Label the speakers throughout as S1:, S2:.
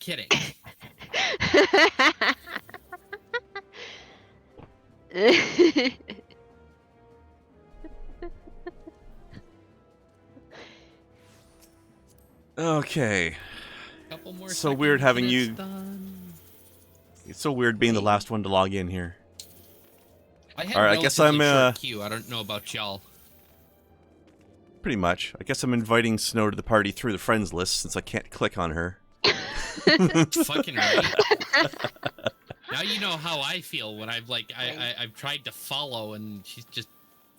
S1: Kidding.
S2: Okay.
S1: Couple more
S2: So weird
S1: seconds
S2: having
S1: and it's
S2: you.
S1: done.
S2: It's so weird being the last one to log in here.
S1: I had
S2: All right, I guess I'm
S1: short queue. I don't know about y'all.
S2: pretty much. I guess I'm inviting Snow to the party through the friends list since I can't click on her.
S1: Fucking right. Now you know how I feel when I've like I've tried to follow and she's just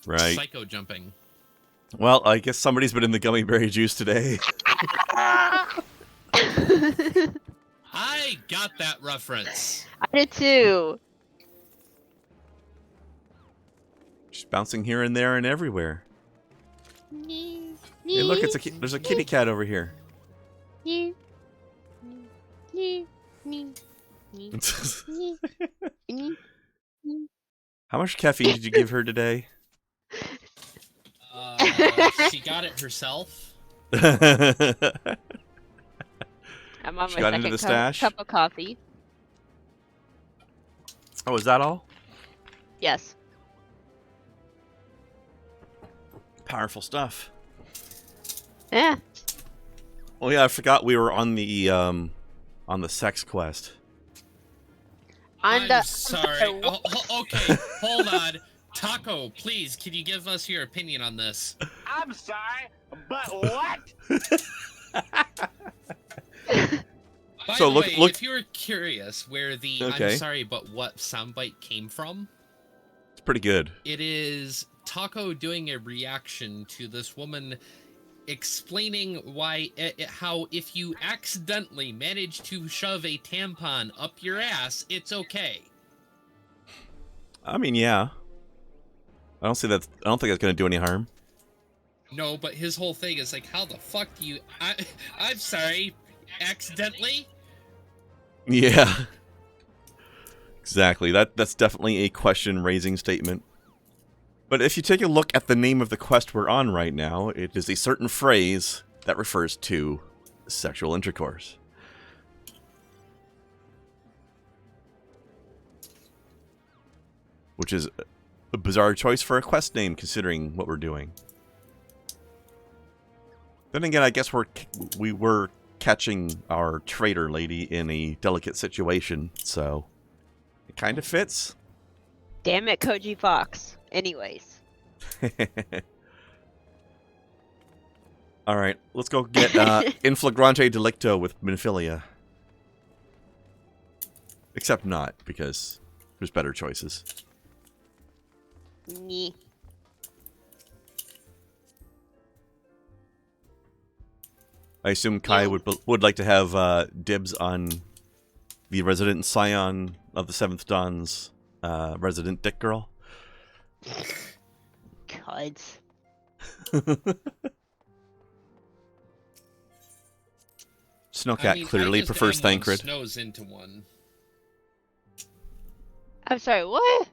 S1: psycho jumping.
S2: Well, I guess somebody's been in the gummy berry juice today.
S1: I got that reference.
S3: I did too.
S2: Just bouncing here and there and everywhere. Hey, look, there's a kitty cat over here. How much caffeine did you give her today?
S1: She got it herself.
S3: I'm on
S2: She
S3: my
S2: got into
S3: second
S2: the stash?
S3: cup of coffee.
S2: Oh, is that all?
S3: Yes.
S2: Powerful stuff.
S3: Yeah.
S2: Oh yeah, I forgot we were on the sex quest.
S1: I'm sorry. Okay, hold on. Taco, please, can you give us your opinion on this?
S4: I'm sorry, but what?
S1: By
S2: So
S1: the
S2: look,
S1: way, if you're curious where the
S2: Okay.
S1: I'm sorry, but what soundbite came from,
S2: It's pretty good.
S1: it is Taco doing a reaction to this woman explaining how if you accidentally manage to shove a tampon up your ass, it's okay.
S2: I mean, yeah. I don't think that's gonna do any harm.
S1: No, but his whole thing is like, how the fuck do you... I'm sorry, accidentally?
S2: Yeah. Exactly. That's definitely a question-raising statement. But if you take a look at the name of the quest we're on right now, it is a certain phrase that refers to sexual intercourse. Which is a bizarre choice for a quest name, considering what we're doing. Then again, I guess we were catching our traitor lady in a delicate situation, so it kind of fits.
S3: Damn it, Koji Fox. Anyways.
S2: All right, let's go get In Flagrante Delicto with Minfilia. Except not, because there's better choices.
S3: Nee.
S2: I assume Kai would like to have dibs on the resident scion of the Seventh Dawn's resident dick girl.
S3: Cuds.
S2: Snowcat clearly prefers Thancred.
S1: Snow's into one.
S3: I'm sorry, what?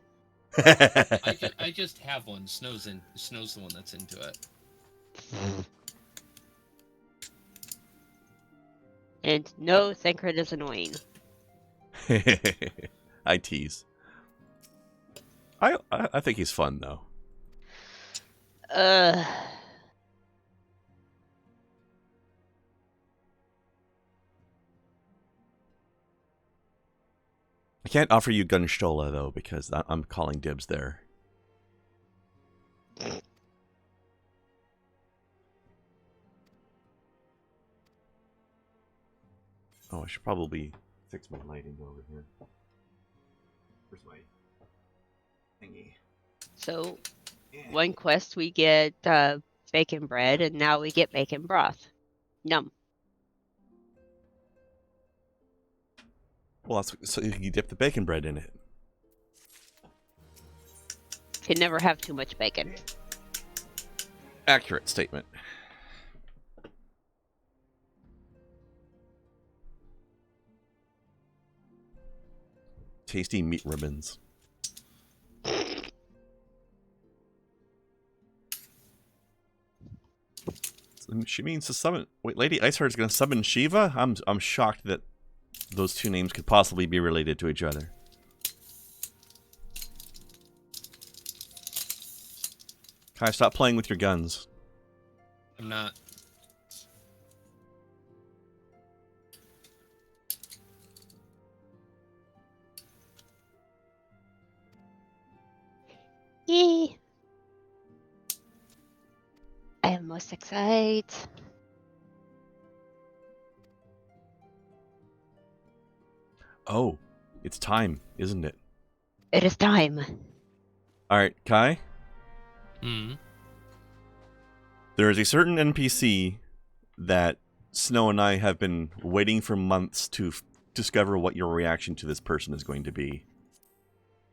S1: I just have one. Snow's the one that's into it.
S3: And no, Thancred is annoying.
S2: I tease. I think he's fun though. I can't offer you Gunstola though because I'm calling dibs there. Oh, I should probably fix my lighting over here. Where's my thingy?
S3: So, one quest we get bacon bread, and now we get bacon broth. Yum.
S2: Well, so you dip the bacon bread in it.
S3: Can never have too much bacon.
S2: Accurate statement. Tasty meat ribbons. She means to summon. Wait, Lady Iceheart is going to summon Shiva? I'm shocked that those two names could possibly be related to each other. Kai, stop playing with your guns.
S1: I'm not.
S3: Yay! I am most excited.
S2: Oh, it's time, isn't it?
S3: It is time.
S2: Alright, Kai,
S1: Hmm.
S2: there is a certain NPC that Snow and I have been waiting for months to discover what your reaction to this person is going to be.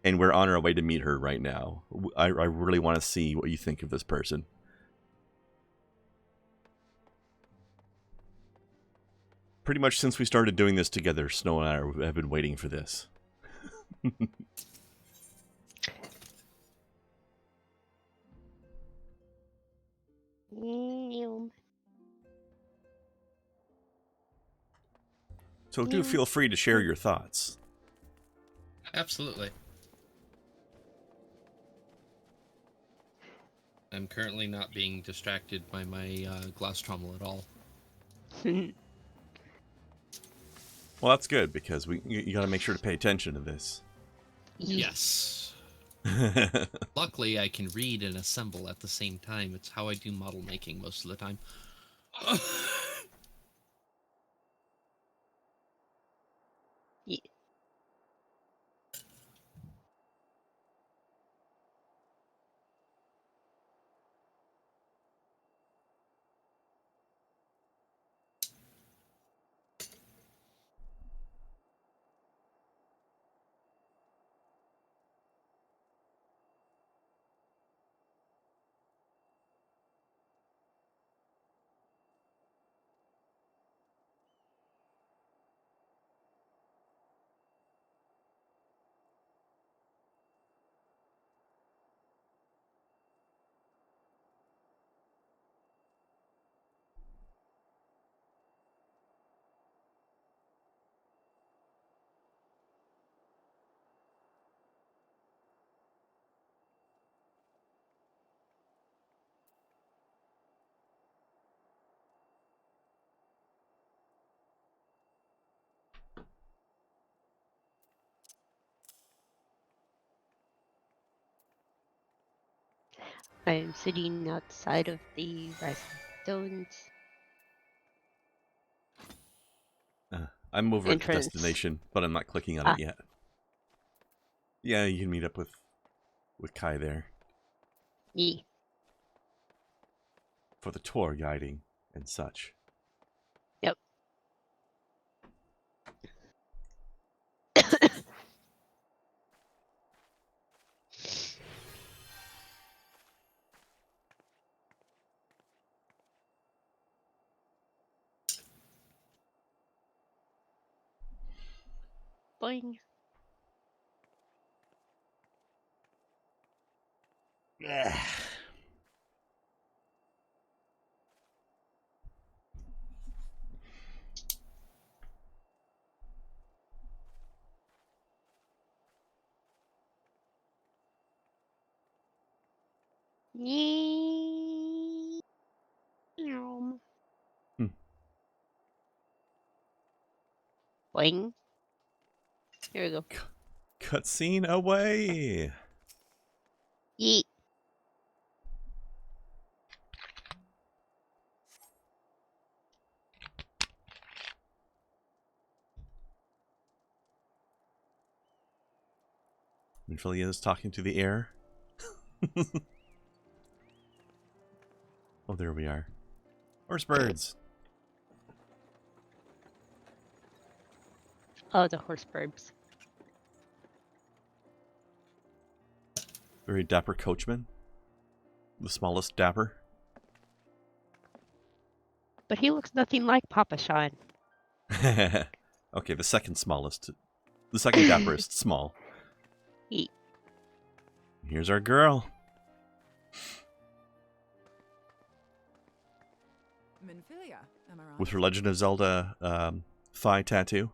S2: And we're on our way to meet her right now. I really want to see what you think of this person. Pretty much since we started doing this together, Snow and I have been waiting for this. So do feel free to share your thoughts.
S1: Absolutely. I'm currently not being distracted by my glass trommel at all.
S2: Well, that's good, because you got to make sure to pay attention to this.
S1: Yes. Luckily, I can read and assemble at the same time. It's how I do model making most of the time.
S3: Yeah. I am sitting outside of the Rising Stones
S2: I'm over at the
S3: entrance.
S2: destination, but I'm not clicking on it yet. Yeah, you can meet up with Kai there
S3: Yeah.
S2: for the tour guiding and such.
S3: Yep. Boing. Yee.
S2: Hmm.
S3: Boing. Here we go.
S2: Cutscene away!
S3: Yeet.
S2: Minfilia is talking to the air. Oh, there we are. Horse birds.
S3: Oh, the horse burbs.
S2: Very dapper coachman. The smallest dapper.
S3: But he looks nothing like Papa Sean.
S2: Okay, the second smallest. The second dapperest small.
S3: Yeet.
S2: Here's our girl.
S5: Minfilia, am I right?
S2: With her Legend of Zelda thigh tattoo.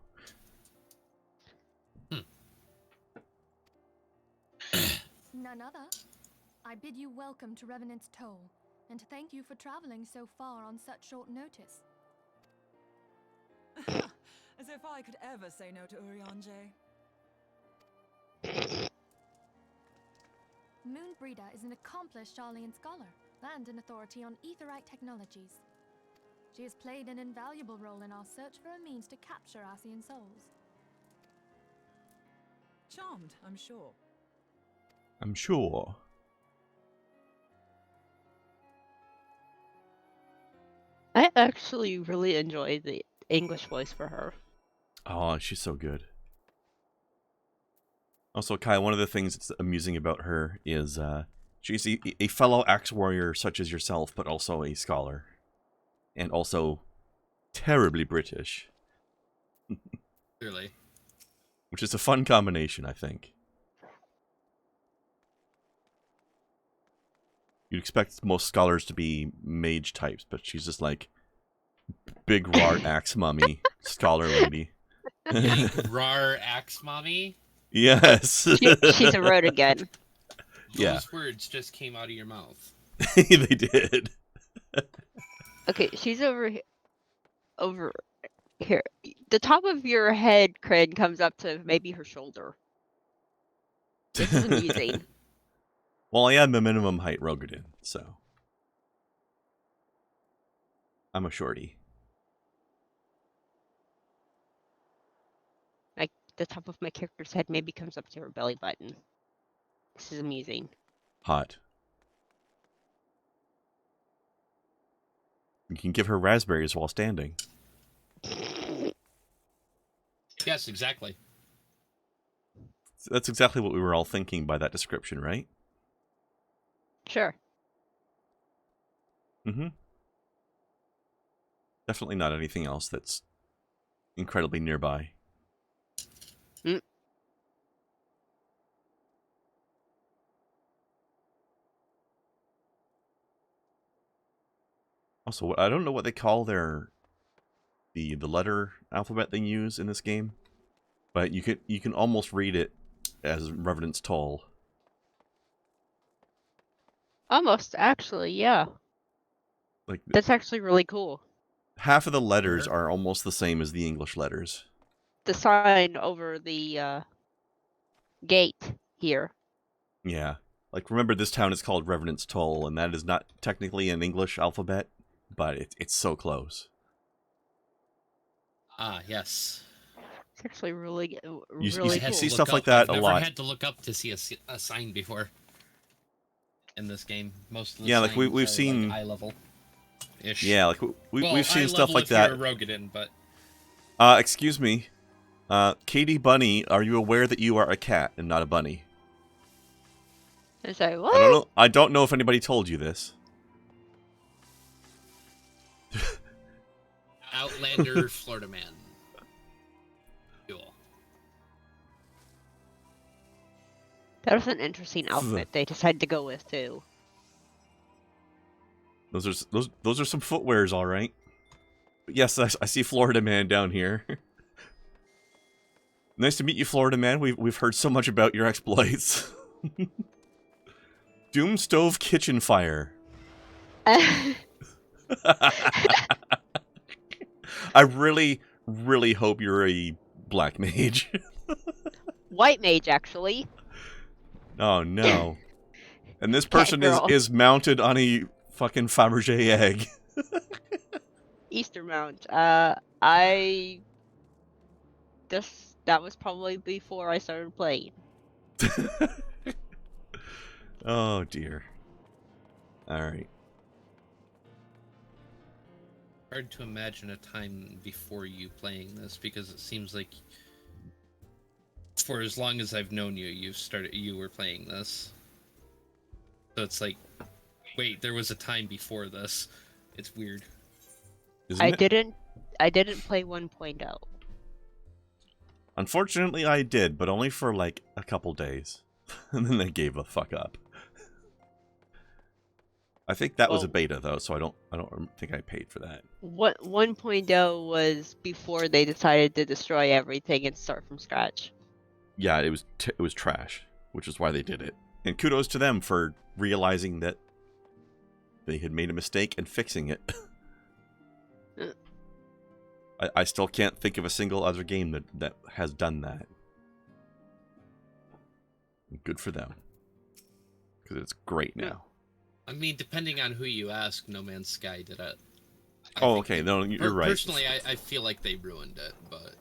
S5: None other. I bid you welcome to Revenant's Toll, and thank you for traveling so far on such short notice.
S6: As if I could ever say no to Urianger.
S5: Moonbreeder is an accomplished Charlian scholar and an authority on aetherite technologies. She has played an invaluable role in our search for a means to capture Ascian souls.
S6: Charmed, I'm sure.
S2: I'm sure.
S3: I actually really enjoy the English voice for her.
S2: Oh, she's so good. Also, Kai, one of the things that's amusing about her is she's a fellow axe warrior such as yourself, but also a scholar. And also terribly British.
S1: Clearly.
S2: Which is a fun combination, I think. You'd expect most scholars to be mage types, but she's just like big rar axe mummy scholar lady.
S1: Rar axe mommy.
S2: Yes.
S3: She's a road again.
S2: Yeah.
S1: Those words just came out of your mouth.
S2: They did.
S3: Okay, she's over here. The top of your head, Cred, comes up to maybe her shoulder. This is amusing.
S2: Well, I am a minimum height Rogadin, so I'm a shorty.
S3: Like the top of my character's head maybe comes up to her belly button. This is amusing.
S2: Hot. You can give her raspberries while standing.
S1: Yes, exactly.
S2: That's exactly what we were all thinking by that description, right?
S3: Sure.
S2: Mm-hmm. Definitely not anything else that's incredibly nearby. Also, I don't know what they call the letter alphabet they use in this game, but you can almost read it as Revenant's Toll.
S3: Almost, actually, yeah.
S2: Like
S3: That's actually really cool.
S2: half of the letters are almost the same as the English letters.
S3: The sign over the gate here.
S2: Yeah. Like, remember, this town is called Revenant's Toll, and that is not technically an English alphabet, but it's so close.
S1: Ah, yes.
S3: It's actually really
S2: You
S3: cool.
S2: see stuff like that a lot.
S1: I've never had to look up to see a sign before in this game. Most of the
S2: Yeah, like
S1: signs
S2: we've
S1: are,
S2: seen
S1: like, eye level ish.
S2: Yeah, like we've seen
S1: eye
S2: stuff
S1: level
S2: like
S1: if
S2: that.
S1: You're a Rogadin, but
S2: Excuse me. Katie Bunny, are you aware that you are a cat and not a bunny?
S3: It's like, what?
S2: I don't know if anybody told you this.
S1: Outlander Florida man. Cool.
S3: That was an interesting outfit they decided to go with too.
S2: Those are some footwears, all right. But yes, I see Florida Man down here. Nice to meet you, Florida Man. We've heard so much about your exploits. Doom Stove Kitchen Fire. I really, really hope you're a black mage.
S3: White mage, actually.
S2: Oh no. And this person is mounted on a fucking Fabergé egg.
S3: Easter Mount. That was probably before I started playing.
S2: Oh dear. Alright.
S1: Hard to imagine a time before you playing this because it seems like for as long as I've known you, you were playing this. So it's like, wait, there was a time before this. It's weird.
S2: Isn't it?
S3: I didn't play 1.0.
S2: Unfortunately, I did, but only for like a couple days. And then they gave the fuck up. I think that was a beta though, so I don't think I paid for that.
S3: What 1.0 was before they decided to destroy everything and start from scratch.
S2: Yeah, it was trash, which is why they did it. And kudos to them for realizing that they had made a mistake and fixing it. I still can't think of a single other game that has done that. Good for them. Because it's great now.
S1: I mean, depending on who you ask, No Man's Sky did it.
S2: Oh, okay. No, you're right.
S1: Personally, I feel like they ruined it, but...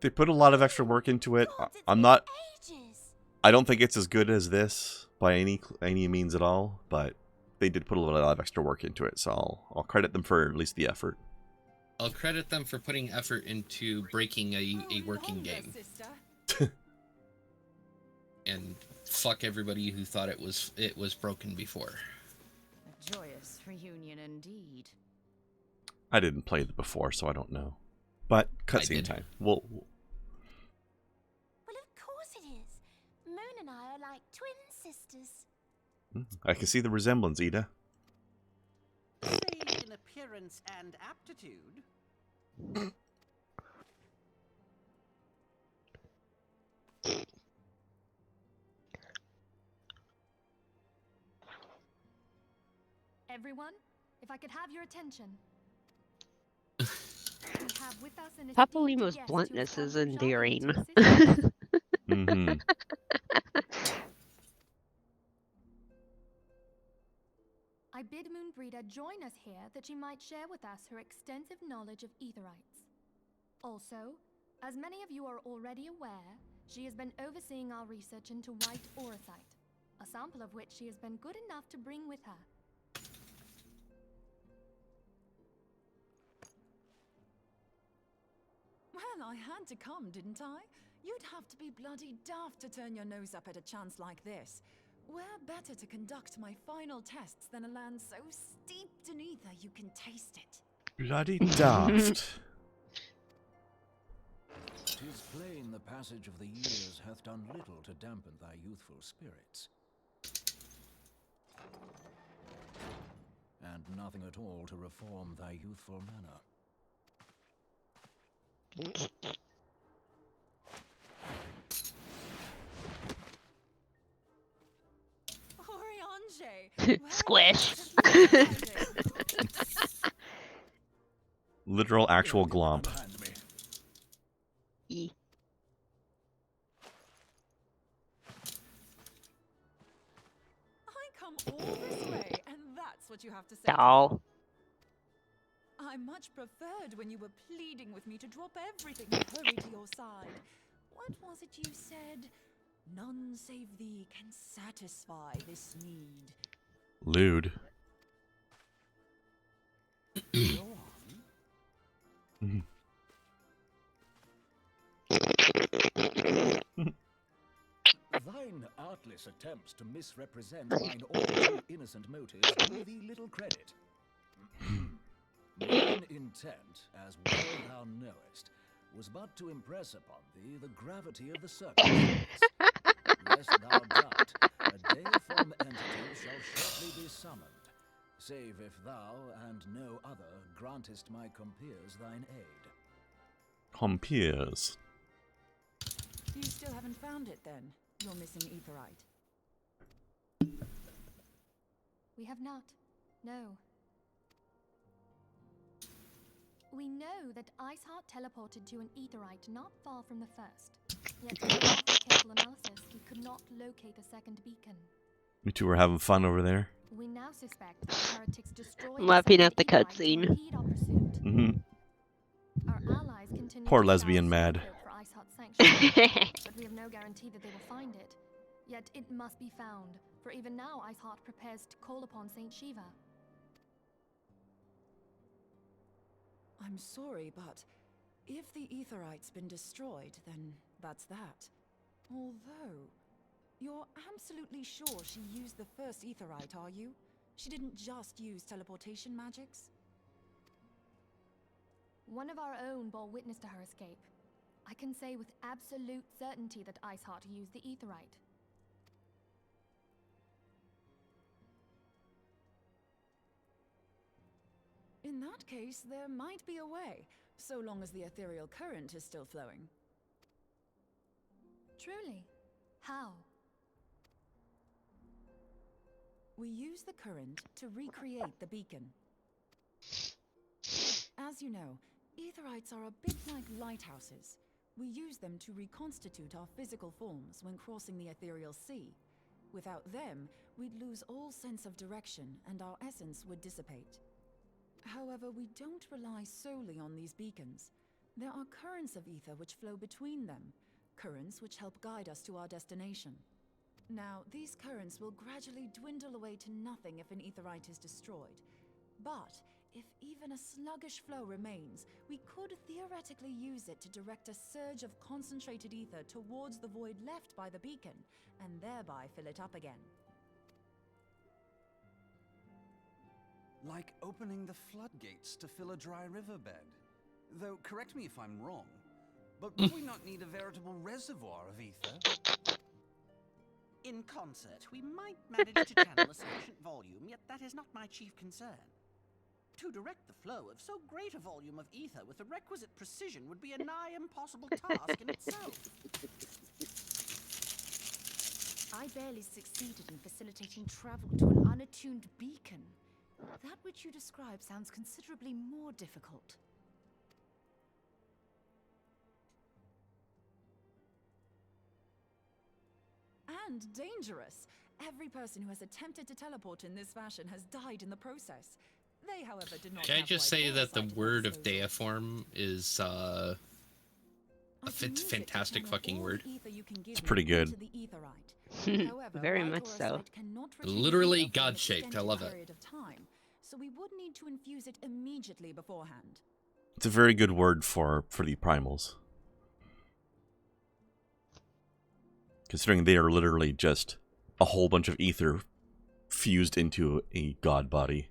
S2: They put a lot of extra work into it. I don't think it's as good as this by any means at all, but they did put a lot of extra work into it, so I'll credit them for at least the effort.
S1: I'll credit them for putting effort into breaking a working game. And fuck everybody who thought it was broken before.
S7: A joyous reunion indeed.
S2: I didn't play it before, so I don't know. But cutscene time. Well,
S8: of course it is. Moon and I are like twin sisters.
S2: I can see the resemblance, Ida.
S9: Save in appearance and aptitude.
S5: Everyone, if I could have your attention. We have with us an
S3: Papalimo's
S5: esteemed guest
S3: bluntness
S5: who has
S3: is
S5: come from
S3: endearing.
S5: Charlotte to assist us.
S2: Mm-hmm.
S5: I bid Moonbreeder join us here that she might share with us her extensive knowledge of Aetherites. Also, as many of you are already aware, she has been overseeing our research into white auracite, a sample of which she has been good enough to bring with her.
S6: Well, I had to come, didn't I? You'd have to be bloody daft to turn your nose up at a chance like this. Where better to conduct my final tests than a land so steeped in ether you can taste it?
S2: Bloody daft.
S10: 'Tis plain the passage of the years hath done little to dampen thy youthful spirits. And nothing at all to reform thy youthful manner.
S3: Squish.
S2: Literal actual glomp.
S3: E.
S6: I come all this way, and that's what you have to say.
S3: Doll.
S6: I much preferred when you were pleading with me to drop everything and hurry to your side. What was it you said? None save thee can satisfy this need.
S2: Lewd.
S10: Go on. Thine artless attempts to misrepresent mine all too innocent motives do thee little credit. Mine intent, as well thou knowest, was but to impress upon thee the gravity of the circumstance. Lest thou doubt, a deiform entity shall shortly be summoned, save if thou and no other grantest my compeers thine aid.
S2: Compeers.
S6: You still haven't found it then, your missing Aetherite?
S5: We have not. No. We know that Iceheart teleported to an Aetherite not far from the first. Yet after careful analysis, we could not locate a second beacon.
S2: You two were having fun over there.
S5: We now suspect that heretics destroyed
S3: I'm laughing
S5: the
S3: at the
S5: second Aetherite to
S3: cutscene.
S5: impede our pursuit.
S2: Mm-hmm.
S5: Our allies continue
S2: Poor
S5: to
S2: lesbian
S5: scour
S2: mad.
S5: Coop for Iceheart's sanctuary, but we have no guarantee that they will find it. Yet it must be found, for even now Iceheart prepares to call upon Saint Shiva.
S6: I'm sorry, but if the Aetherite's been destroyed, then that's that. Although, you're absolutely sure she used the first Aetherite, are you? She didn't just use teleportation magics?
S5: One of our own bore witness to her escape. I can say with absolute certainty that Iceheart used the Aetherite.
S6: In that case, there might be a way, so long as the ethereal current is still flowing.
S5: Truly, How?
S6: We use the current to recreate the beacon. As you know, Aetherites are a bit like lighthouses. We use them to reconstitute our physical forms when crossing the ethereal sea. Without them, we'd lose all sense of direction and our essence would dissipate. However, we don't rely solely on these beacons. There are currents of ether which flow between them, currents which help guide us to our destination. Now, these currents will gradually dwindle away to nothing if an Aetherite is destroyed. But if even a sluggish flow remains, we could theoretically use it to direct a surge of concentrated ether towards the void left by the beacon, and thereby fill it up again.
S11: Like opening the floodgates to fill a dry riverbed. Though, correct me if I'm wrong, but would we not need a veritable reservoir of ether?
S9: In concert, we might manage to channel a sufficient volume, yet that is not my chief concern. To direct the flow of so great a volume of ether with the requisite precision would be a nigh impossible task in itself.
S7: I barely succeeded in facilitating travel to an unattuned beacon. That which you describe sounds considerably more difficult.
S6: And dangerous. Every person who has attempted to teleport in this fashion has died in the process. They, however, did not.
S1: Can I
S6: have
S1: just
S6: wide
S1: say that the
S6: foresight
S1: word
S6: against
S1: of
S6: those
S1: deiform is a fantastic fucking word.
S2: It's pretty good.
S3: Very much so.
S1: Literally God-shaped. I love it.
S6: So we would need to infuse it immediately beforehand.
S2: It's a very good word for the primals. Considering they are literally just a whole bunch of ether fused into a god body.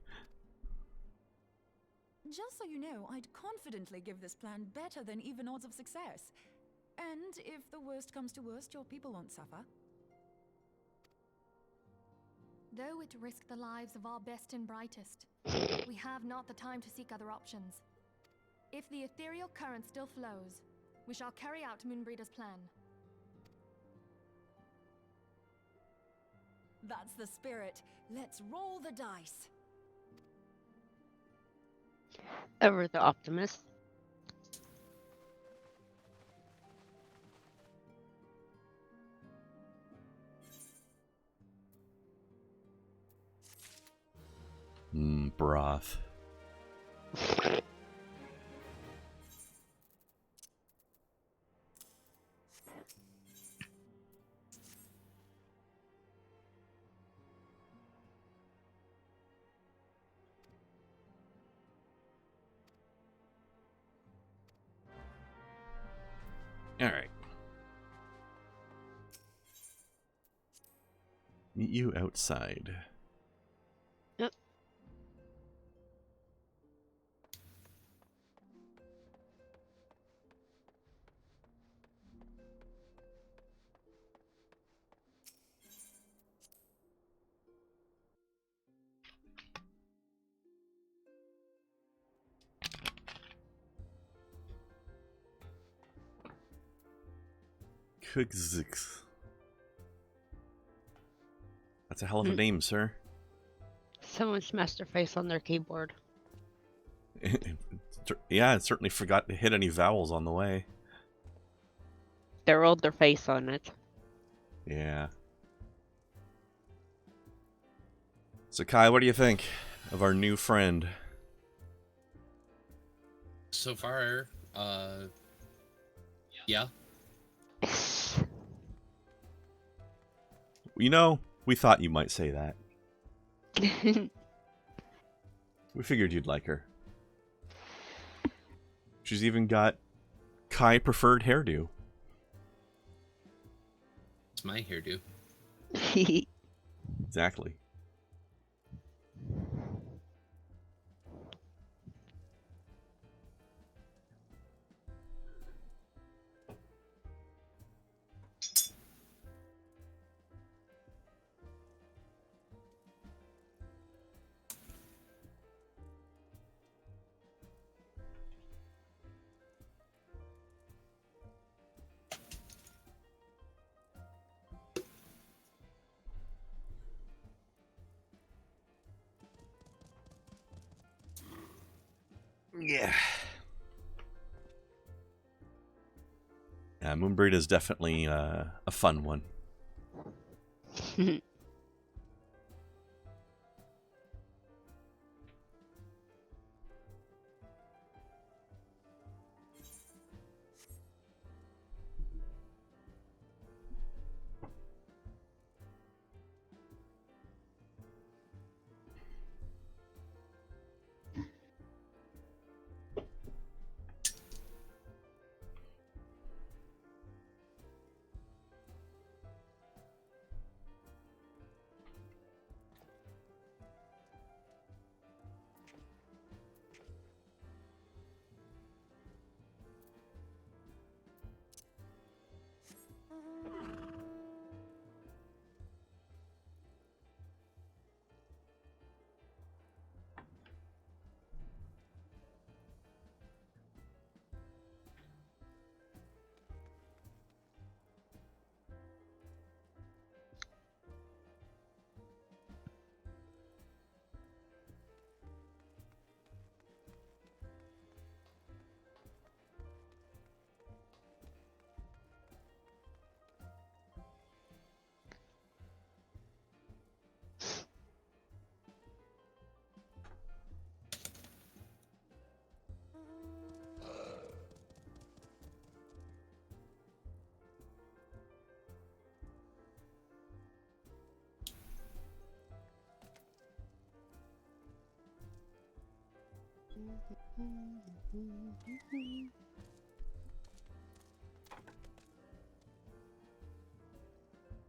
S6: Just so you know, I'd confidently give this plan better than even odds of success. And if the worst comes to worst, your people won't suffer.
S5: Though it risk the lives of our best and brightest, we have not the time to seek other options. If the ethereal current still flows, we shall carry out Moonbreeder's plan.
S6: That's the spirit. Let's roll the dice.
S3: Ever the optimist.
S2: Broth. All right. Meet you outside.
S3: Yep.
S2: Kugzix. That's a hell of a name, sir.
S3: Someone smashed their face on their keyboard.
S2: Yeah, it certainly forgot to hit any vowels on the way.
S3: They rolled their face on it.
S2: Yeah. So Kai, what do you think of our new friend?
S1: So far, yeah.
S2: You know, we thought you might say that. We figured you'd like her. She's even got Kai preferred hairdo.
S1: It's my hairdo.
S2: Exactly. Yeah. Yeah, Moonbreed is definitely a fun one.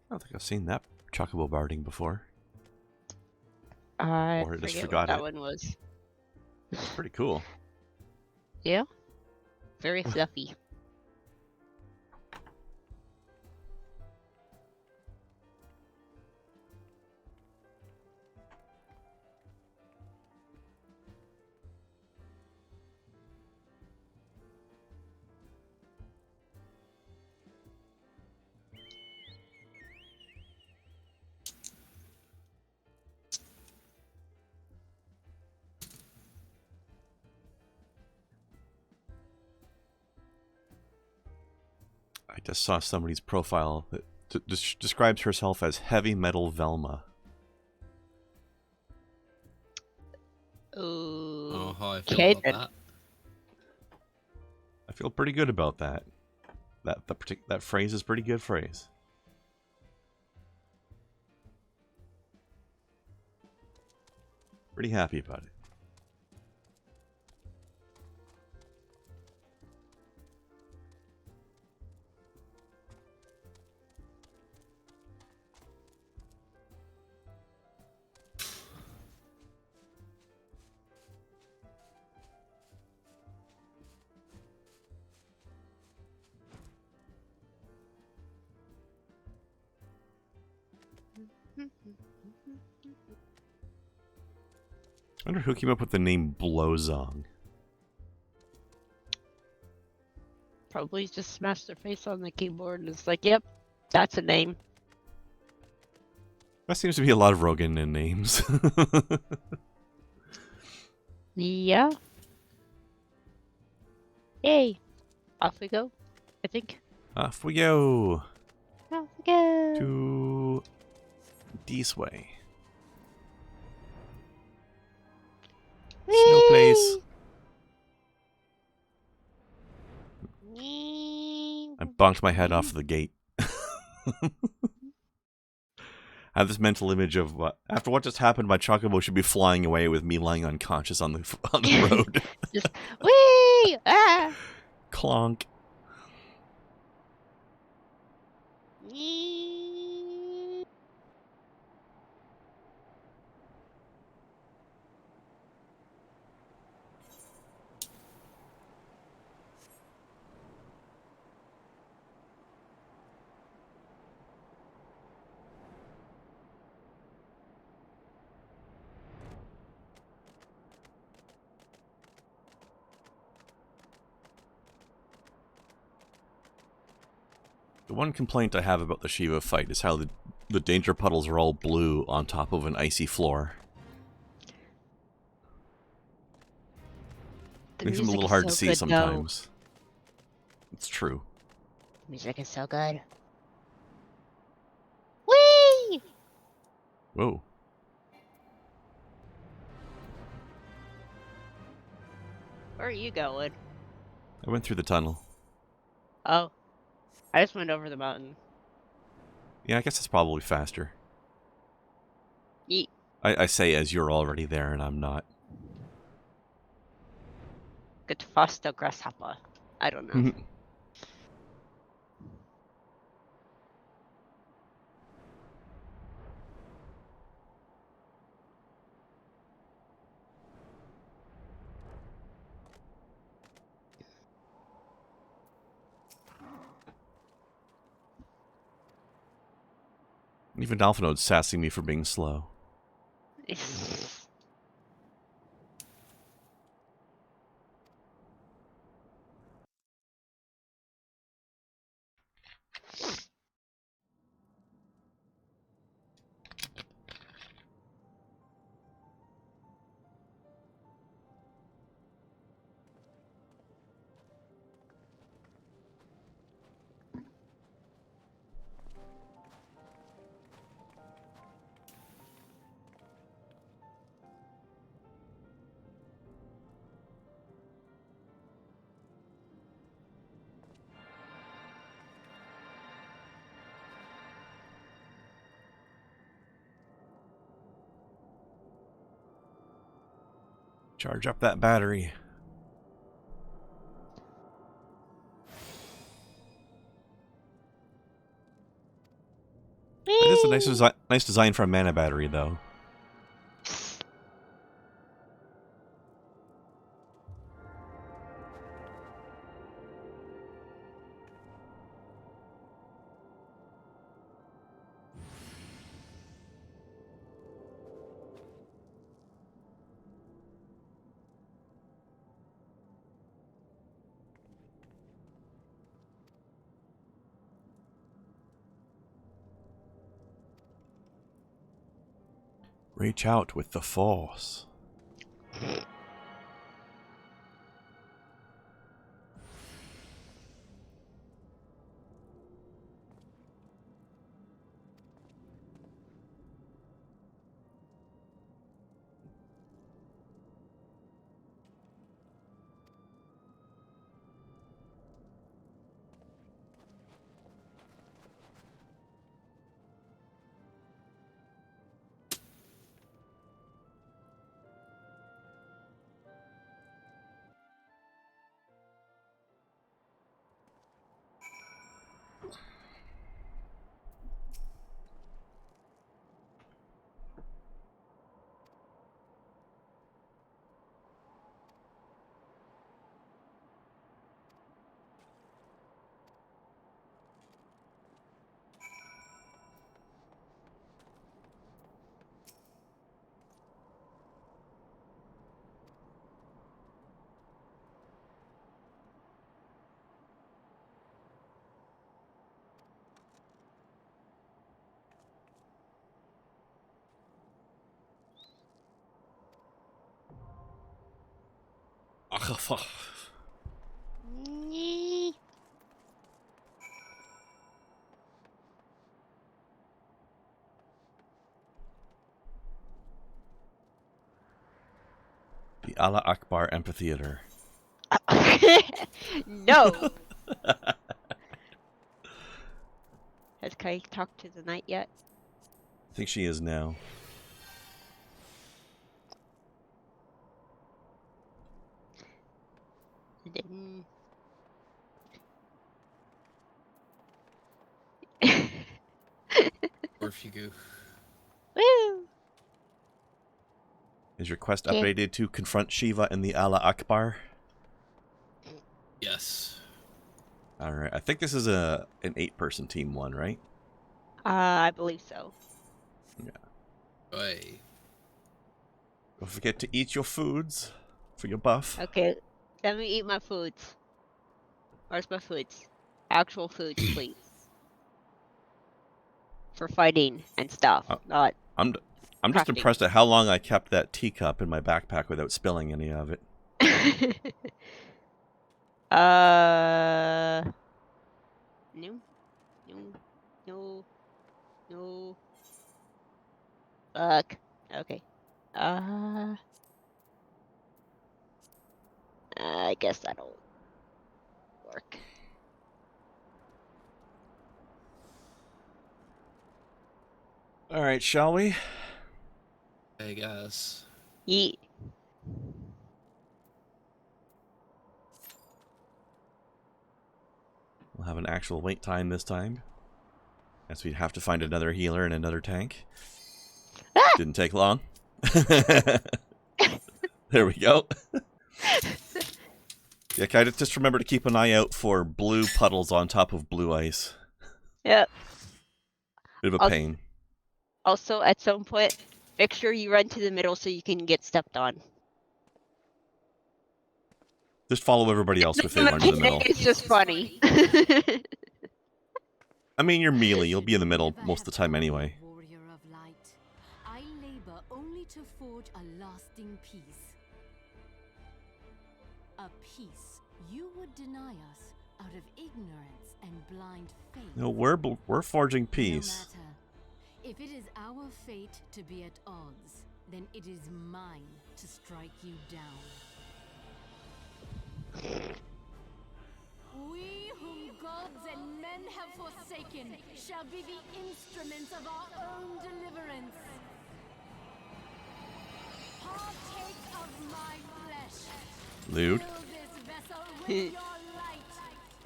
S2: I don't think I've seen that chocobo barding before.
S3: I
S2: Or I just
S3: forget
S2: forgot
S3: what that
S2: it.
S3: one was.
S2: It's pretty cool.
S3: Yeah? Very fluffy.
S2: I just saw somebody's profile that describes herself as heavy metal Velma.
S1: Oh, how I feel
S3: Okay,
S1: about
S3: then.
S1: that.
S2: I feel pretty good about that. That phrase is a pretty good phrase. Pretty happy about it. I wonder who came up with the name Blowzong.
S3: Probably just smashed their face on the keyboard and it's like, yep, that's a name.
S2: That seems to be a lot of Rogan in names.
S3: Yeah. Yay. Off we go, I think.
S2: Off we go.
S3: Off we go.
S2: To this way. Snow place. I bonked my head off the gate. I have this mental image of after what just happened, my chocobo should be flying away with me lying unconscious on the road.
S3: Just whee! Ah!
S2: Clonk. The one complaint I have about the Shiva fight is how the danger puddles are all blue on top of an icy floor.
S3: The
S2: Makes them a
S3: music
S2: little
S3: is
S2: hard
S3: so
S2: to see
S3: good, though.
S2: sometimes. It's true.
S3: Music is so good. Whee!
S2: Whoa.
S3: Where are you going?
S2: I went through the tunnel.
S3: Oh. I just went over the mountain.
S2: Yeah, I guess it's probably faster.
S3: Yeet.
S2: I say as you're already there and I'm not.
S3: Good faster grasshopper. I don't know.
S2: Even Alphinode's sassing me for being slow. Charge up that battery. It is a nice design for a mana battery, though. Reach out with the force. The Allah Akbar Amphitheater.
S3: No! Has Kai talked to the knight yet?
S2: I think she is now.
S1: Or if you go.
S3: Woo!
S2: Is your quest updated to confront Shiva and the Allah Akbar?
S1: Yes.
S2: Alright, I think this is an 8-person team one, right?
S3: I believe so.
S2: Yeah.
S1: Oy.
S2: Don't forget to eat your foods for your buff.
S3: Okay, let me eat my foods. Where's my foods? Actual foods, please. For fighting and stuff, not.
S2: I'm just
S3: crafting.
S2: impressed at how long I kept that teacup in my backpack without spilling any of it.
S3: No, no, no, no. Fuck. Okay. I guess that'll work.
S2: All right, shall we?
S1: I guess.
S3: Yeet.
S2: We'll have an actual wait time this time. Guess we'd have to find another healer and another tank.
S3: Ah!
S2: Didn't take long. There we go. Yeah, kind of just remember to keep an eye out for blue puddles on top of blue ice.
S3: Yep.
S2: Bit of a pain.
S3: Also, at some point, make sure you run to the middle so you can get stepped on.
S2: Just follow everybody else if they run to the middle.
S3: It's just funny.
S2: I mean, you're melee. You'll be in the middle most of the time anyway.
S7: Warrior of light, I labor only to forge a lasting peace. A peace you would deny us out of ignorance and blind faith.
S2: No, we're forging peace.
S7: No matter. If it is our fate to be at odds, then it is mine to strike you down. We whom gods and men have forsaken shall be the instruments of our own deliverance. Partake of my flesh.
S2: Lewd.
S7: Fill this vessel with your light.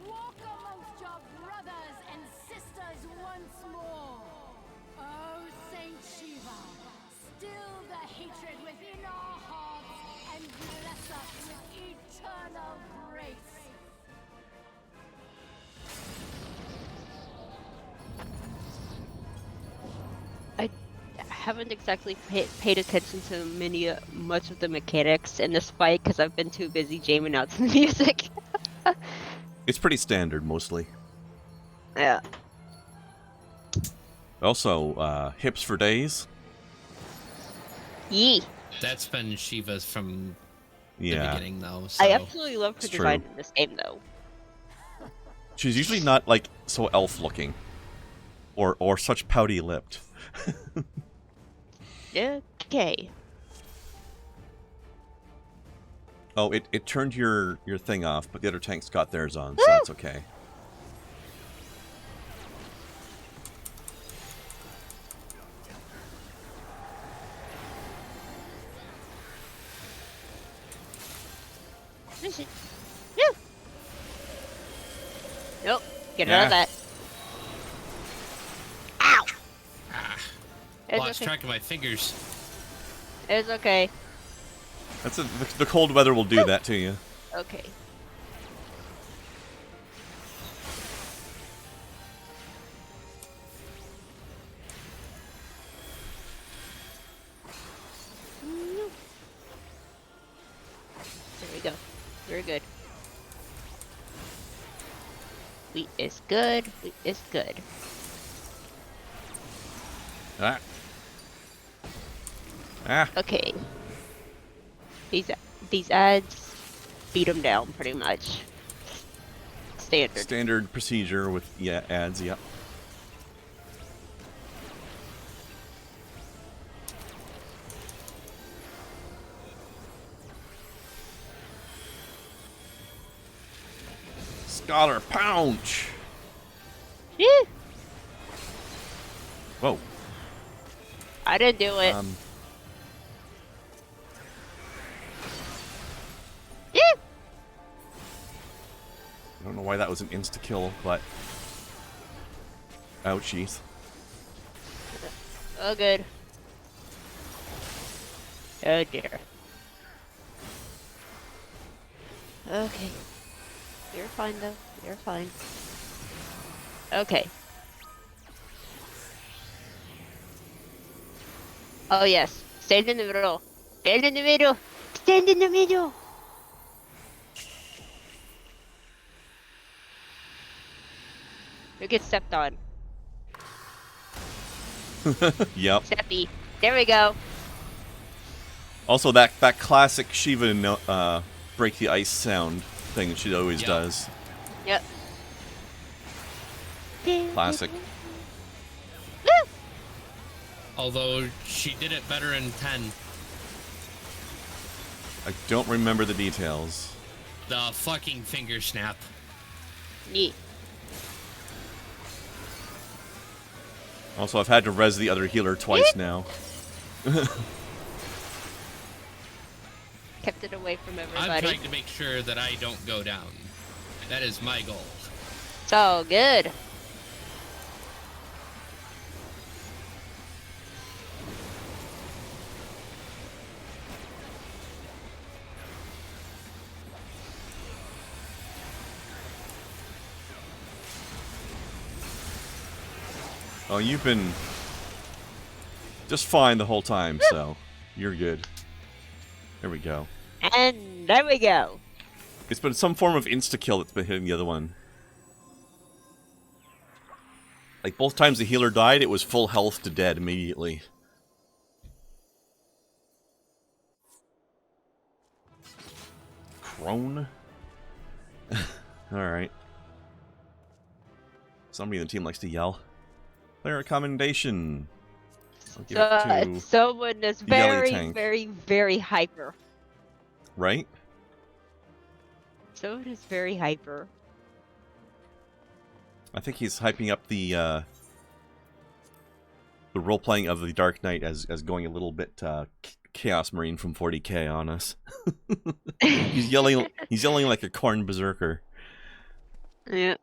S7: Walk amongst your brothers and sisters once more. Oh, Saint Shiva, still the hatred within our hearts and bless us with eternal grace.
S3: I haven't exactly paid attention to much of the mechanics in this fight because I've been too busy jamming out to the music.
S2: It's pretty standard, mostly.
S3: Yeah.
S2: Also, hips for days.
S3: Yee.
S1: That's been Shiva's from the
S2: Yeah.
S1: beginning, though. So.
S3: I absolutely love her
S2: It's
S3: design
S2: true.
S3: in this game, though.
S2: She's usually not, like, so elf-looking. Or such pouty-lipped.
S3: Okay.
S2: Oh, it turned your thing off, but the other tanks got theirs on, so that's okay.
S3: What is it? No. Nope. Get out of that. Ow! It's
S1: Lost
S3: okay.
S1: track of my fingers.
S3: It's okay.
S2: That's the cold weather will do that to you.
S3: Okay. There we go. Very good. Wheat is good. Wheat is good.
S2: Ah. Ah.
S3: Okay. These ads beat them down pretty much. Standard.
S2: Standard procedure with ads, yep. Scholar Pounce!
S3: Yeah.
S2: Whoa.
S3: I didn't do it. Yeah.
S2: I don't know why that was an insta-kill, but... Ouchies.
S3: Oh, good. Oh, dear. Okay. You're fine, though. You're fine. Okay. Oh, yes. Stand in the middle. Stand in the middle. Stand in the middle. You get stepped on.
S2: Yep.
S3: Steppy. There we go.
S2: Also, that classic Shiva break the ice sound thing she always does.
S3: Yep.
S2: Classic.
S1: Although she did it better in 10.
S2: I don't remember the details.
S1: The fucking finger snap.
S3: Neat.
S2: Also, I've had to res the other healer twice now.
S3: Kept it away from everybody.
S1: I'm trying to make sure that I don't go down. That is my goal.
S3: It's all good.
S2: Oh, you've been just fine the whole time, so you're good. There we go.
S3: And there we go.
S2: It's been some form of insta-kill that's been hitting the other one. Like, both times the healer died, it was full health to dead immediately. Crone? Alright. Somebody in the team likes to yell. Player commendation. I'll give it to
S3: someone is
S2: the yelling
S3: very,
S2: tank.
S3: very, very hyper.
S2: Right?
S3: Someone is very hyper.
S2: I think he's hyping up the role-playing of the Dark Knight as going a little bit Chaos Marine from 40k on us. He's yelling like a corn berserker.
S3: Yeah.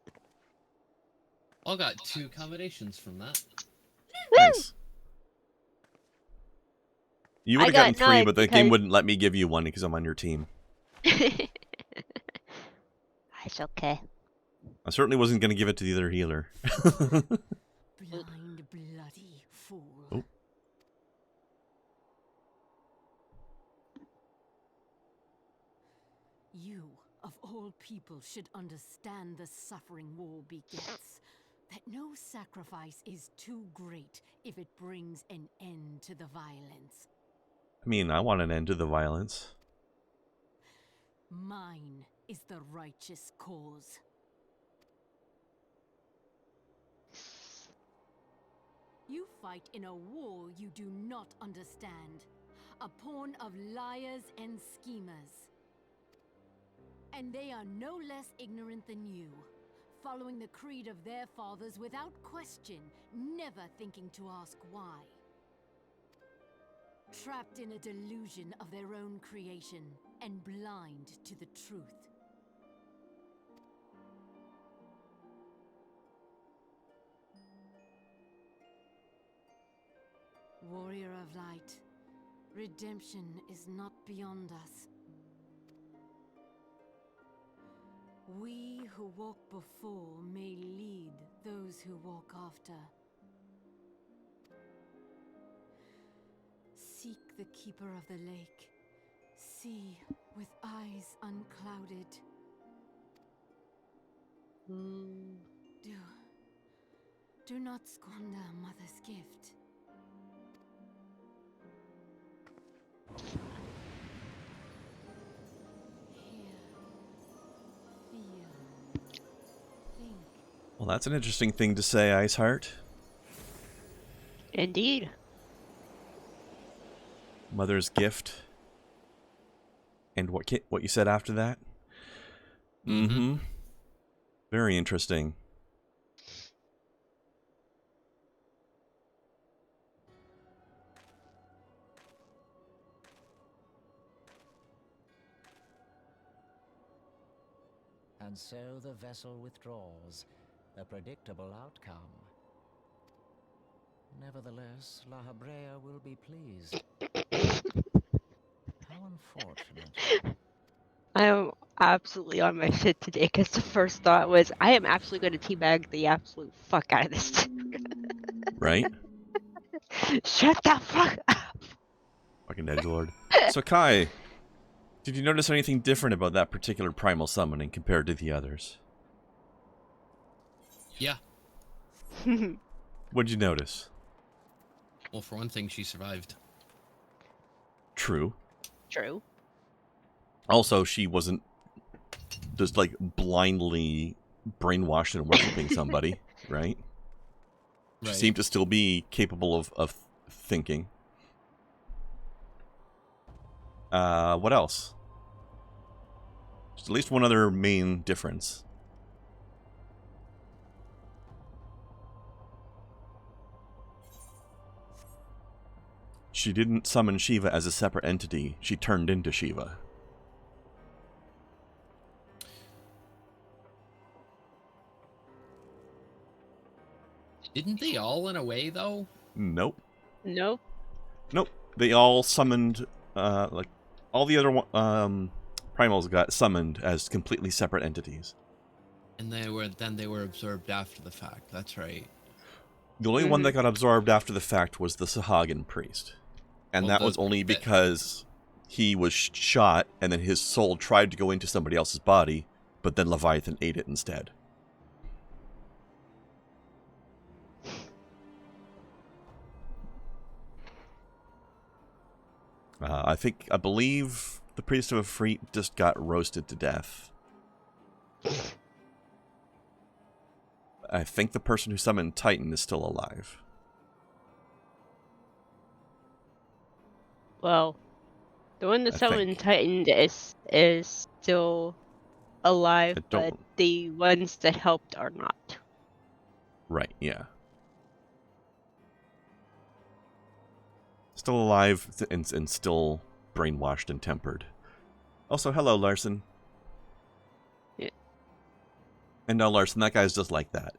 S1: I got 2 combinations from that.
S2: Nice. You would have gotten 3, but the
S3: because...
S2: game wouldn't let me give you one because I'm on your team.
S3: It's okay.
S2: I certainly wasn't going to give it to the other healer.
S7: Blind bloody fool.
S2: Oh.
S7: You, of all people, should understand the suffering war begets. That no sacrifice is too great if it brings an end to the violence.
S2: I mean, I want an end to the violence.
S7: Mine is the righteous cause. You fight in a war you do not understand. A pawn of liars and schemers. And they are no less ignorant than you, following the creed of their fathers without question, never thinking to ask why. Trapped in a delusion of their own creation, and blind to the truth. Warrior of light, redemption is not beyond us. We who walk before may lead those who walk after. Seek the keeper of the lake. See with eyes unclouded. Do not squander mother's gift.
S2: Well, that's an interesting thing to say, Iceheart.
S3: Indeed.
S2: Mother's gift. And what you said after that? Mm-hmm. Very interesting.
S10: And so the vessel withdraws, a predictable outcome. Nevertheless, La Habrea will be pleased. How unfortunate.
S3: I am absolutely on my shit today because the first thought was I am absolutely going to teabag the absolute fuck out of this.
S2: Right?
S3: Shut the fuck up.
S2: Fucking edgelord. So Kai, did you notice anything different about that particular primal summoning compared to the others?
S1: Yeah.
S2: What'd you notice?
S1: Well, for one thing, she survived.
S2: True.
S3: True.
S2: Also, she wasn't just like blindly brainwashed and worshiping somebody, right? She seemed to still be capable of thinking. What else? Just at least one other main difference. She didn't summon Shiva as a separate entity. She turned into Shiva.
S1: Didn't they all in a way, though?
S2: Nope.
S3: Nope.
S2: Nope. They all summoned, like, all the other primals got summoned as completely separate entities.
S1: And they were absorbed after the fact. That's right.
S2: The only one that got absorbed after the fact was the Sahagin priest. And that was only because he was shot, and then his soul tried to go into somebody else's body, but then Leviathan ate it instead. I believe the priest of Efreet just got roasted to death. I think the person who summoned Titan is still alive.
S3: Well, the one that summoned Titan is still alive, but the ones that helped are not.
S2: Right, yeah. Still alive and still brainwashed and tempered. Also, hello, Larson.
S3: Yeah.
S2: And no, Larson, that guy's just like that.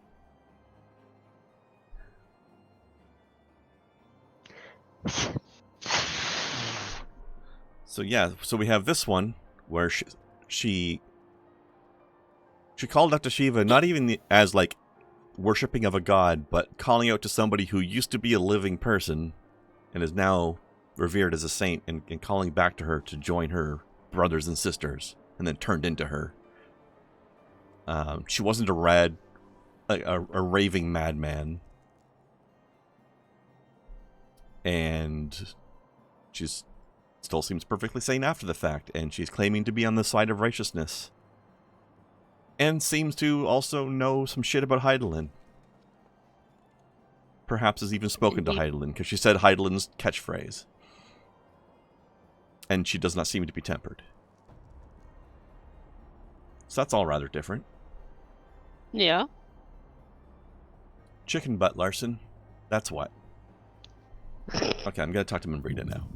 S2: So yeah, so we have this one where she called out to Shiva, not even as like worshipping of a god, but calling out to somebody who used to be a living person and is now revered as a saint, and calling back to her to join her brothers and sisters, and then turned into her. She wasn't a raving madman. And she's still seems perfectly sane after the fact, and she's claiming to be on the side of righteousness. And seems to also know some shit about Heidelin. Perhaps has even spoken to Heidelin, because she said Heidelin's catchphrase. And she does not seem to be tempered. So that's all rather different.
S3: Yeah.
S2: Chicken butt, Larson. That's what. Okay, I'm going to talk to Membrita now.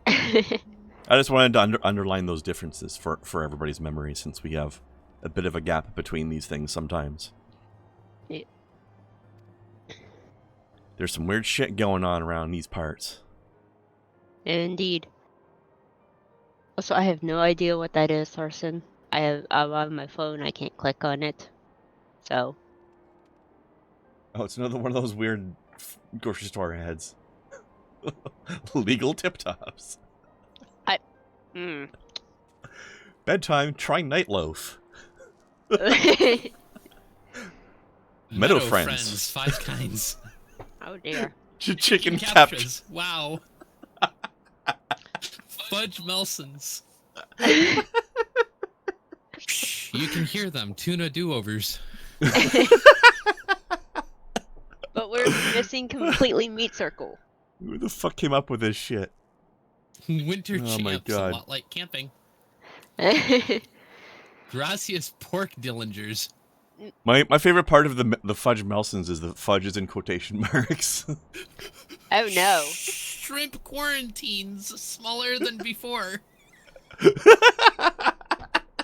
S2: I just wanted to underline those differences for everybody's memory, since we have a bit of a gap between these things sometimes.
S3: Yeah.
S2: There's some weird shit going on around these parts.
S3: Indeed. Also, I have no idea what that is, Larson. I'm on my phone. I can't click on it. So.
S2: Oh, it's another one of those weird grocery store ads. Legal tip-tops. Bedtime, try night loaf. Meadow friends.
S1: 5 kinds.
S3: Oh dear.
S2: Chicken captures.
S1: Wow. Fudge Melsons. You can hear them. Tuna do-overs.
S3: But we're missing completely Meat Circle.
S2: Who the fuck came up with this shit?
S1: Winter
S2: Oh my
S1: champs,
S2: God.
S1: a lot like camping. Gracias pork dillingers.
S2: My favorite part of the Fudge Melsons is the fudge is in quotation marks.
S3: Oh no.
S1: Shrimp quarantines, smaller than before.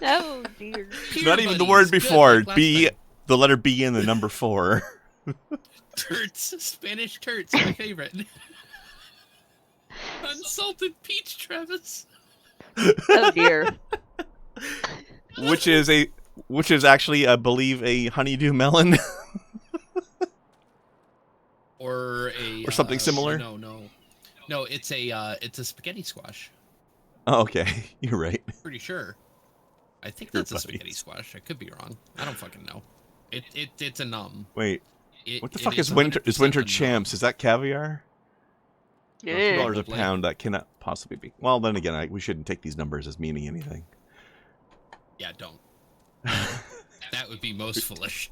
S3: Oh dear.
S2: Not even the word before. B, the letter B and the number 4.
S1: Turts, Spanish turts, my favorite. Unsalted peach, Travis.
S3: Oh dear.
S2: Which is actually, I believe, a honeydew melon.
S1: Or
S2: something similar.
S1: No, it's a spaghetti squash.
S2: Oh, okay, you're right.
S1: Pretty sure. I think that's a spaghetti squash. I could be wrong. I don't fucking know. It's a num.
S2: Wait, what the fuck is winter champs? Is that caviar?
S3: Yeah.
S2: $2 a pound. That cannot possibly be? Well, then again, we shouldn't take these numbers as meaning anything.
S1: Yeah, don't. That would be most foolish.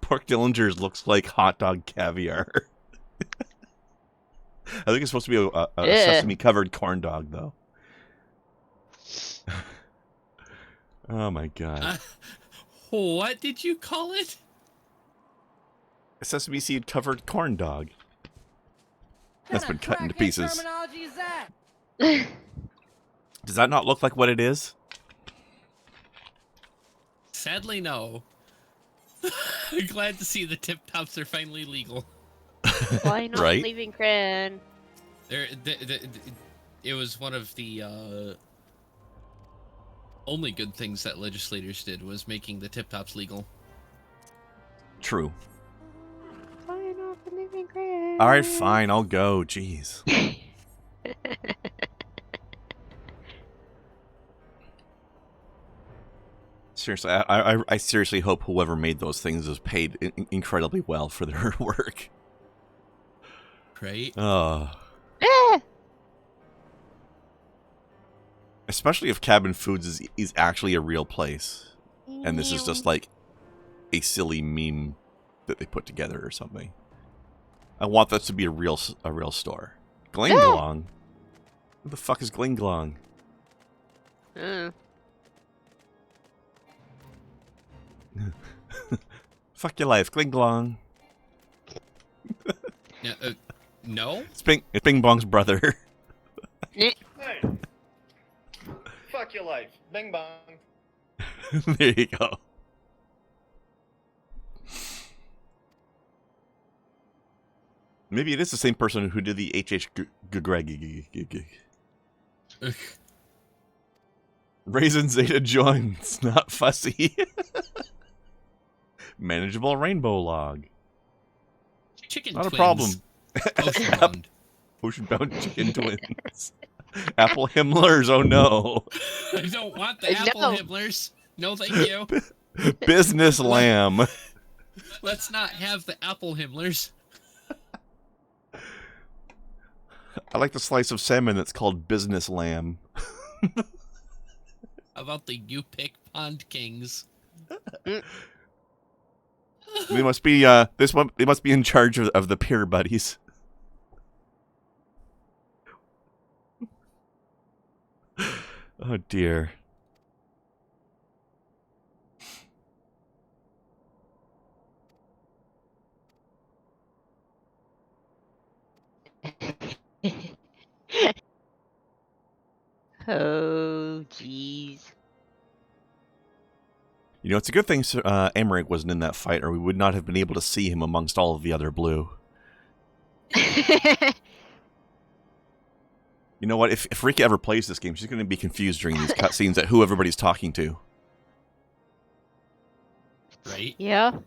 S2: Pork Dillinger's looks like hot dog caviar. I think it's supposed to be a sesame-covered corn dog, though. Oh my god.
S1: What did you call it?
S2: A sesame seed-covered corn dog. That's been cut into pieces.
S7: Terminology is that?
S2: Does that not look like what it is?
S1: Sadly, no. Glad to see the tip tops are finally legal.
S3: Why not
S2: Right?
S3: leaving Kren?
S1: It was one of the only good things that legislators did was making the tip tops legal.
S2: True.
S3: Why not leaving Kren?
S2: Alright, fine, I'll go. Jeez. Seriously, I seriously hope whoever made those things is paid incredibly well for their work.
S1: Right?
S2: Especially if Cabin Foods is actually a real place. And this is just like a silly meme that they put together or something. I want that to be a real store. Glinglong? What the fuck is Glinglong? Fuck your life, Glinglong.
S1: No?
S2: It's Bing Bong's brother.
S12: Hey. Fuck your life. Bing bong.
S2: There you go. Maybe it is the same person who did the H.H. Greg. Raisin Zeta joins, not fussy. Manageable rainbow log.
S1: Chicken
S2: not
S1: twins.
S2: a problem.
S1: Oceanbound.
S2: Oceanbound chicken twins. Apple Himmlers, oh no.
S1: I don't want the apple Himblers. No, thank you.
S2: Business lamb.
S1: Let's not have the apple Himmlers.
S2: I like the slice of salmon that's called business lamb.
S1: How about the You Pick Pond Kings?
S2: They must be they must be in charge of the peer buddies. Oh dear.
S3: Oh, jeez.
S2: You know, it's a good thing Emmerich wasn't in that fight, or we would not have been able to see him amongst all of the other blue. You know what? If Rika ever plays this game, she's going to be confused during these cutscenes at who everybody's talking to.
S1: Right?
S3: Yeah.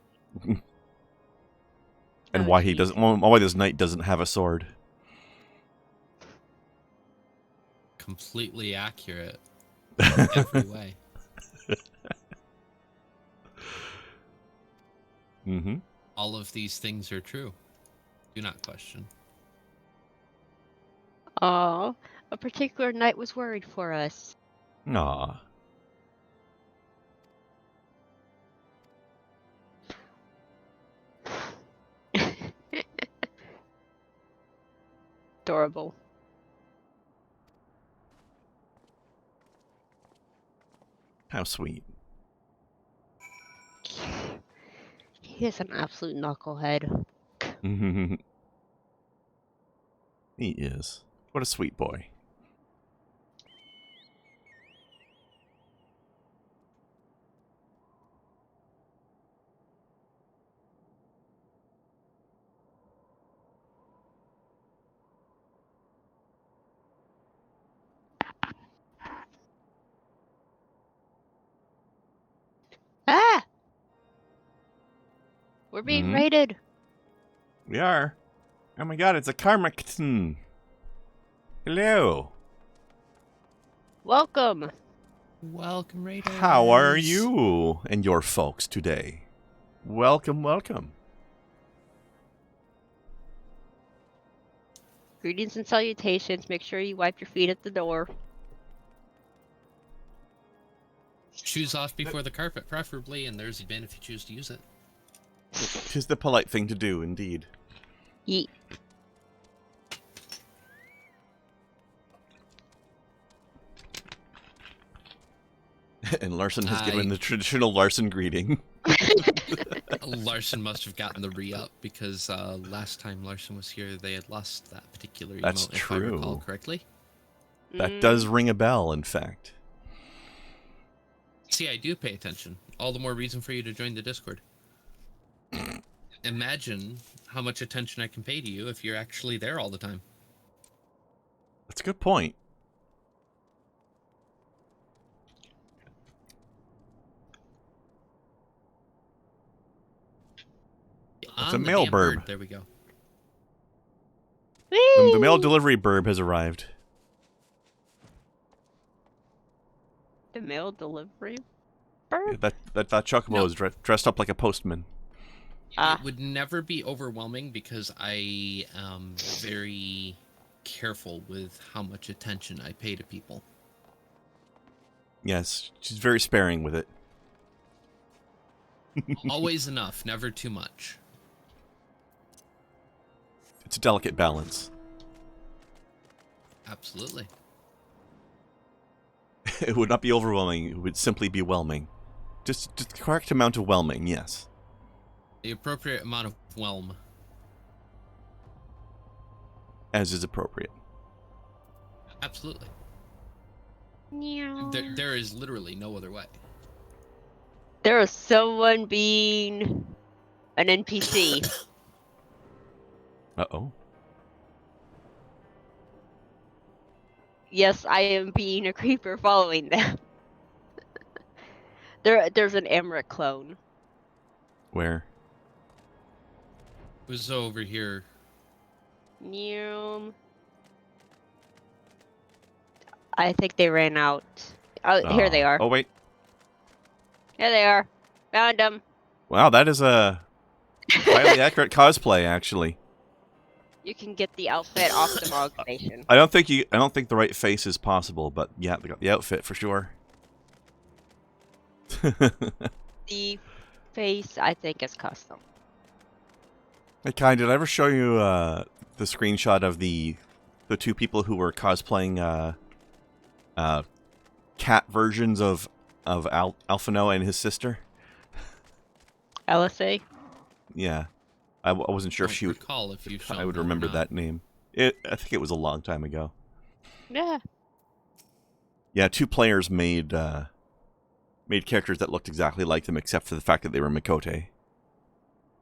S2: And why he doesn't? Why this knight doesn't have a sword?
S1: Completely accurate. In every way.
S2: Mm-hmm.
S1: All of these things are true. Do not question.
S3: Oh, a particular knight was worried for us.
S2: Aw.
S3: Adorable.
S2: How sweet.
S3: He is an absolute knucklehead.
S2: He is. What a sweet boy.
S3: Ah! We're being raided.
S2: We are. Oh my god, it's a Karmakton. Hello.
S3: Welcome.
S1: Welcome, Raiders.
S2: How are you and your folks today? Welcome, welcome.
S3: Greetings and salutations. Make sure you wipe your feet at the door.
S1: Shoes off before the carpet, preferably, and there's a bin if you choose to use it.
S2: 'Tis the polite thing to do, indeed.
S3: Yeet.
S2: And Larson has given the traditional Larson greeting.
S1: Larson must have gotten the re-up because last time Larson was here, they had lost that particular emote,
S2: That's
S1: if I recall
S2: true.
S1: correctly.
S2: That does ring a bell, in fact.
S1: See, I do pay attention. All the more reason for you to join the Discord. Imagine how much attention I can pay to you if you're actually there all the time.
S2: That's a good point. It's a
S1: On the
S2: mail
S1: damn
S2: burb.
S1: There we go.
S2: The mail delivery burb has arrived.
S3: The mail delivery?
S2: Yeah, that Chocobo is dressed up like a postman.
S1: It would never be overwhelming because I am very careful with how much attention I pay to people.
S2: Yes, she's very sparing with it.
S1: Always enough, never too much.
S2: It's a delicate balance.
S1: Absolutely.
S2: It would not be overwhelming, it would simply be whelming. Just the correct amount of whelming, yes.
S1: The appropriate amount of whelm.
S2: As is appropriate.
S1: Absolutely.
S3: Yeah.
S1: There is literally no other way.
S3: There is someone being an NPC.
S2: Uh-oh.
S3: Yes, I am being a creeper following them. There's an Emmerich clone.
S2: Where?
S1: It was over here.
S3: I think they ran out. Oh, here they are.
S2: Oh, wait.
S3: Here they are. Found them.
S2: Wow, that is a highly accurate cosplay, actually.
S3: You can get the outfit off the Mog Station.
S2: I don't think the right face is possible, but yeah, they got the outfit for sure.
S3: The face, I think, is custom.
S2: Hey, Kai, did I ever show you the screenshot of the two people who were cosplaying cat versions of Alphino and his sister?
S3: LSA?
S2: Yeah. I wasn't sure if she would
S1: recall if you
S2: I would remember that name. I think it was a long time ago.
S3: Yeah.
S2: Yeah, two players made characters that looked exactly like them, except for the fact that they were Mikote,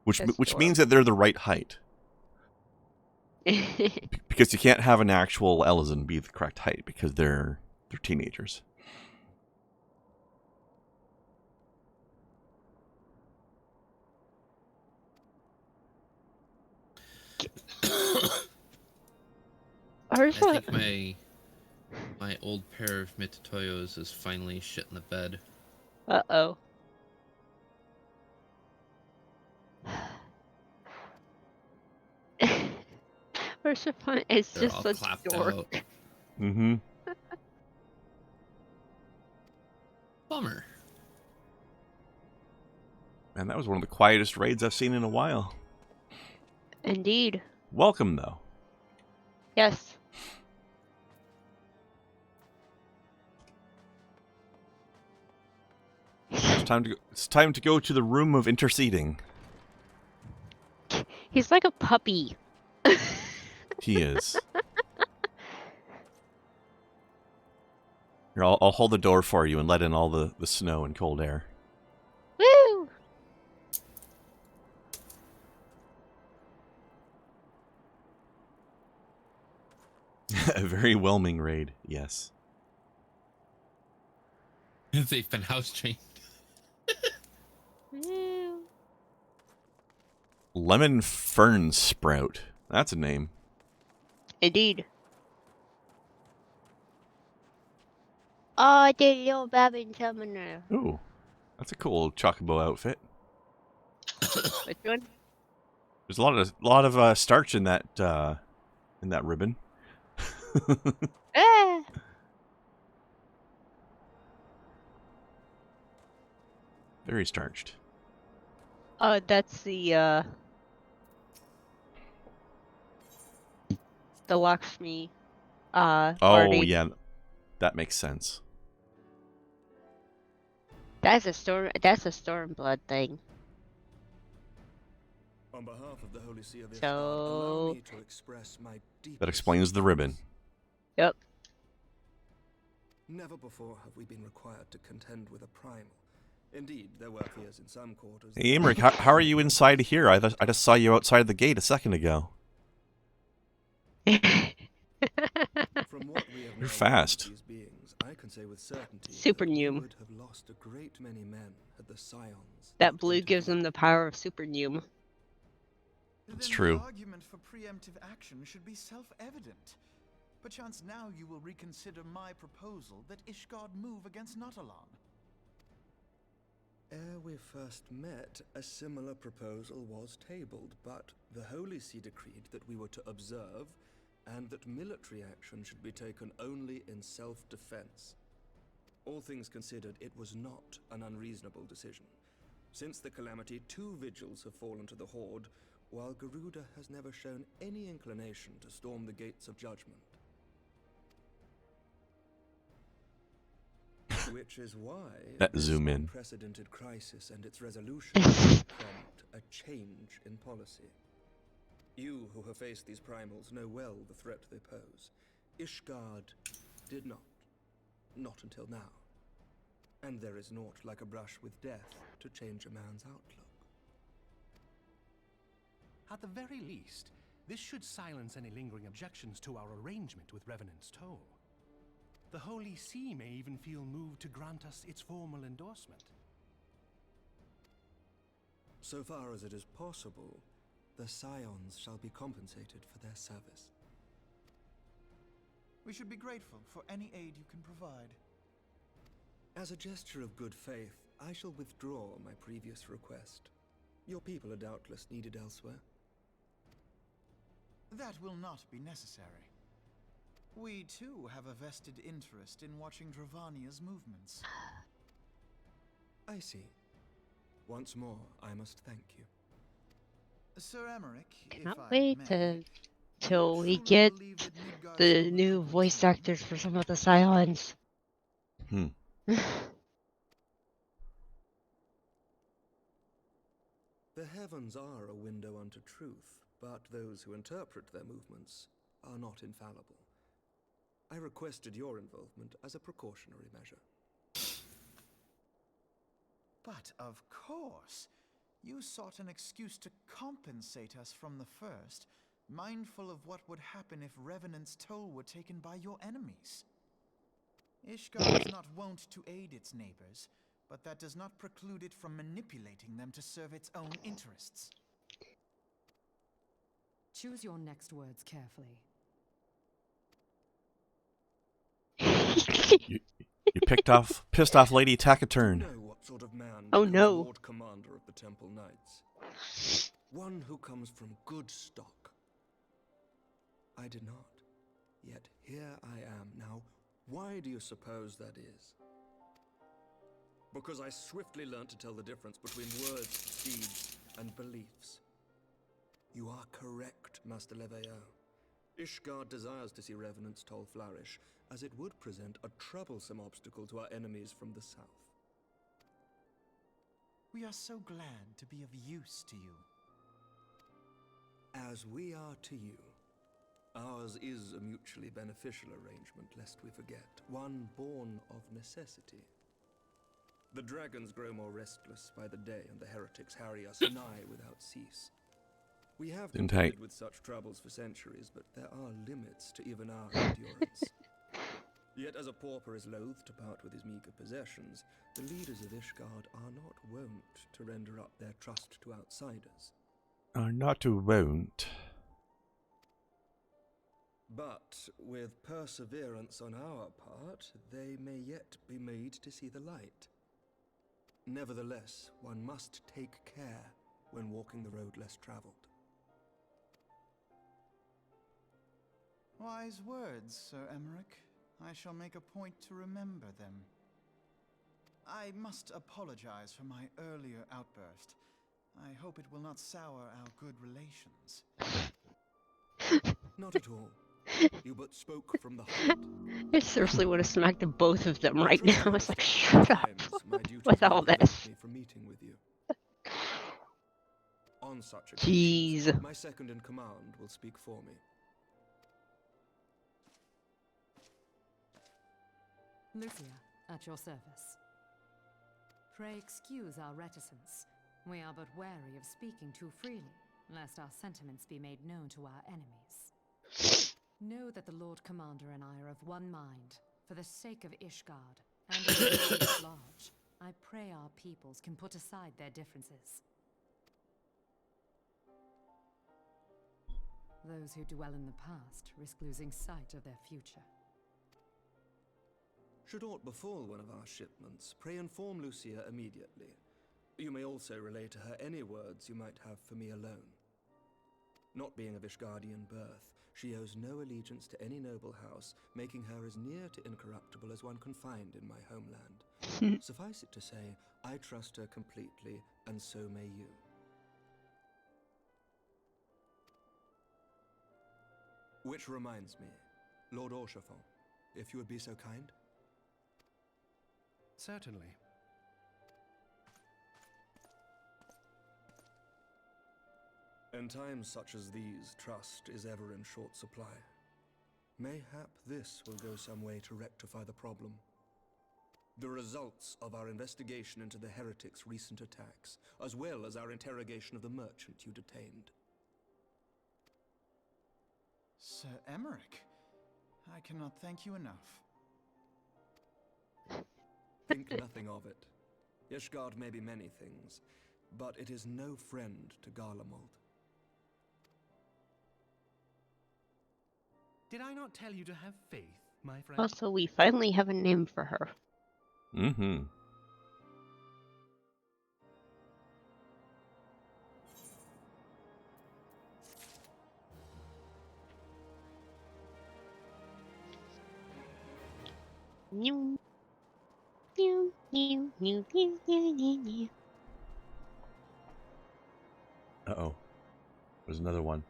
S2: which means that they're the right height. Because you can't have an actual Elizan be the correct height because they're teenagers.
S1: I think my old pair of Mitutoyos is finally shit in the bed.
S3: Uh-oh. Where's the fun? It's
S1: They're
S3: just
S1: all
S3: such
S1: clapped
S3: dork.
S1: out.
S2: Mm-hmm.
S1: Bummer.
S2: Man, that was one of the quietest raids I've seen in a while.
S3: Indeed.
S2: Welcome, though.
S3: Yes.
S2: It's time to go to the room of interceding.
S3: He's like a puppy.
S2: He is. Here, I'll hold the door for you and let in all the snow and cold air.
S3: Woo!
S2: A very whelming raid, yes.
S1: They've been house trained.
S3: Woo!
S2: Lemon Fern Sprout. That's a name.
S3: Indeed. Oh, the little baby summoner.
S2: Ooh, that's a cool Chocobo outfit.
S3: Which one?
S2: There's a lot of starch in that in that ribbon.
S3: Ah!
S2: Very starched.
S3: That's the Lakshmi
S2: Oh,
S3: party.
S2: yeah. That makes sense.
S3: That's a Stormblood thing.
S10: On behalf of the Holy See of Ishtar,
S3: So-
S10: allow me to express my deepest
S2: That explains the ribbon.
S3: Yep.
S10: Never before have we been required to contend with a primal. Indeed, there were fears in some quarters.
S2: Hey, Emmerich, how are you inside here? I just saw you outside the gate a second ago.
S10: From what we have
S2: You're
S10: now
S2: fast.
S10: learned of these beings, I can say with certainty
S3: Super
S10: that we
S3: Noom.
S10: would have lost a great many men had the scions
S3: That
S10: not
S3: blue gives
S10: intervened.
S3: him the power of Super Noom.
S2: That's
S13: Then
S2: true.
S13: The argument for preemptive action should be self-evident. Perchance now you will reconsider my proposal that Ishgard move against Natalan.
S10: Ere we first met, a similar proposal was tabled, but the Holy See decreed that we were to observe, and that military action should be taken only in self-defense. All things considered, it was not an unreasonable decision. Since the calamity, 2 vigils have fallen to the Horde, while Garuda has never shown any inclination to storm the gates of judgment. Which is why
S2: That
S10: this
S2: zoom in.
S10: unprecedented crisis and its resolution will prompt a change in policy. You who have faced these primals know well the threat they pose. Ishgard did not. Not until now. And there is naught like a brush with death to change a man's outlook.
S14: At the very least, this should silence any lingering objections to our arrangement with Revenant's Toll. The Holy See may even feel moved to grant us its formal endorsement.
S10: So far as it is possible, the scions shall be compensated for their service.
S13: We should be grateful for any aid you can provide.
S10: As a gesture of good faith, I shall withdraw my previous request. Your people are doubtless needed elsewhere.
S13: That will not be necessary. We too have a vested interest in watching Dravania's movements.
S10: I see. Once more, I must thank you.
S13: Sir Emmerich,
S3: Cannot
S13: if I
S3: wait
S13: may,
S3: till we
S13: truly
S3: get
S13: believe that Midgard's
S3: the
S13: Silver
S3: new
S13: Cup
S3: voice
S13: return
S3: actors for some of the Scions.
S10: The heavens are a window unto truth, but those who interpret their movements are not infallible. I requested your involvement as a precautionary measure.
S13: But of course, you sought an excuse to compensate us from the first, mindful of what would happen if Revenant's Toll were taken by your enemies. Ishgard is not wont to aid its neighbors, but that does not preclude it from manipulating them to serve its own interests.
S15: Choose your next words carefully.
S2: You pissed off Lady Taciturn.
S10: You know what sort of man
S3: Oh,
S10: becomes
S3: no.
S10: Lord Commander of the Temple Knights. One who comes from good stock. I did not. Yet here I am now. Why do you suppose that is? Because I swiftly learned to tell the difference between words, deeds, and beliefs. You are correct, Master Leveilleur. Ishgard desires to see Revenant's Toll flourish, as it would present a troublesome obstacle to our enemies from the south.
S13: We are so glad to be of use to you.
S10: As we are to you. Ours is a mutually beneficial arrangement, lest we forget, one born of necessity. The dragons grow more restless by the day, and the heretics harry us nigh without cease. We have contended with such troubles for centuries, but there are limits to even our endurance. Yet as a pauper is loath to part with his meager possessions, the leaders of Ishgard are not wont to render up their trust to outsiders.
S2: Not to won't.
S10: But with perseverance on our part, they may yet be made to see the light. Nevertheless, one must take care when walking the road less traveled.
S13: Wise words, Sir Emmerich. I shall make a point to remember them. I must apologize for my earlier outburst. I hope it will not sour our good relations.
S16: Not at all. You but spoke from the heart.
S3: I seriously would have smacked both of them right now. I was like, shut up with all this.
S16: Me from meeting with you. On such
S3: Jeez.
S16: occasions, my second in command will speak for me.
S15: Lucia, at your service. Pray excuse our reticence. We are but wary of speaking too freely, lest our sentiments be made known to our enemies. Know that the Lord Commander and I are of one mind. For the sake of Ishgard, and of the world at large, I pray our peoples can put aside their differences. Those who dwell in the past risk losing sight of their future.
S16: Should aught befall one of our shipments, pray inform Lucia immediately. You may also relay to her any words you might have for me alone. Not being of Ishgardian birth, she owes no allegiance to any noble house, making her as near to incorruptible as one can find in my homeland. Suffice it to say, I trust her completely, and so may you. Which reminds me, Lord Orchefort, if you would be so kind.
S14: Certainly.
S16: In times such as these, trust is ever in short supply. Mayhap this will go some way to rectify the problem. The results of our investigation into the heretics' recent attacks, as well as our interrogation of the merchant you detained.
S13: Sir Emmerich, I cannot thank you enough.
S16: Think nothing of it. Ishgard may be many things, but it is no friend to Garlemald.
S14: Did I not tell you to have faith, my friend?
S3: Also, we finally have a name for her.
S2: Mm-hmm.
S3: New. New, new, new, new, new, new, new.
S2: Uh-oh. There's another one.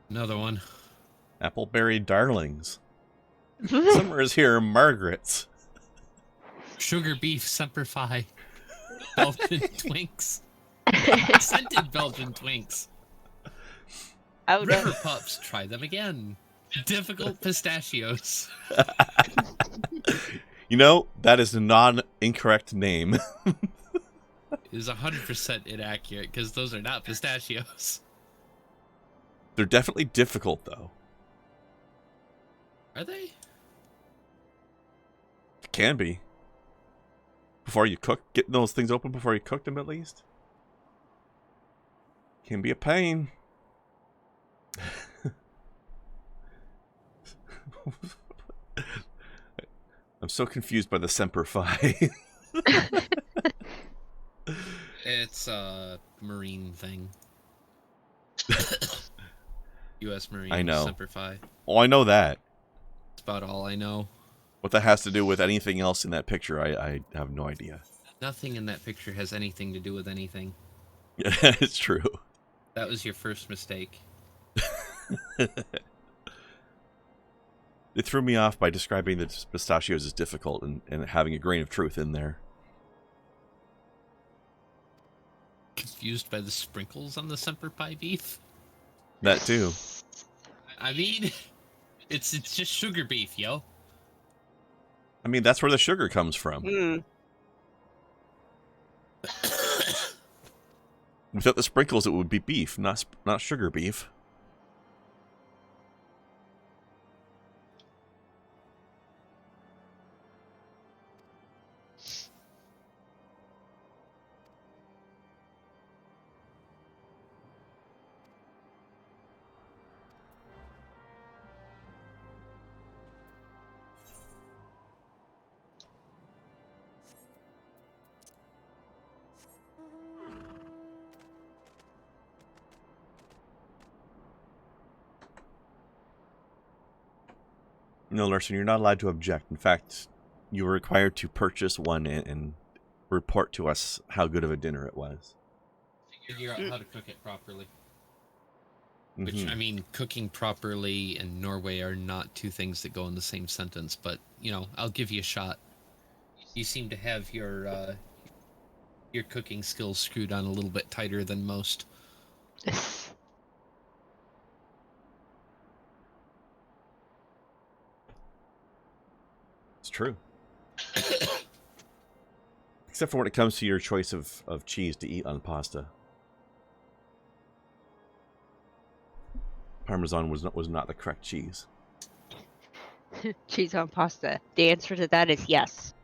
S1: Another one.
S2: Appleberry darlings. Summer is here, Margaret's.
S1: Sugar beef Semper Fi. Belgian Twinks. Scented Belgian Twinks.
S3: Oh,
S1: River
S3: no.
S1: Pups, try them again. Difficult pistachios.
S2: You know, that is a non-incorrect name.
S1: Is 100% inaccurate because those are not pistachios.
S2: They're definitely difficult, though.
S1: Are they?
S2: It can be. Before you cook, getting those things open before you cook them, at least. Can be a pain. I'm so confused by the Semper Fi.
S1: It's a Marine thing. U.S. Marine.
S2: I know.
S1: Semper Fi.
S2: Oh, I know that.
S1: That's about all I know.
S2: What that has to do with anything else in that picture, I have no idea.
S1: Nothing in that picture has anything to do with anything.
S2: Yeah, it's true.
S1: That was your first mistake.
S2: It threw me off by describing the pistachios as difficult and having a grain of truth in there.
S1: Confused by the sprinkles on the Semper Fi beef?
S2: That too.
S1: I mean, it's just sugar beef, yo.
S2: I mean, that's where the sugar comes from. Without the sprinkles, it would be beef, not sugar beef. No, Larson, you're not allowed to object. In fact, you were required to purchase one and report to us how good of a dinner it was.
S1: Figure out how to cook it properly. Which, I mean, cooking properly and Norway are not two things that go in the same sentence, but, you know, I'll give you a shot. You seem to have your cooking skills screwed on a little bit tighter than most.
S2: It's true. Except for when it comes to your choice of cheese to eat on pasta. Parmesan was not the correct cheese.
S3: Cheese on pasta. The answer to that is yes.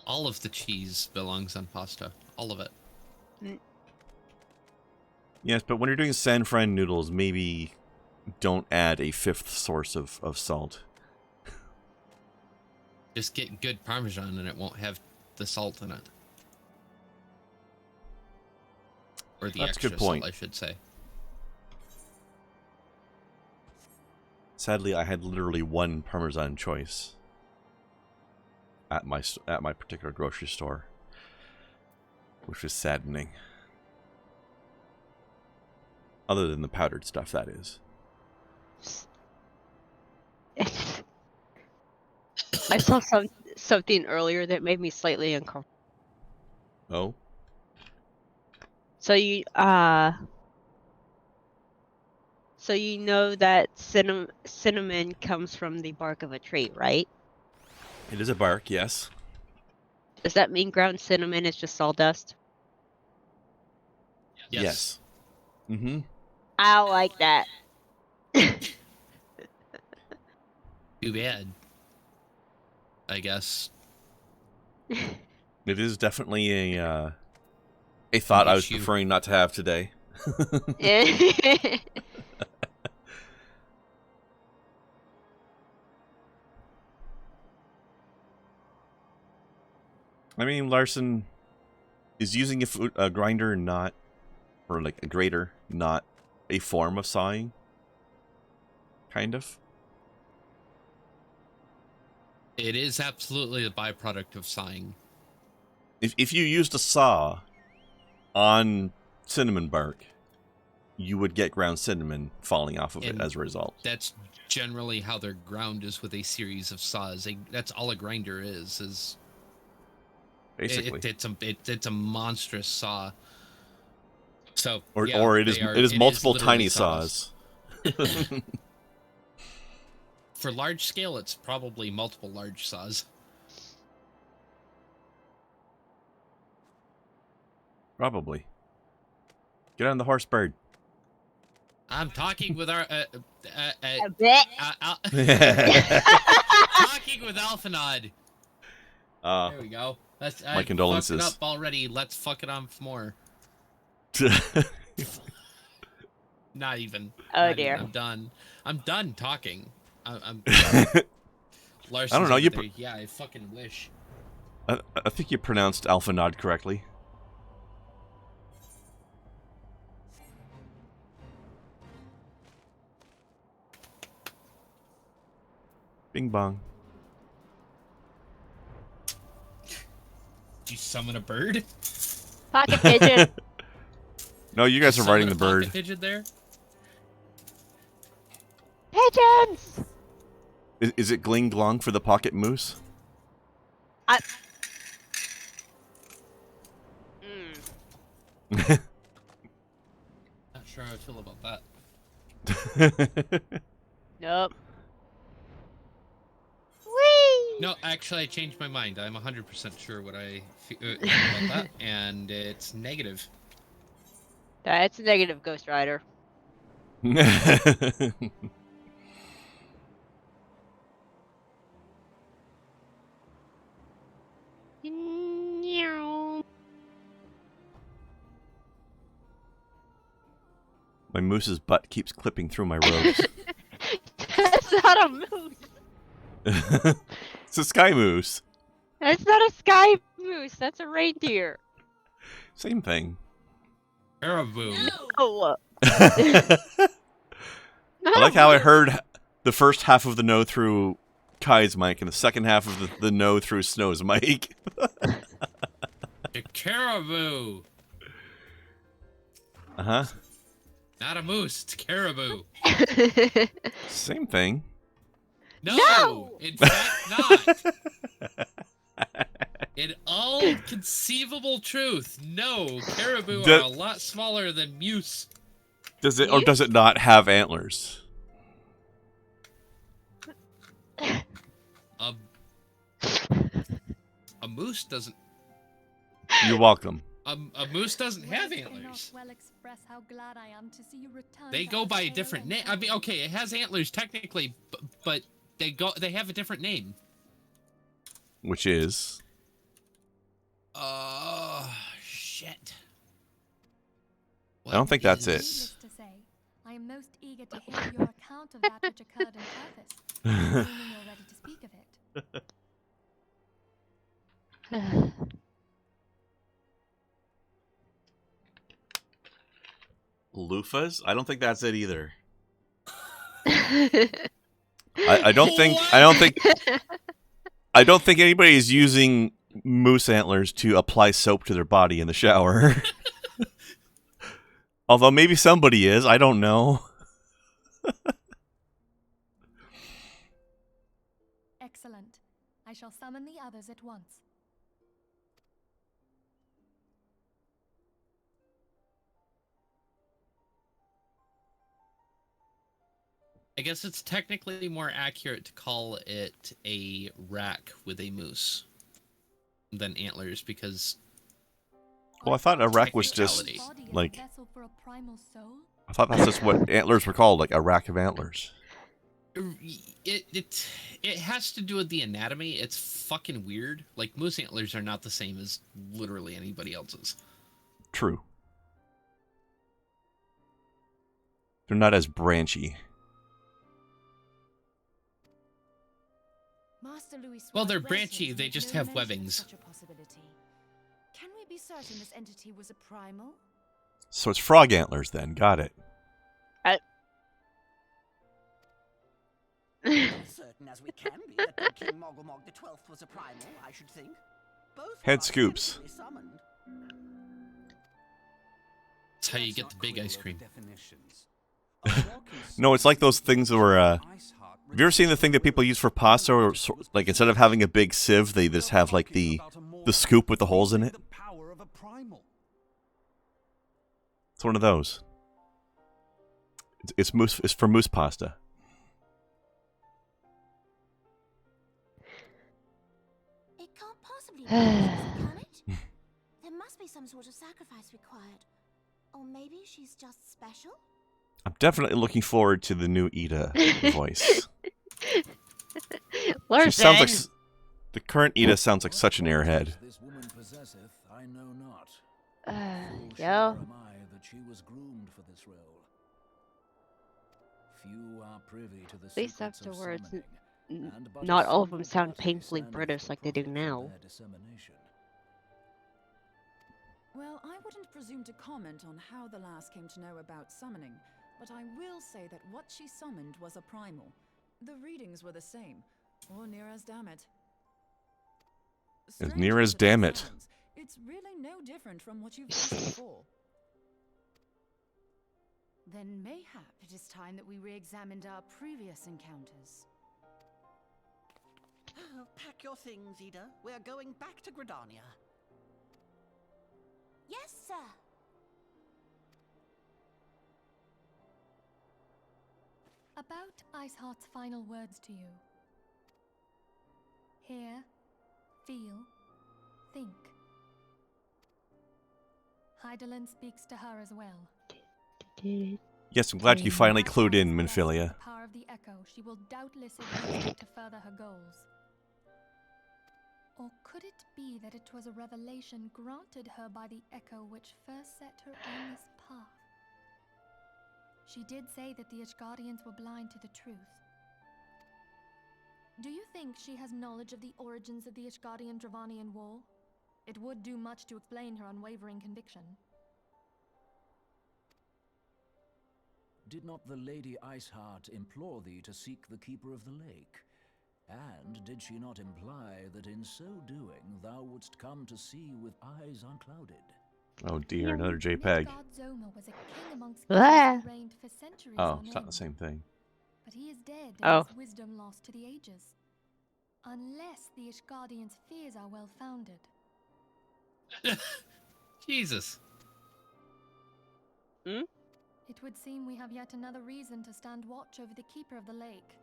S1: All of the cheese belongs on pasta. All of it.
S2: Yes, but when you're doing san fran noodles, maybe don't add a fifth source of salt.
S1: Just get good Parmesan and it won't have the salt in it. Or the
S2: That's a
S1: extra
S2: good point.
S1: salt, I should say.
S2: Sadly, I had literally one Parmesan choice at my particular grocery store, which is saddening. Other than the powdered stuff, that is.
S3: I saw something earlier that made me slightly uncomfortable.
S2: Oh?
S3: So you know that cinnamon comes from the bark of a tree, right?
S2: It is a bark, yes.
S3: Does that mean ground cinnamon is just sawdust?
S2: Yes. Mm-hmm.
S3: I don't like that.
S1: Too bad. I guess.
S2: It is definitely a thought I was preferring not to have today. I mean, Larson, is using a grinder not, or like a grater, not a form of sawing? Kind of?
S1: It is absolutely a byproduct of sawing.
S2: If you used a saw on cinnamon bark, you would get ground cinnamon falling off of it as a result.
S1: That's generally how they're ground, is with a series of saws. That's all a grinder is
S2: basically.
S1: It's a monstrous saw. So
S2: or it is multiple tiny saws.
S1: For large scale, it's probably multiple large saws.
S2: Probably. Get on the horse bird.
S1: I'm talking with our talking with Alphanod. There we go.
S2: My condolences.
S1: Fucked it up already. Let's fuck it on more. Not even.
S3: Oh dear.
S1: I'm done talking. I'm
S2: I don't know.
S1: Yeah, I fucking wish.
S2: I think you pronounced Alphanod correctly. Bing bong.
S1: Did you summon a bird?
S3: Pocket pigeon.
S2: No, you guys are riding the bird.
S1: Pocket pigeon there?
S3: Pigeons!
S2: Is it Gling Glong for the pocket moose?
S1: Not sure how I feel about that.
S3: Nope. Whee!
S1: No, actually, I changed my mind. I'm 100% sure what I feel about that, and it's negative.
S3: That's a negative, Ghost Rider.
S2: My moose's butt keeps clipping through my robes.
S3: That's not a moose.
S2: It's a sky moose.
S3: That's not a sky moose. That's a reindeer.
S2: Same thing.
S1: Caribou.
S3: No.
S2: I like how I heard the first half of the no through Kai's mic and the second half of the no through Snow's mic.
S1: The caribou.
S2: Uh-huh.
S1: Not a moose, it's caribou.
S2: Same thing.
S1: No! In fact not. In all conceivable truth, no, caribou are a lot smaller than moose.
S2: Does it, or does it not have antlers?
S1: A moose doesn't.
S2: You're welcome.
S1: A moose doesn't have antlers.
S5: Well express how glad I am to see you return.
S1: They go by a different name. I mean, okay, it has antlers technically, but they have a different name.
S2: Which is?
S1: Shit.
S2: I don't think that's it.
S5: Needless to say, I am most eager to hear your account of that which occurred in Purpose, assuming you're ready to speak of it.
S2: Loofahs? I don't think that's it either. I don't think anybody is using moose antlers to apply soap to their body in the shower. Although maybe somebody is, I don't know.
S5: Excellent. I shall summon the others at once.
S1: I guess it's technically more accurate to call it a rack with a moose than antlers because.
S2: Well, I thought a rack was just like. I thought that's just what antlers were called, like a rack of antlers.
S1: It has to do with the anatomy. It's fucking weird. Like moose antlers are not the same as literally anybody else's.
S2: True. They're not as branchy.
S1: Well, they're branchy. They just have webbings.
S7: Can we be certain this entity was a primal?
S2: So it's frog antlers then. Got it.
S9: Certain as we can be that King Mogomog the 12th was a primal, I should think. Both
S2: Head scoops.
S1: That's how you get the big ice cream.
S2: No, it's like those things where. Have you ever seen the thing that people use for pasta? Or, like instead of having a big sieve, they just have like the scoop with the holes in it. It's one of those. It's moose. It's for moose pasta.
S8: It can't possibly be can it? There must be some sort of sacrifice required. Or maybe she's just special?
S2: I'm definitely looking forward to the new Ida voice. She sounds like the current Ida sounds like such an airhead.
S10: This woman possesseth, I know not.
S3: Yeah.
S10: Am I that she was groomed for this role? Few are privy to the
S3: At least
S10: secrets of
S3: afterwards,
S10: summoning, and but
S3: not
S10: a
S3: all of them
S10: single
S3: sound
S10: party
S3: painfully
S10: standeth
S3: British like they do now.
S10: their dissemination.
S6: Well, I wouldn't presume to comment on how the lass came to know about summoning, but I will say that what she summoned was a primal. The readings were the same, or near as damn it.
S2: As near as damn it.
S6: It's really no different from what you've used before.
S15: Then mayhap it is time that we re-examined our previous encounters.
S9: Oh, pack your things, Ida. We're going back to Gridania.
S8: Yes, sir.
S5: About Iceheart's final words to you. Hear, feel, think. Hydaelyn speaks to her as well.
S2: Yes, I'm glad you finally clued in, Minfilia.
S5: The power of the Echo, she will doubtless have used it to further her goals. Or could it be that it was a revelation granted her by the Echo which first set her on this path? She did say that the Ishgardians were blind to the truth. Do you think she has knowledge of the origins of the Ishgardian-Dravanian War? It would do much to explain her unwavering conviction.
S10: did not the Lady Iceheart implore thee to seek the Keeper of the Lake? And did she not imply that in so doing thou wouldst come to see with eyes unclouded?
S2: Oh dear, another JPEG.
S5: Zoma was a king amongst
S3: Ah.
S5: kings who reigned for centuries
S2: Oh,
S5: on
S2: it's not the
S5: end.
S2: same thing.
S5: But he is dead and
S3: Oh.
S5: his wisdom lost to the ages. Unless the Ishgardian's fears are well founded.
S1: Jesus.
S3: Hmm?
S5: It would seem we have yet another reason to stand watch over the Keeper of the Lake.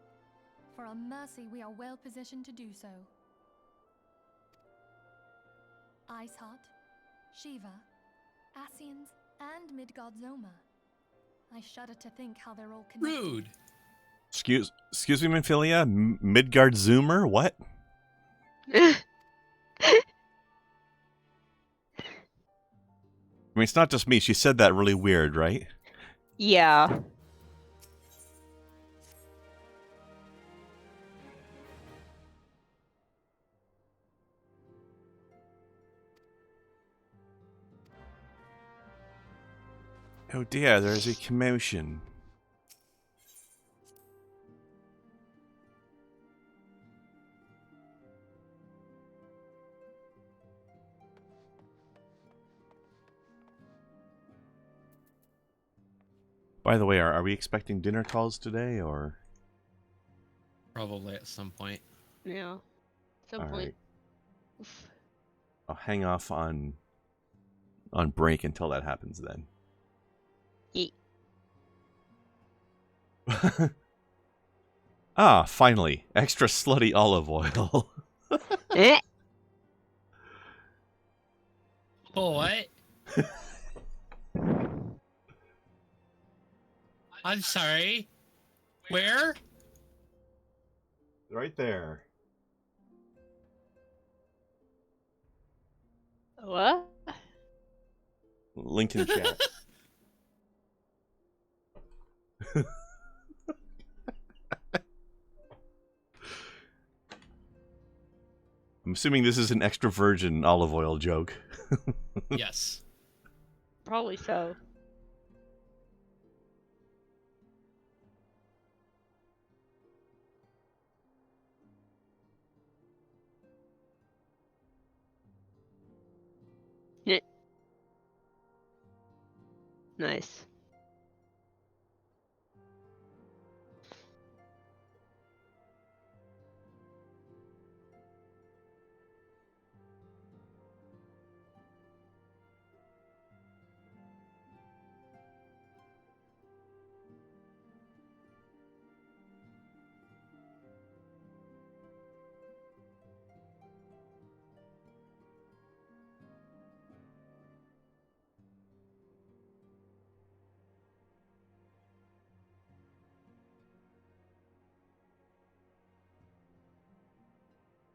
S5: For our mercy, we are well positioned to do so. Iceheart, Shiva, Ascians, and Midgard Zoma. I shudder to think how they're all connected.
S1: Rude.
S2: Excuse me, Minfilia? Midgard Zoomer? What? I mean, it's not just me. She said that really weird, right?
S3: Yeah.
S2: Oh dear, there is a commotion. By the way, are we expecting dinner calls today, or?
S1: Probably at some point.
S3: Yeah. Some
S2: All
S3: point.
S2: right. I'll hang off on break until that happens then.
S3: Yeet.
S2: Ah, finally. Extra slutty olive oil.
S3: Eh.
S1: Oh, what? I'm sorry. Where?
S2: Right there.
S3: What?
S2: Link in chat. I'm assuming this is an extra virgin olive oil joke.
S1: Yes.
S3: Probably so. Yeah. Nice.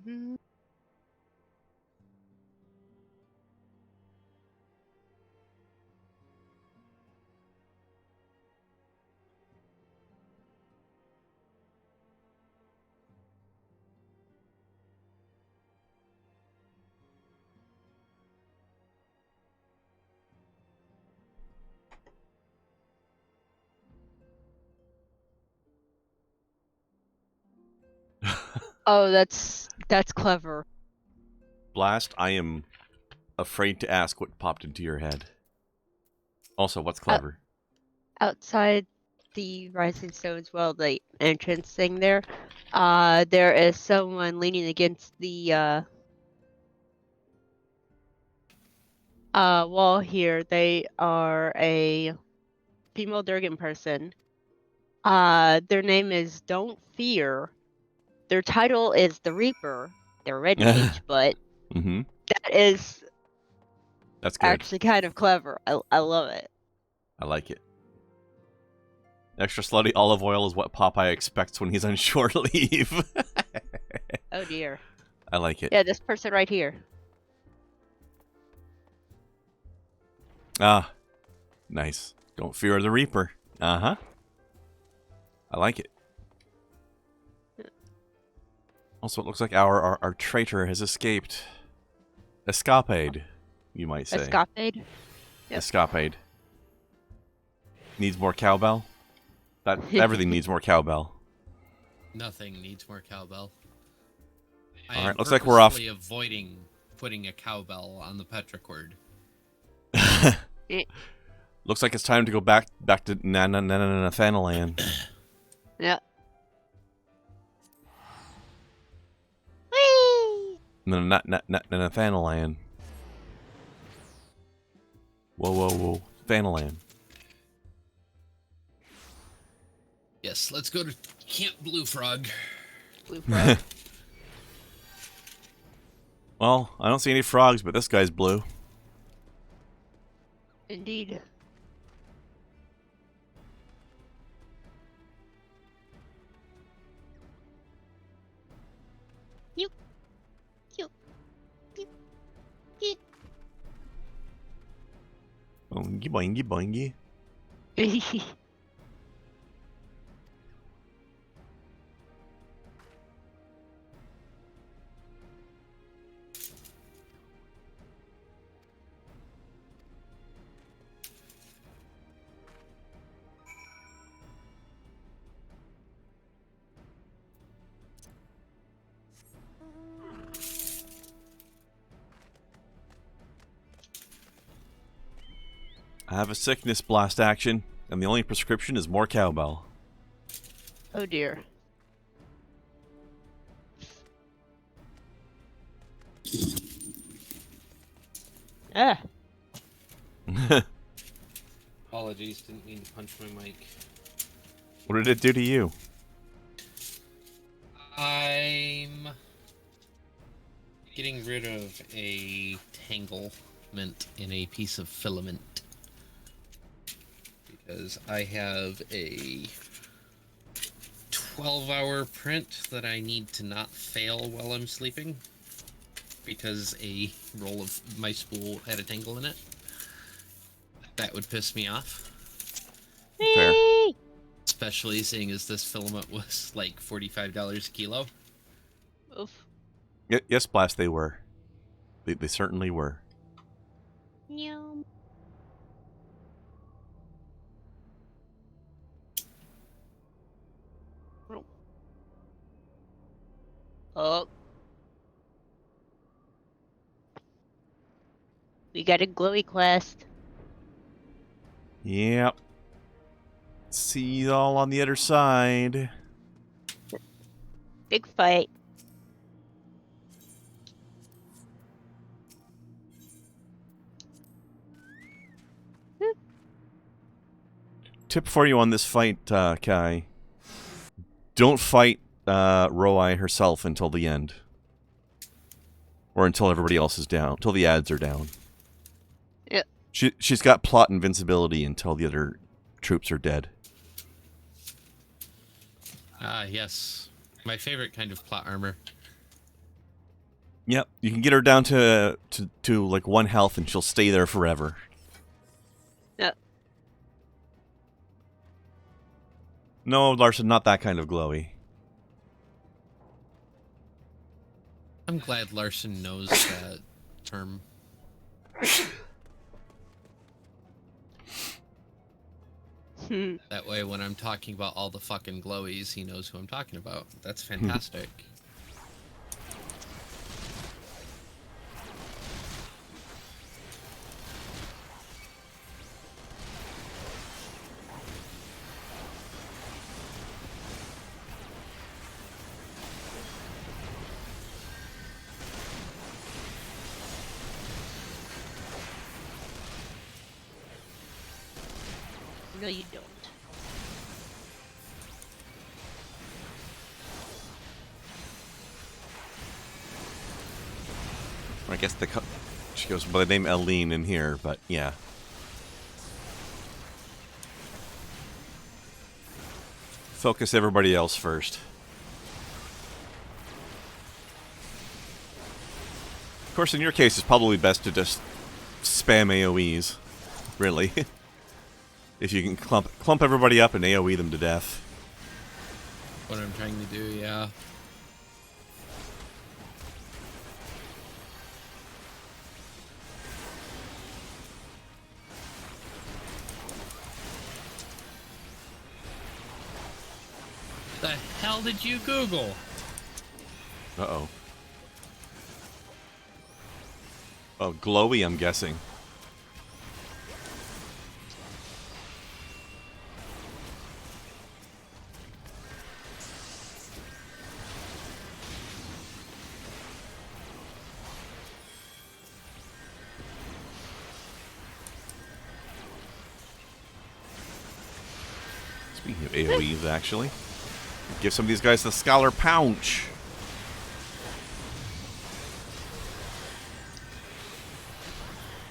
S3: Mhm. Oh, that's clever.
S2: Blast, I am afraid to ask what popped into your head. Also, what's clever?
S3: Outside the Rising Stones, well, the entrance thing there, there is someone leaning against the wall here. They are a female Durgan person. Their name is Don't Fear. Their title is the Reaper. They're red mage, but
S2: Mm-hmm.
S3: that is
S2: That's good.
S3: actually kind of clever. I love it.
S2: I like it. Extra slutty olive oil is what Popeye expects when he's on shore leave.
S3: Oh dear.
S2: I like it.
S3: Yeah, this person right here.
S2: Ah, nice. Don't fear the Reaper. Uh-huh. I like it. Also, it looks like our traitor has escaped. Escapade, you might say.
S3: Escapade? Yep.
S2: Escapade. Needs more cowbell? That everything needs more cowbell.
S1: Nothing needs more cowbell.
S2: All right, looks like we're off.
S1: purposefully avoiding putting a cowbell on the petrichord.
S2: Looks like it's time to go back to Nathanaland.
S3: Yeah. Whee!
S2: Nathanaland. Whoa. Fanaland.
S1: Yes, let's go to Camp Blue Frog.
S3: Blue Frog.
S2: Well, I don't see any frogs, but this guy's blue.
S3: Indeed. You.
S2: Boingy, boingy, boingy. I have a sickness blast action, and the only prescription is more cowbell.
S3: Oh dear. Ah.
S1: Apologies, didn't mean to punch my mic.
S2: What did it do to you?
S1: I'm getting rid of a tanglement in a piece of filament. Because I have a 12-hour print that I need to not fail while I'm sleeping. Because a roll of my spool had a tangle in it. That would piss me off.
S2: Fair.
S1: Especially seeing as this filament was like $45 a kilo.
S3: Oof.
S2: Yes, Blast, they were. They certainly were.
S3: Yum. Oh. We got a glowy quest.
S2: Yep. See you all on the other side.
S3: Big fight.
S2: Tip for you on this fight, Kai. Don't fight Roi herself until the end. Or until everybody else is down. Until the ads are down.
S3: Yep.
S2: She's got plot invincibility until the other troops are dead.
S1: Ah, yes. My favorite kind of plot armor.
S2: Yep. You can get her down to like 1 health and she'll stay there forever.
S3: Yep.
S2: No, Larson, not that kind of glowy.
S1: I'm glad Larson knows that term. That way when I'm talking about all the fucking glowies, he knows who I'm talking about. That's fantastic.
S3: No, you don't.
S2: I guess she goes by the name Eileen in here, but yeah. Focus everybody else first. Of course, in your case, it's probably best to just spam AoEs. Really. If you can clump everybody up and AoE them to death.
S1: What I'm trying to do, yeah. The hell did you Google?
S2: Uh-oh. Oh, glowy, I'm guessing. Speaking of AoEs, actually, give some of these guys the Scholar Punch.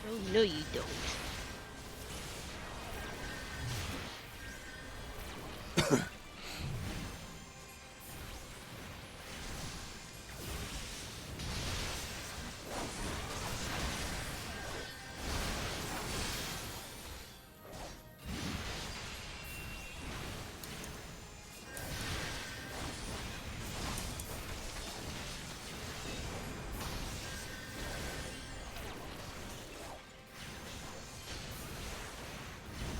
S3: Oh, no, you don't.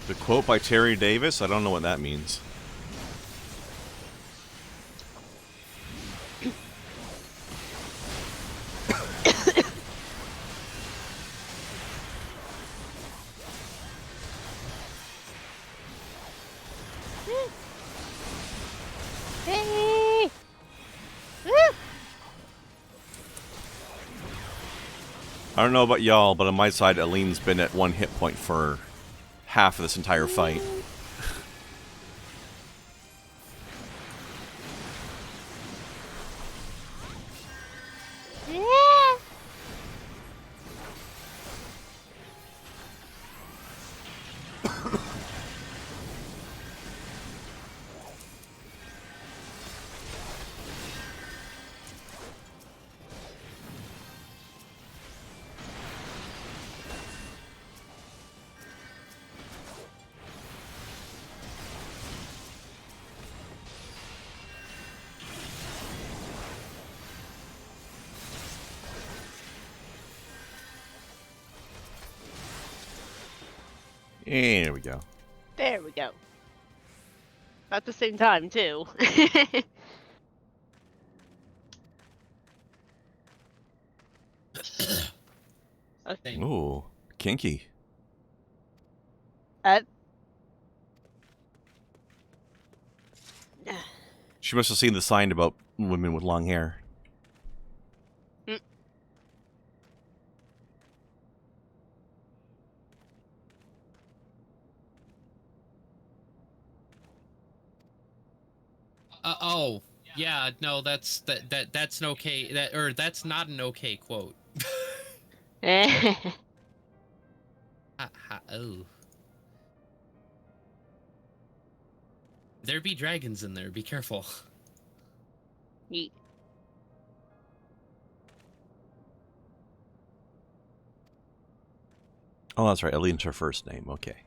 S2: The quote by Terry Davis? I don't know what that means.
S3: Hey! Woo!
S2: I don't know about y'all, but on my side, Aline's been at 1 hit point for half of this entire fight.
S3: Yeah!
S2: And there we go.
S3: There we go. At the same time, too. Okay.
S2: Ooh, kinky. She must have seen the sign about women with long hair.
S1: Oh, yeah, no, that's an okay, that's not an okay quote. Oh. There be dragons in there, be careful.
S3: Yeet.
S2: Oh, that's right. Aline's her first name. Okay.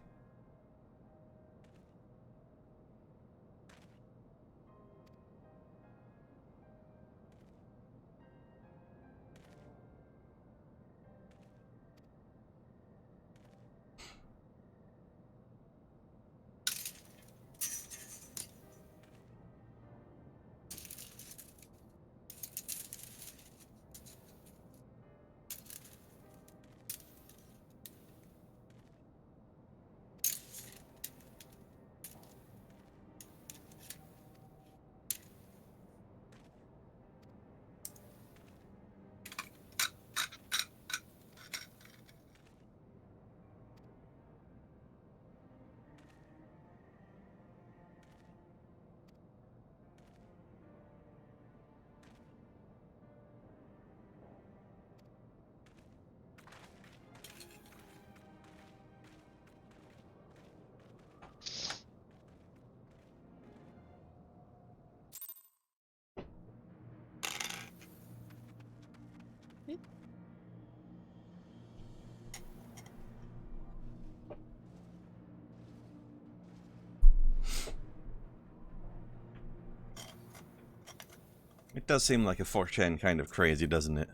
S2: It does seem like a 4chan kind of crazy, doesn't it?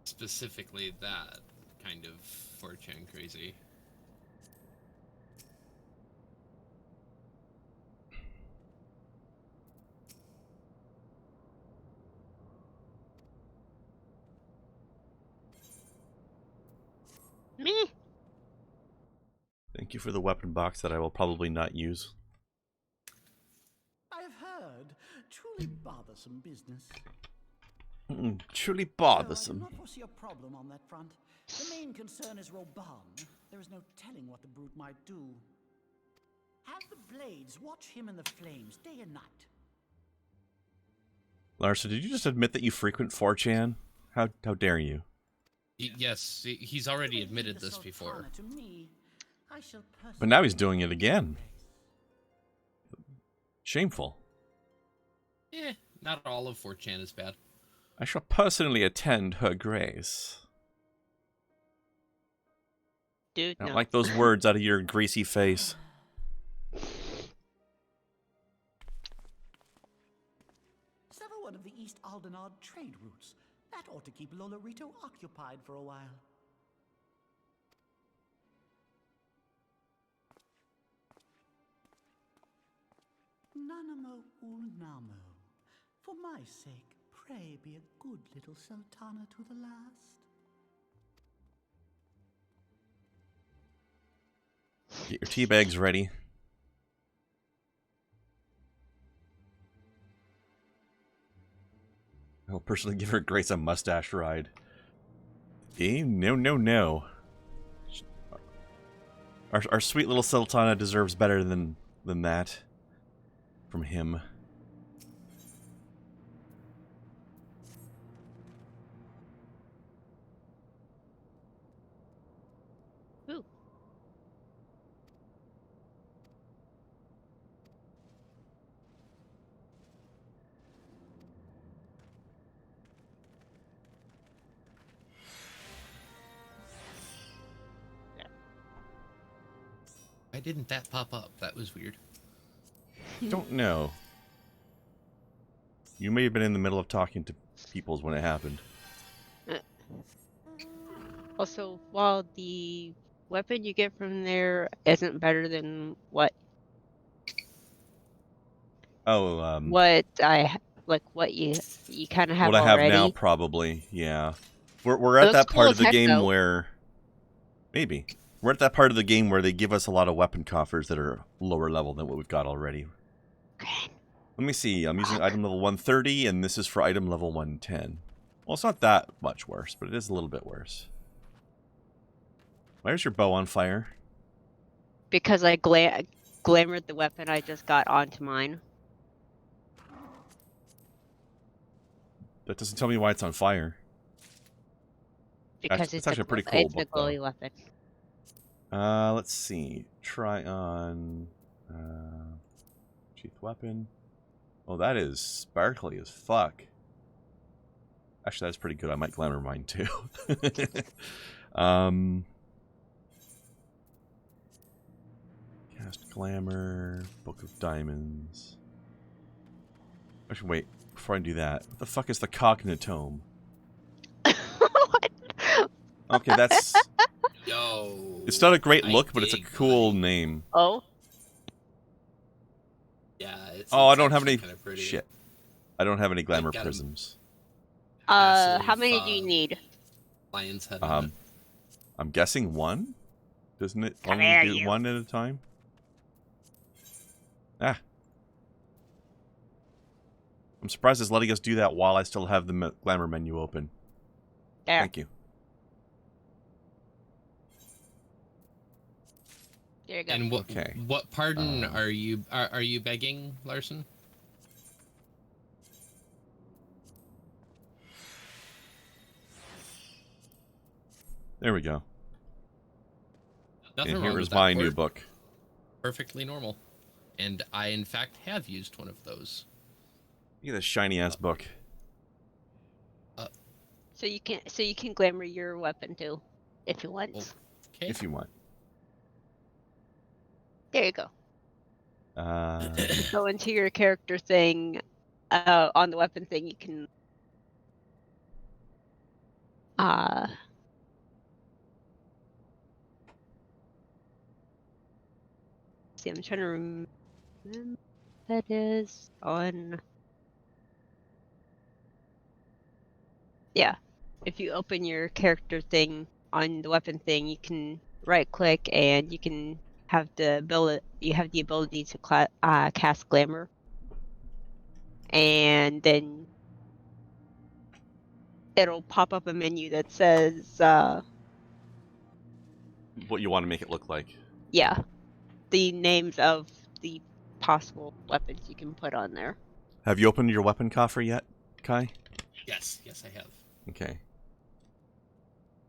S1: Specifically that kind of 4chan crazy.
S2: Thank you for the weapon box that I will probably not use.
S9: I've heard. Truly bothersome business.
S2: Truly
S9: No, I do
S2: bothersome.
S9: not foresee a problem on that front. The main concern is Roban. There is no telling what the brute might do. Have the blades watch him in the flames day and night.
S2: Larson, did you just admit that you frequent 4chan? How dare you?
S1: Yes, he's already admitted this before.
S9: To me, I shall
S2: But now he's doing it again. Shameful.
S1: Not all of 4chan is bad.
S2: I shall personally attend her grace.
S3: Dude,
S2: I don't
S3: no.
S2: like those words out of your greasy face.
S9: Sever one of the East Aldenard trade routes. That ought to keep Lolorito occupied for a while. Nanamo Ulnamo. For my sake, pray be a good little sultana to the last.
S2: Get your tea bags ready. I'll personally give her Grace a mustache ride. No. Our sweet little Sultana deserves better than that from him.
S3: Ooh.
S1: Why didn't that pop up? That was weird.
S2: Don't know. You may have been in the middle of talking to peoples when it happened.
S3: Also, while the weapon you get from there isn't better than what what you kind of have
S2: what I have
S3: already.
S2: now, probably, yeah. We're
S3: It
S2: at
S3: looks
S2: that
S3: cool
S2: part of
S3: as
S2: the
S3: heck,
S2: game
S3: though.
S2: where maybe we're at that part of the game where they give us a lot of weapon coffers that are lower level than what we've got already. Let me see. I'm using item level 130, and this is for item level 110. Well, it's not that much worse, but it is a little bit worse. Why is your bow on fire?
S3: Because I glamored the weapon I just got onto mine.
S2: That doesn't tell me why it's on fire.
S3: Because
S2: It's actually a pretty cool
S3: it's a
S2: book, though.
S3: glowy weapon.
S2: Let's see. Try on sheath weapon. Oh, that is sparkly as fuck. Actually, that's pretty good. I might glamour mine too. Cast glamour, book of diamonds. Actually, wait. Before I do that, what the fuck is the cognitome? Okay, that's.
S1: Yo.
S2: It's not a great look, but it's a cool name.
S3: Oh.
S1: Yeah.
S2: I don't have any.
S1: Kinda pretty.
S2: Shit. I don't have any glamour
S1: got 'em.
S2: prisms.
S3: How many do you need?
S1: Lion's head on it.
S2: I'm guessing one. Doesn't it
S3: Come
S2: only
S3: here,
S2: do
S3: you.
S2: one at a time? Ah. I'm surprised it's letting us do that while I still have the glamour menu open.
S3: There.
S2: Thank you.
S3: There you go.
S1: And
S2: Okay.
S1: what pardon are you begging, Larson?
S2: There we go.
S1: Nothing
S2: And
S1: wrong
S2: here
S1: with
S2: is
S1: that
S2: my new
S1: port.
S2: book.
S1: Perfectly normal. And I, in fact, have used one of those.
S2: Look at this shiny ass book.
S3: So you can glamour your weapon too, if you want.
S1: Okay.
S2: If you want.
S3: There you go. Go into your character thing. On the weapon thing, you can. See, I'm trying to remember. That is on. Yeah. If you open your character thing on the weapon thing, you can right click and you can have the ability to cast glamour, and then it'll pop up a menu that says,
S2: What you want to make it look like.
S3: yeah, the names of the possible weapons you can put on there.
S2: Have you opened your weapon coffer yet, Kai?
S1: Yes, I have.
S2: Okay.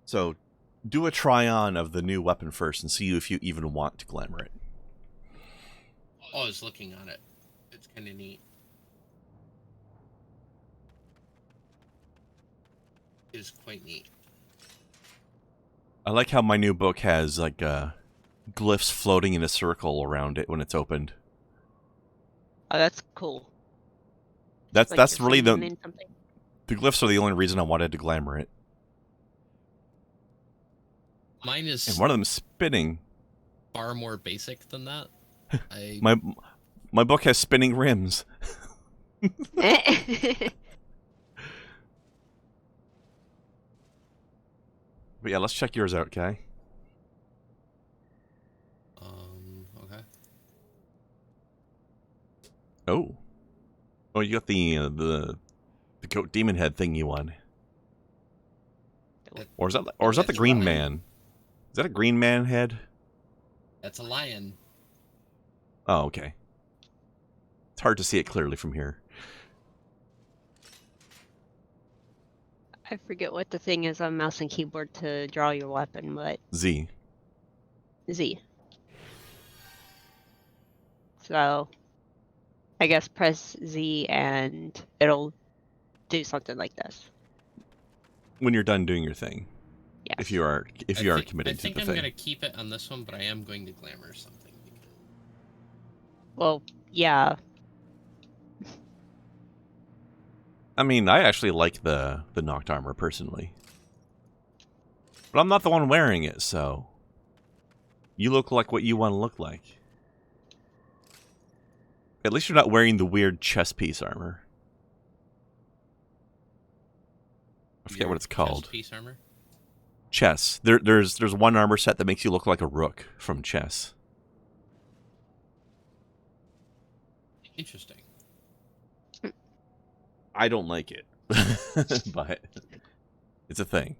S2: So, do a try-on of the new weapon first and see if you even want to glamour it.
S1: Oh, I was looking on it. It's kind of neat. It is quite neat.
S2: I like how my new book has, like, glyphs floating in a circle around it when it's opened.
S3: Oh, that's cool.
S2: That's
S3: Like you're
S2: really
S3: summoning something.
S2: The glyphs are the only reason I wanted to glamour it.
S1: Mine is...
S2: And one of them spinning.
S1: Far more basic than that.
S2: My book has spinning rims. But yeah, let's check yours out, Kai.
S1: Okay.
S2: Oh, you got the goat demon head thing you won. Or is that the green man? Is that a green man head?
S1: That's a lion.
S2: Oh, okay. It's hard to see it clearly from here.
S3: I forget what the thing is on mouse and keyboard to draw your weapon, but...
S2: Z.
S3: Z. So, I guess press Z and it'll do something like this.
S2: When you're done doing your thing.
S3: Yes.
S2: If you are committed to the thing.
S1: I think I'm going to keep it on this one, but I am going to glamour something.
S3: Well, yeah.
S2: I mean, I actually like the knocked armor personally. But I'm not the one wearing it, so you look like what you want to look like. At least you're not wearing the weird chest piece armor. I forget what it's called.
S1: Chest piece armor?
S2: Chess. There's one armor set that makes you look like a rook from chess.
S1: Interesting.
S2: I don't like it, but it's a thing.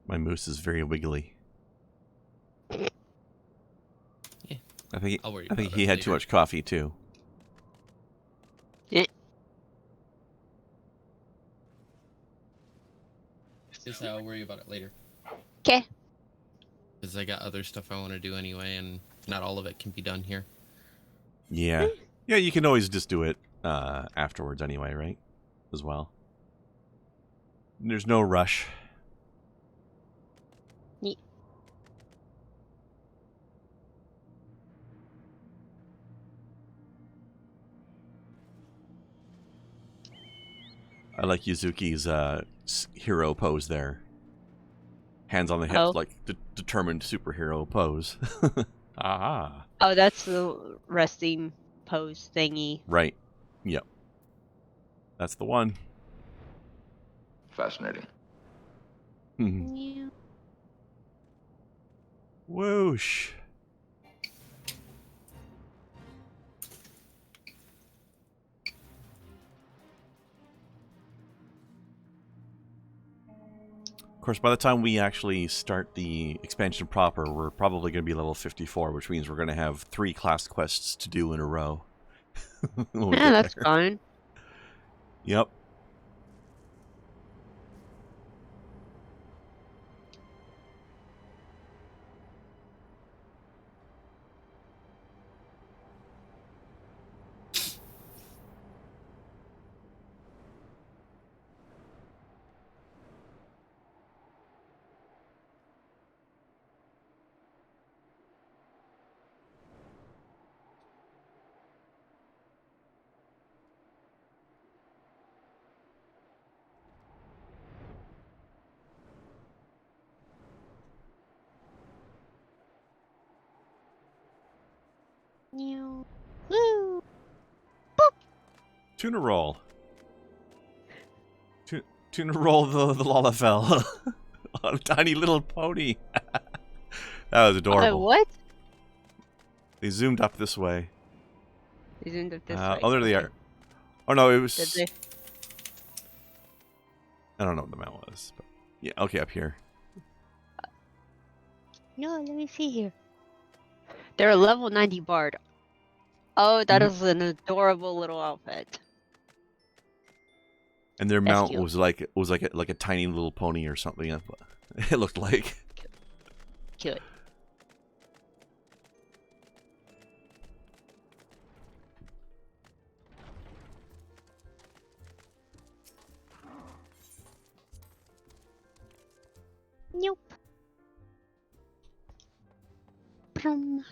S2: My moose is very wiggly.
S1: Yeah.
S2: I think
S1: I'll worry
S2: I think
S1: about
S2: he
S1: it
S2: had too
S1: later.
S2: much coffee too.
S1: Guess I'll worry about it later.
S3: Okay.
S1: Because I got other stuff I want to do anyway, and not all of it can be done here.
S2: Yeah. Yeah, you can always just do it afterwards anyway, right? As well. There's no rush. I like Yuzuki's hero pose there. Hands on the hips, like determined superhero pose. Ah.
S3: Oh, that's the resting pose thingy.
S2: Right. Yep. That's the one.
S17: Fascinating.
S3: Yeah.
S2: Whoosh. Of course, by the time we actually start the expansion proper, we're probably going to be level 54, which means we're going to have 3 class quests to do in a row.
S3: Yeah, that's fine.
S2: Yep. Tuna roll. Tuna roll the Lalafell. On a tiny little pony. That was adorable.
S3: What?
S2: They zoomed up this way.
S3: They zoomed up this way.
S2: Oh, there they
S3: Okay.
S2: are. Oh no, it
S3: Did
S2: was.
S3: they?
S2: I don't know what the mount was. But yeah, okay, up here.
S3: No, let me see here. They're a level 90 bard. Oh, that is an adorable little outfit.
S2: And their
S3: That's
S2: mount
S3: cute.
S2: was like a tiny little pony or something. It looked like.
S3: Cute. Nope. Plum.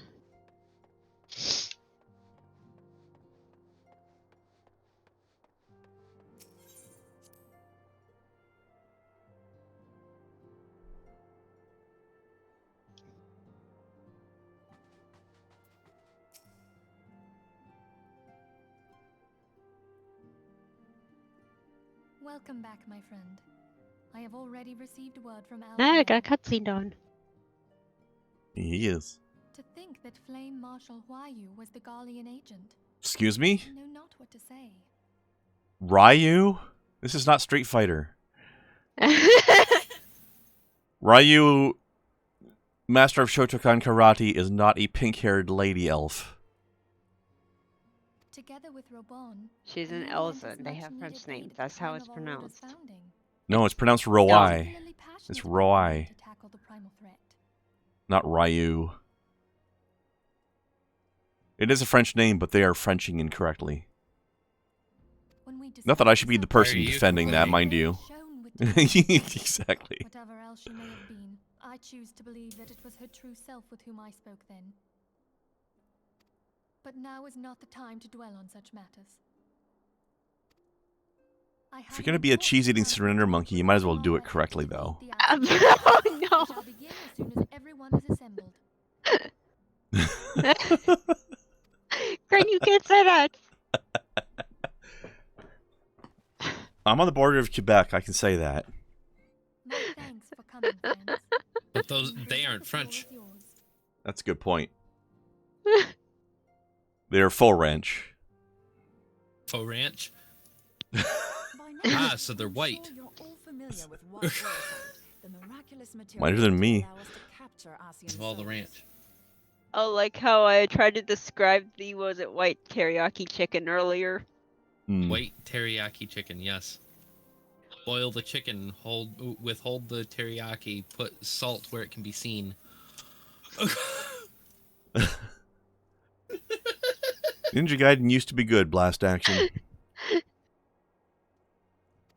S5: Welcome back, my friend. I have already received word from Al.
S3: Ah, I got a cutscene on.
S2: He is.
S5: To think that Flame Marshal Huayu was the Garlean agent.
S2: Excuse me?
S5: I know not what to say.
S2: Ryu? This is not Street Fighter. Ryu, Master of Shotokan Karate, is not a pink-haired lady elf.
S5: Together with Robon,
S3: She's an Elsa. They have French names. That's how it's pronounced.
S2: No, it's pronounced Roi. It's Roi.
S5: to tackle the primal threat.
S2: Not Ryu. It is a French name, but they are Frenching incorrectly. Not that I should be the person defending that, mind you. Exactly.
S5: Whatever else she may have been, I choose to believe that it was her true self with whom I spoke then. But now is not the time to dwell on such matters.
S2: If you're going to be a cheese-eating surrender monkey, you might as well do it correctly, though.
S3: Oh, no.
S5: Shall begin as soon as everyone is assembled.
S3: Gren, you can't say that.
S2: I'm on the border of Quebec, I can say that.
S5: My thanks for coming, friends.
S1: But they aren't French.
S2: That's a good point. They're full ranch.
S1: Faux ranch?
S6: By now,
S1: Ah, so they're
S6: I'm
S1: white.
S6: sure you're all familiar with white rose, the miraculous material
S2: Whiter than
S6: that
S2: me.
S6: allow us to capture Asian
S1: Of all the
S6: souls.
S1: ranch.
S3: Oh, like how I tried to describe the, was it white teriyaki chicken earlier?
S1: White teriyaki chicken, yes. Boil the chicken, withhold the teriyaki, put salt where it can be seen.
S2: Ninja Gaiden used to be good, blast action.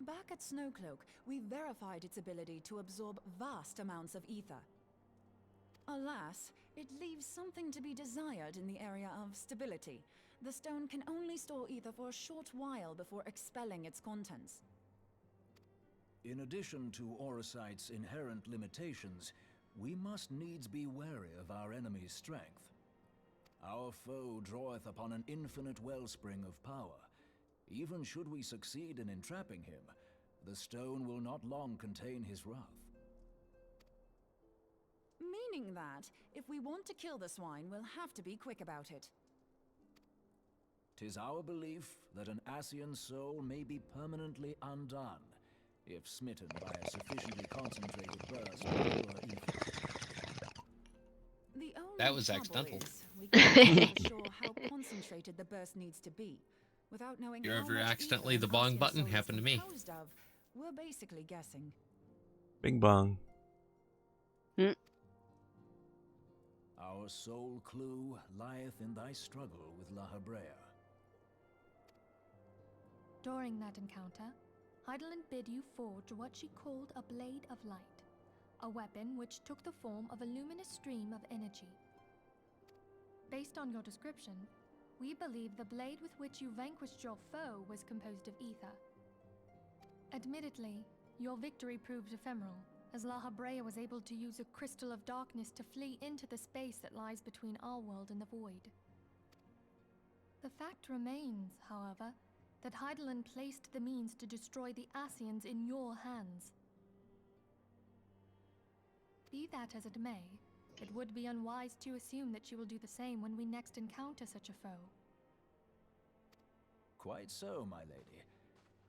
S6: Back at Snowcloak, we verified its ability to absorb vast amounts of ether. Alas, it leaves something to be desired in the area of stability. The stone can only store ether for a short while before expelling its contents.
S10: In addition to Orosite's inherent limitations, we must needs be wary of our enemy's strength. Our foe draweth upon an infinite wellspring of power. Even should we succeed in entrapping him, the stone will not long contain his wrath.
S6: Meaning that, if we want to kill the swine, we'll have to be quick about it.
S10: 'Tis our belief that an Asian soul may be permanently undone, if smitten by a sufficiently concentrated burst of pure ether.
S6: The only
S1: That was
S6: trouble
S1: accidental.
S6: is we can't be sure how concentrated the burst needs to be. Without knowing
S1: You
S6: how
S1: ever
S6: much
S1: accidentally
S6: ether
S1: the
S6: an
S1: bong
S6: Asian
S1: button?
S6: soul is
S1: Happened to me.
S6: composed of, we're basically guessing.
S2: Bing bong.
S10: Our sole clue lieth in thy struggle with La Habrea.
S5: During that encounter, Heidelin bid you forge what she called a Blade of Light, a weapon which took the form of a luminous stream of energy. Based on your description, we believe the blade with which you vanquished your foe was composed of ether. Admittedly, your victory proved ephemeral, as La Habrea was able to use a crystal of darkness to flee into the space that lies between our world and the void. The fact remains, however, that Hydaelyn placed the means to destroy the Ascians in your hands. Be that as it may, it would be unwise to assume that she will do the same when we next encounter such a foe.
S10: Quite so, my lady.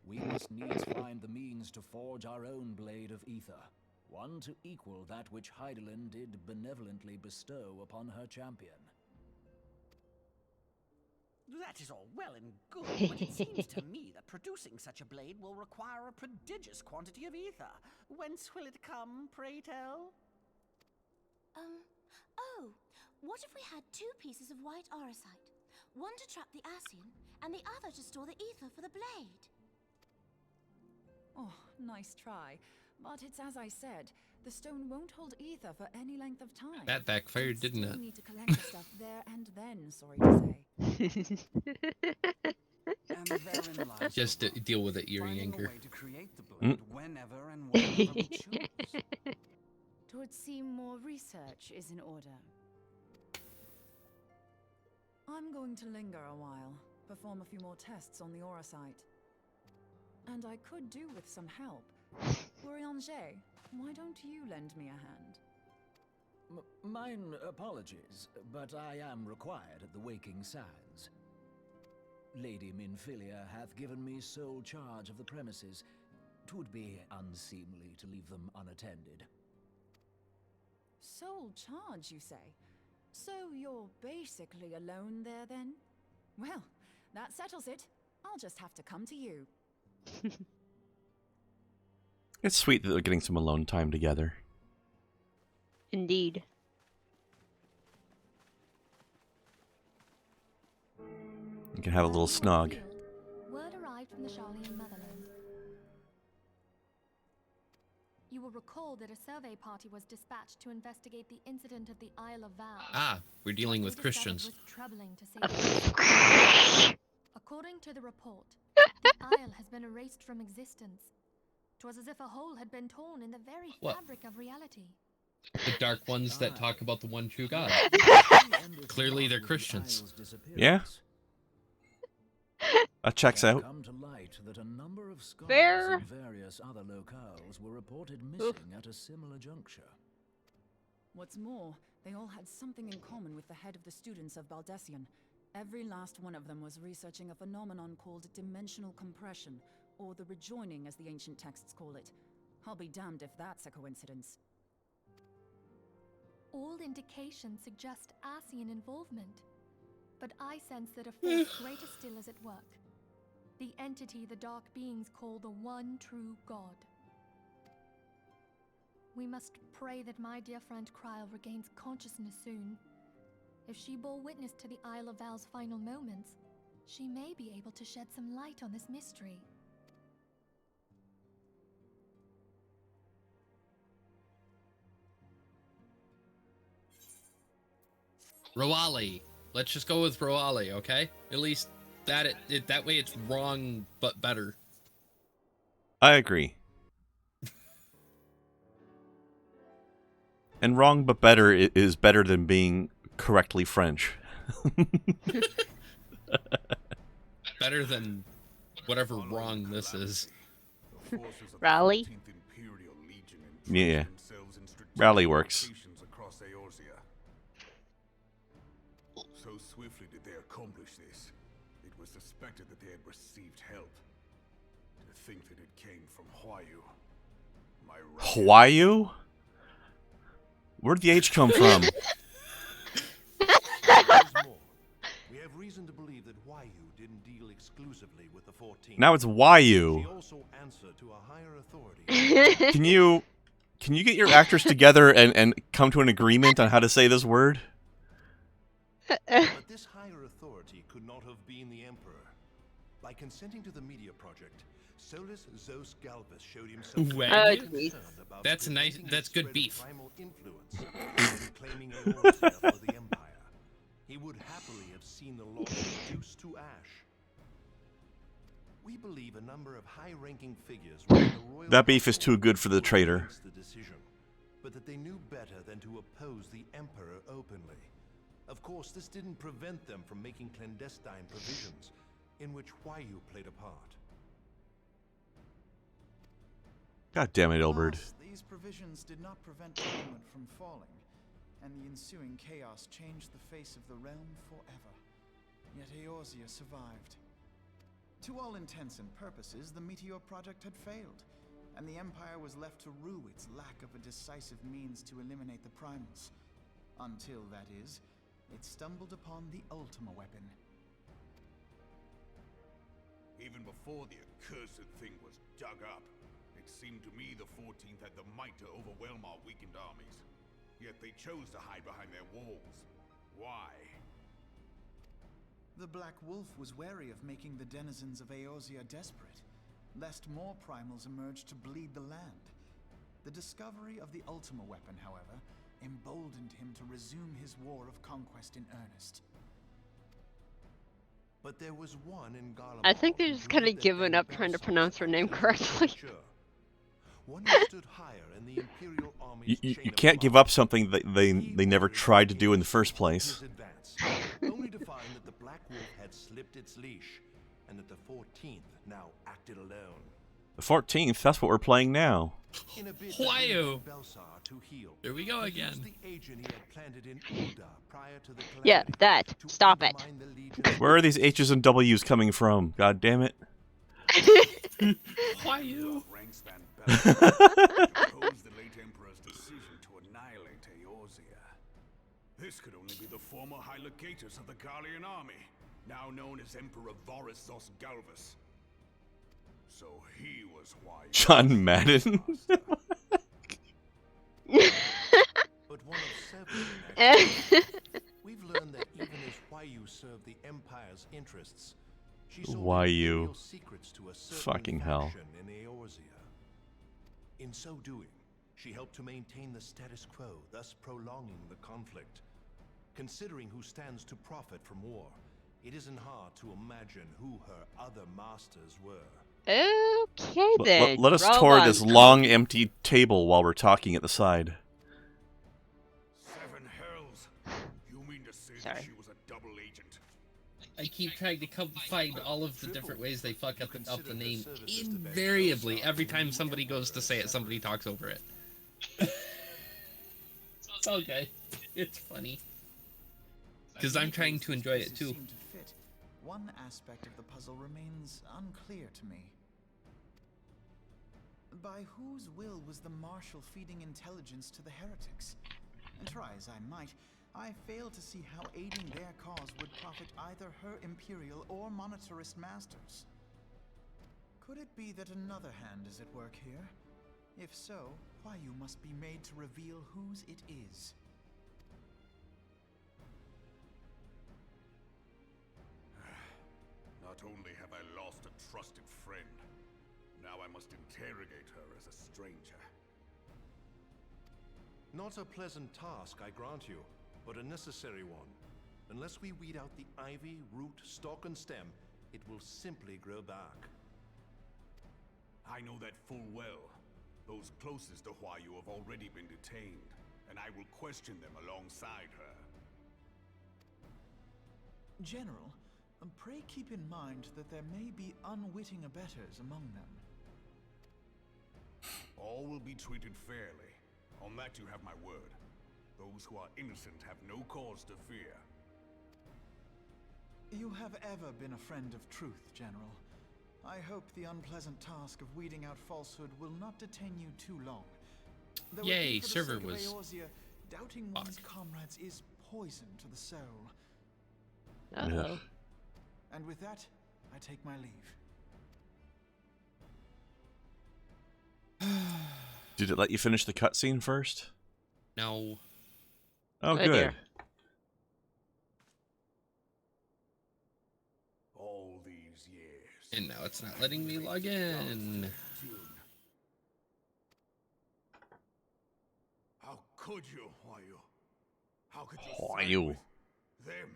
S10: We must needs find the means to forge our own blade of ether, one to equal that which Hydaelyn did benevolently bestow upon her champion.
S9: That is all well and good, but it seems to me that producing such a blade will require a prodigious quantity of ether. Whence will it come, pray tell?
S8: Oh, what if we had 2 pieces of white auricite? One to trap the Ascian, and the other to store the ether for the blade.
S6: Oh, nice try. But it's as I said, the stone won't hold ether for any length of time.
S1: That backfired, didn't
S6: Still
S1: it?
S6: need to collect the stuff there and then, sorry to say.
S11: And therein lies
S1: Just
S11: the rub.
S1: deal with it, Eerie
S11: Finding a
S1: Anger.
S11: way to create the blade whenever and wherever we choose.
S17: It would seem more research is in order.
S6: I'm going to linger a while, perform a few more tests on the auricite. And I could do with some help. Bourianger, why don't you lend me a hand?
S10: Mine apologies, but I am required at the Waking Sands. Lady Minfilia hath given me sole charge of the premises. 'Twould be unseemly to leave them unattended.
S6: Sole charge, you say? So you're basically alone there, then? Well, that settles it. I'll just have to come to you.
S2: It's sweet that they're getting some alone time together.
S3: Indeed.
S2: You can have a little snog.
S5: Word arrived from the Sharlayan motherland. You will recall that a survey party was dispatched to investigate the incident at the Isle of Val.
S1: Ah, we're dealing with Christians.
S5: Was troubling to say the least. According to the report, the Isle has been erased from existence. 'Twas as if a hole had been torn in the very fabric of reality.
S1: The dark ones that talk about the one true God. Clearly they're Christians.
S2: Yeah. That checks out.
S10: Come to light that a number of scholars
S3: Fair.
S10: in various other locales were reported missing at a similar juncture.
S6: What's more, they all had something in common with the head of the students of Baldessian. Every last one of them was researching a phenomenon called dimensional compression, or the rejoining as the ancient texts call it. I'll be damned if that's a coincidence.
S5: All indications suggest Ascian involvement, but I sense that a force greater still is at work. The entity the dark beings call the one true God. We must pray that my dear friend Kryle regains consciousness soon. If she bore witness to the Isle of Val's final moments, she may be able to shed some light on this mystery.
S1: Roali. Let's just go with Roali, okay? At least that way it's wrong but better.
S2: I agree. And wrong but better is better than being correctly French.
S1: Better than whatever wrong this is.
S3: Raleigh?
S2: Yeah. Raleigh works.
S18: So swiftly did they accomplish this. It was suspected that they had received help. To think that it came from Huayu.
S2: Huayu? Where'd the H come from?
S14: We have reason to believe that Huayu didn't deal exclusively with the 14.
S2: Now it's Wayu.
S14: She also answered to a higher authority.
S2: Can you get your actors together and come to an agreement on how to say this word?
S14: But this higher authority could not have been the Emperor. By consenting to the media project, Solus Zos Galvus showed himself
S1: Well, that's nice. That's good beef.
S14: primal influence in claiming Eorzea for the Empire. He would happily have seen the law reduced to ash. We believe a number of high-ranking figures were in the royal
S2: That beef is too good for the traitor.
S14: against the decision, but that they knew better than to oppose the Emperor openly. Of course, this didn't prevent them from making clandestine provisions.
S19: in which Huayu played a part.
S2: God damn it, Ilbert.
S13: Alas, these provisions did not prevent Parliament from falling, and the ensuing chaos changed the face of the realm forever. Yet Eorzea survived. To all intents and purposes, the Meteor Project had failed, and the Empire was left to rue its lack of a decisive means to eliminate the primals. Until, that is, it stumbled upon the Ultima weapon.
S18: Even before the accursed thing was dug up, it seemed to me the 14th had the might to overwhelm our weakened armies. Yet they chose to hide behind their walls. Why?
S13: The Black Wolf was wary of making the denizens of Eorzea desperate, lest more primals emerge to bleed the land. The discovery of the Ultima weapon, however, emboldened him to resume his war of conquest in earnest.
S19: But there was one in Garlemald.
S3: I think they're just kind of giving up trying to pronounce her name correctly.
S19: One who stood higher in the Imperial Army's
S2: You can't give up something that they never tried to do in the first place.
S19: only to find that the Black Wolf had slipped its leash, and that the 14th now acted alone.
S2: The 14th, that's what we're playing now.
S1: Huayu! Here we go again.
S3: Yeah, that. Stop it.
S2: Where are these H's and W's coming from? God damn it.
S1: Huayu!
S18: Opposed the late Emperor's decision to annihilate Eorzea. This could only be the former High Legatus of the Garlean army, now known as Emperor Voris Galvus. So he was why.
S2: John Madden.
S19: But one of several. We've learned that even as Huayu served the Empire's interests, she sold imperial secrets to a certain
S2: Fucking hell.
S19: faction in Eorzea. In so doing, she helped to maintain the status quo, thus prolonging the conflict. Considering who stands to profit from war, it isn't hard to imagine who her other masters were.
S3: Okay then.
S2: Let us
S3: roll
S2: tour
S3: on.
S2: this long, empty table while we're talking at the side.
S18: Seven hells. You mean to say that she was a double agent?
S1: I keep trying to find all of the different ways they fuck up the name. Invariably, every time somebody goes to say it, somebody talks over it. It's okay. It's funny. Because I'm trying to enjoy it too.
S13: One aspect of the puzzle remains unclear to me. By whose will was the Marshal feeding intelligence to the heretics? And try as I might, I fail to see how aiding their cause would profit either her Imperial or Monetarist masters. Could it be that another hand is at work here? If so, Huayu must be made to reveal whose it is.
S18: Not only have I lost a trusted friend, now I must interrogate her as a stranger.
S19: Not a pleasant task, I grant you, but a necessary one. Unless we weed out the ivy, root, stalk, and stem, it will simply grow back.
S18: I know that full well. Those closest to Huayu have already been detained, and I will question them alongside her.
S13: General, pray keep in mind that there may be unwitting abettors among them.
S18: All will be treated fairly. On that you have my word. Those who are innocent have no cause to fear.
S13: You have ever been a friend of truth, General. I hope the unpleasant task of weeding out falsehood will not detain you too long. Though
S1: Yay,
S13: for the
S1: server
S13: sake of
S1: was
S13: Eorzea, doubting one's comrades is poison to the soul.
S3: Uh-oh.
S13: And with that, I take my leave.
S2: Did it let you finish the cutscene first?
S1: No.
S2: Oh, good.
S18: All these years.
S1: And now it's not letting me log in.
S18: How could you, Huayu? How could you
S2: Huayu.
S18: side with them?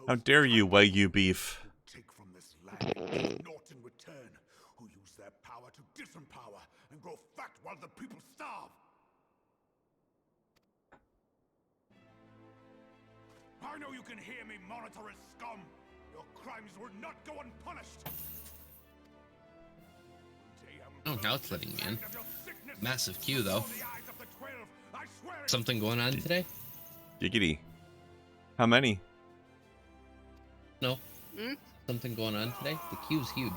S2: How dare you, Wagyu beef?
S18: Take from this land and give naught in return, who use their power to disempower and grow fat while the people starve. I know you can hear me, monetarist scum. Your crimes will not go unpunished.
S1: Oh, now it's letting me in. Massive queue, though. Something going on today?
S2: Giggity. How many?
S1: No. Something going on today? The queue's huge.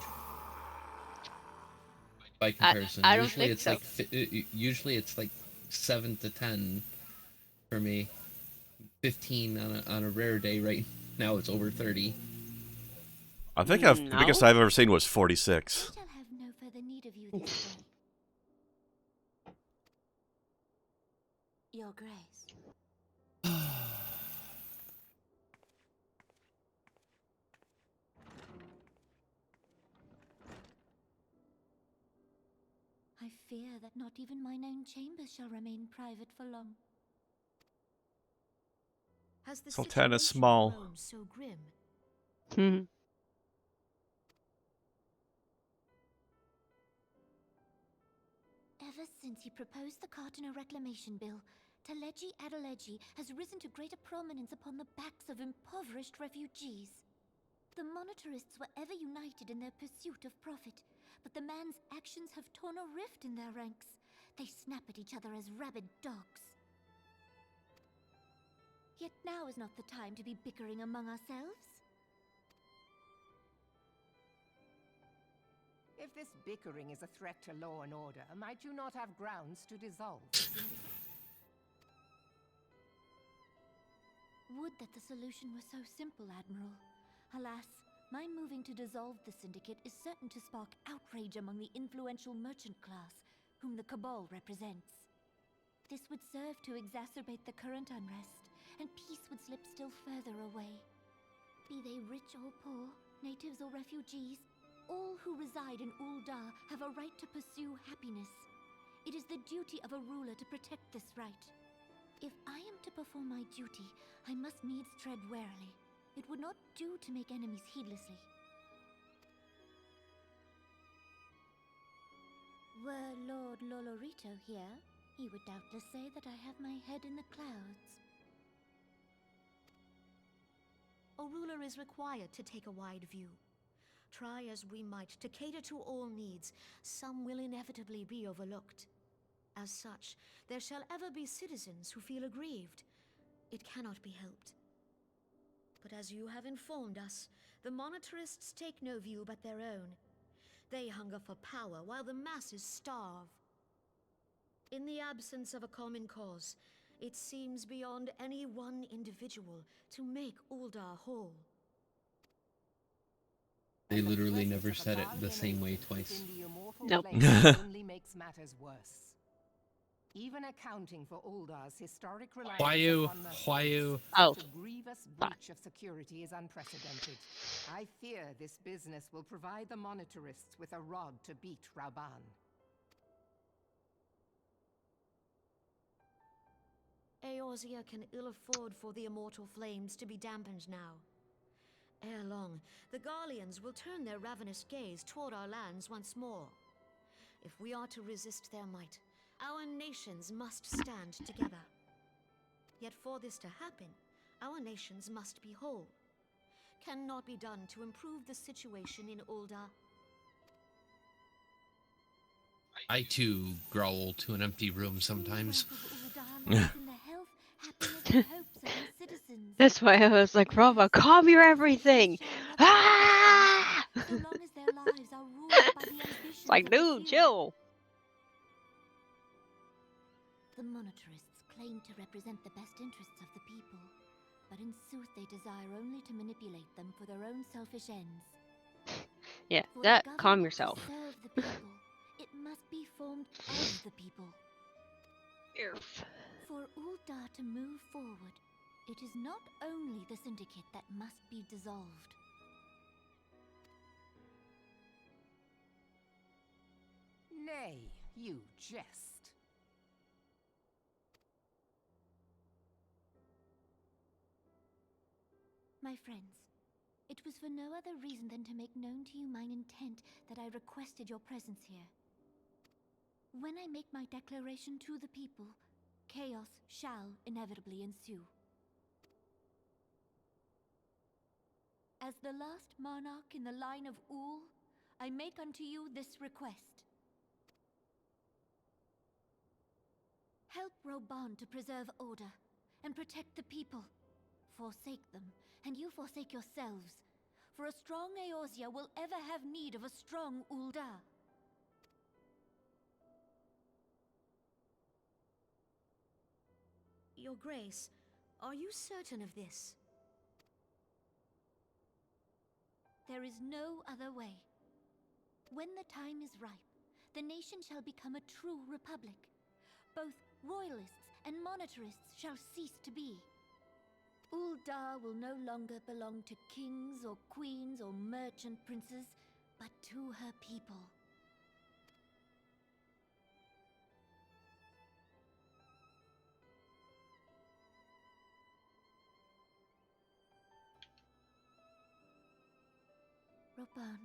S1: By comparison,
S3: I don't
S1: usually
S3: think
S1: it's
S3: so.
S1: like usually it's like 7 to 10 for me. 15 on a rare day. Right now it's over 30.
S2: I think the biggest I've ever seen was 46.
S8: I shall have no further need of you this day. Your Grace. I fear that not even mine own chambers shall remain private for long.
S7: Has the
S2: Sultana
S7: situation
S2: small.
S7: grown so grim?
S8: Ever since he proposed the Cartiner Reclamation Bill, Taleji Adeleji has risen to greater prominence upon the backs of impoverished refugees. The monetarists were ever united in their pursuit of profit, but the man's actions have torn a rift in their ranks. They snap at each other as rabid dogs. Yet now is not the time to be bickering among ourselves.
S20: If this bickering is a threat to law and order, might you not have grounds to dissolve the syndicate?
S8: Would that the solution were so simple, Admiral. Alas, my moving to dissolve the syndicate is certain to spark outrage among the influential merchant class, whom the Cabal represents. This would serve to exacerbate the current unrest, and peace would slip still further away. Be they rich or poor, natives or refugees, all who reside in Uldar have a right to pursue happiness. It is the duty of a ruler to protect this right. If I am to perform my duty, I must needs tread warily. It would not do to make enemies heedlessly. Were Lord Lolorito here, he would doubtless say that I have my head in the clouds.
S7: A ruler is required to take a wide view. Try as we might to cater to all needs, some will inevitably be overlooked. As such, there shall ever be citizens who feel aggrieved. It cannot be helped. But as you have informed us, the monetarists take no view but their own. They hunger for power while the masses starve. In the absence of a common cause, it seems beyond any one individual to make Uldar whole.
S1: They literally never said it the same way twice.
S3: Nope.
S20: Only makes matters worse. Even accounting for Uldar's historic reliance
S1: Why you?
S20: upon mercenaries,
S1: Why you?
S3: Oh.
S20: such a grievous breach of security is unprecedented. I fear this business will provide the monetarists with a rod to beat Rauban.
S7: Eorzea can ill afford for the immortal flames to be dampened now. Ere long, the Garleans will turn their ravenous gaze toward our lands once more. If we are to resist their might, our nations must stand together. Yet for this to happen, our nations must be whole. Cannot be done to improve the situation in Uldar.
S1: I too growl to an empty room sometimes.
S3: That's why I was like, Rova, calm your everything. Ah! It's like, dude, chill.
S8: The monetarists claim to represent the best interests of the people, but in sooth they desire only to manipulate them for their own selfish ends.
S3: Yeah,
S8: For
S3: that,
S8: the
S3: calm
S8: government
S3: yourself.
S8: to serve the people, it must be formed of the people. For Uldar to move forward, it is not only the syndicate that must be dissolved.
S20: Nay, you jest.
S8: My friends, it was for no other reason than to make known to you mine intent that I requested your presence here. When I make my declaration to the people, chaos shall inevitably ensue. As the last monarch in the line of Ul, I make unto you this request. Help Roban to preserve order and protect the people. Forsake them, and you forsake yourselves. For a strong Eorzea will ever have need of a strong Ul'dah.
S21: Your Grace, are you certain of this?
S8: There is no other way. When the time is ripe, the nation shall become a true republic. Both royalists and monetarists shall cease to be. Ul'dah will no longer belong to kings or queens or merchant princes, but to her people. Roban,